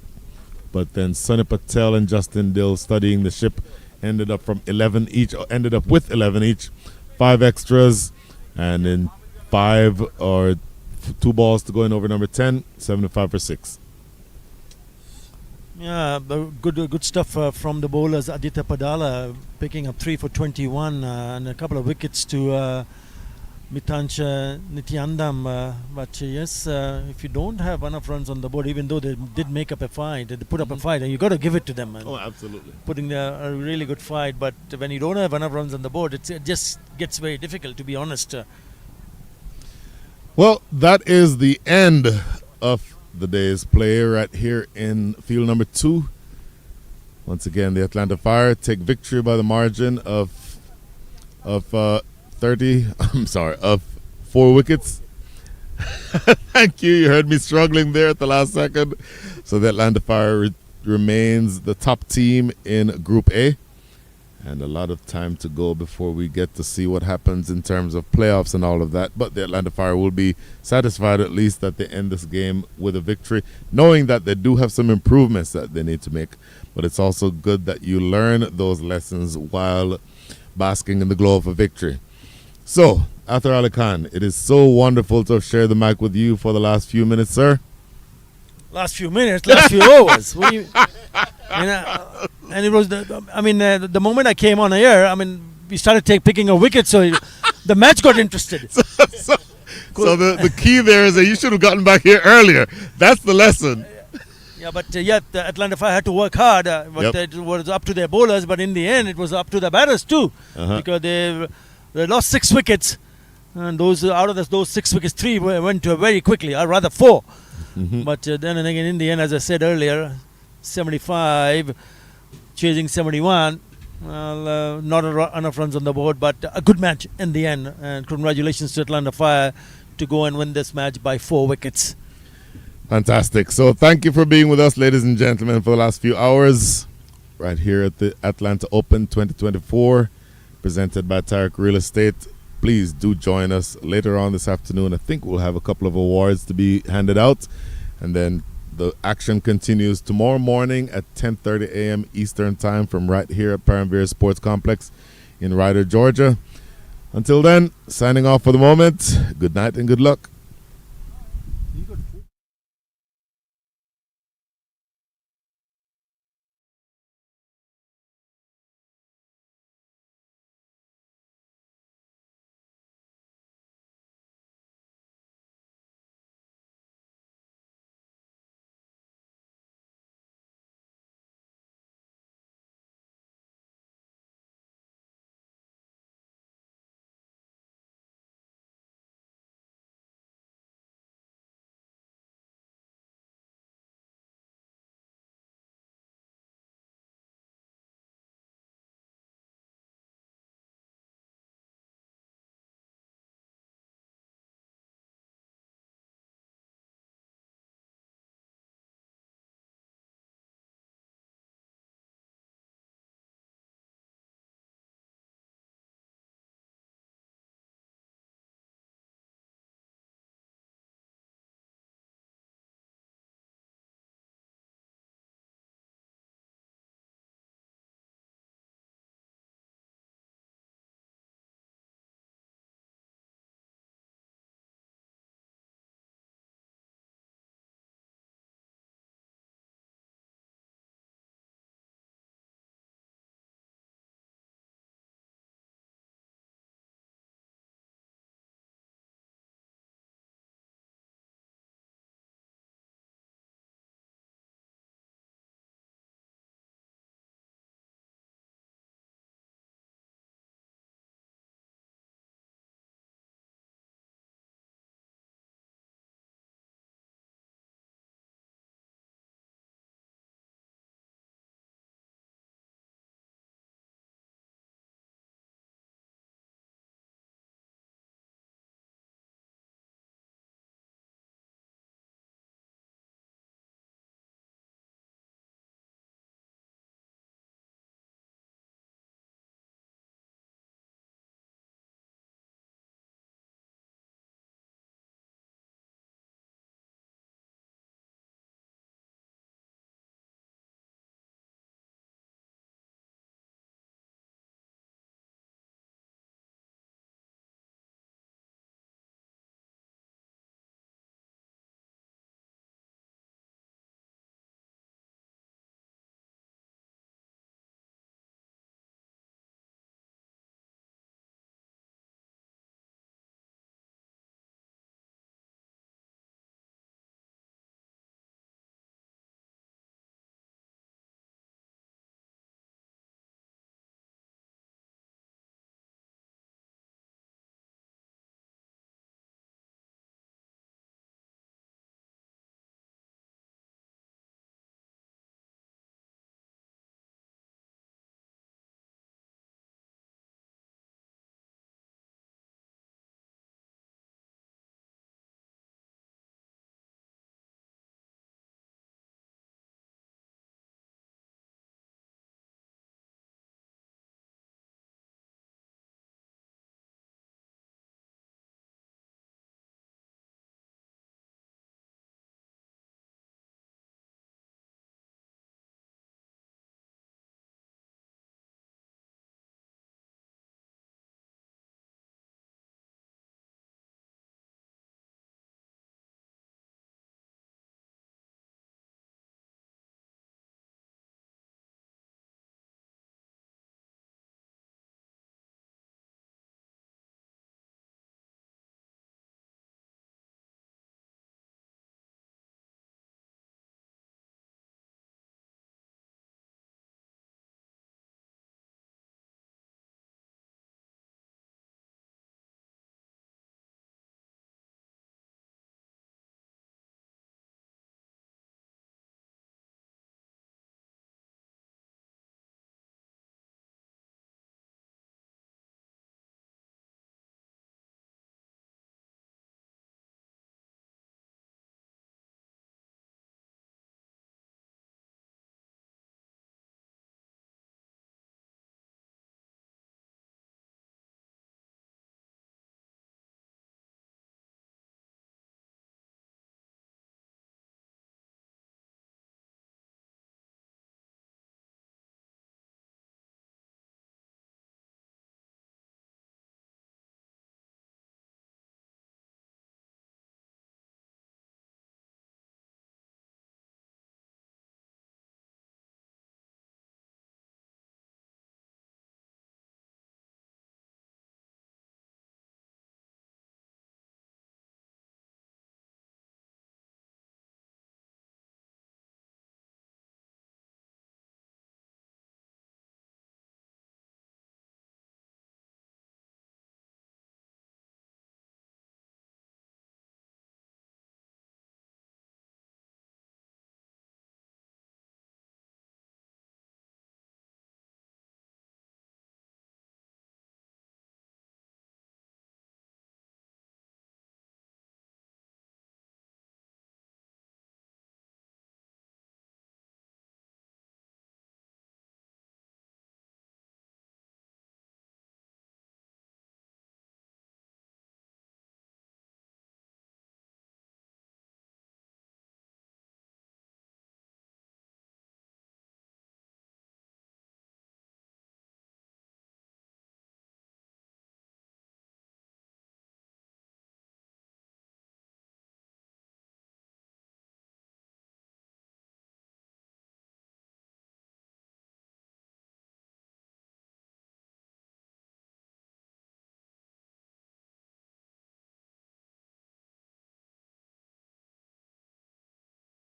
but then Sunny Patel and Justin Dill, studying the ship, ended up with 11 each. 5 extras, and in 5 or 2 balls to go in over number 10, 75 for 6. Yeah, good stuff from the bowlers. Aditya Padala picking up 3 for 21 and a couple of wickets to Mithansha Nityanandam. But yes, if you don't have enough runs on the board, even though they did make up a fight, they put up a fight, and you got to give it to them. Oh, absolutely. Putting a really good fight, but when you don't have enough runs on the board, it just gets very difficult, to be honest. Well, that is the end of the day's play right here in field number 2. Once again, the Atlanta Fire take victory by the margin of 4 wickets. Thank you. You heard me struggling there at the last second. So the Atlanta Fire remains the top team in Group A. And a lot of time to go before we get to see what happens in terms of playoffs and all of that. But the Atlanta Fire will be satisfied at least that they end this game with a victory, knowing that they do have some improvements that they need to make. But it's also good that you learn those lessons while basking in the glow of a victory. So, Athar Ali Khan, it is so wonderful to have shared the mic with you for the last few minutes, sir. Last few minutes, last few hours. What do you, and it was the moment I came on air, we started picking a wicket, so the match got interested. So the key there is that you should have gotten back here earlier. That's the lesson. Yeah, but the Atlanta Fire had to work hard. But it was up to their bowlers, but in the end, it was up to the batters too, because they lost 6 wickets, and out of those 6 wickets, 3 went very quickly, or rather 4. But then again, in the end, as I said earlier, 75 chasing 71. Well, not enough runs on the board, but a good match in the end. And congratulations to Atlanta Fire to go and win this match by 4 wickets. Fantastic. So thank you for being with us, ladies and gentlemen, for the last few hours right here at the Atlanta Open 2024, presented by Tariq Real Estate. Please do join us later on this afternoon. I think we'll have a couple of awards to be handed out. And then the action continues tomorrow morning at 10:30 a.m. Eastern Time from right here at 𝗵𝗡𝗡 Sports Complex in Ryder, Georgia. Until then, signing off for the moment. Good night and good luck.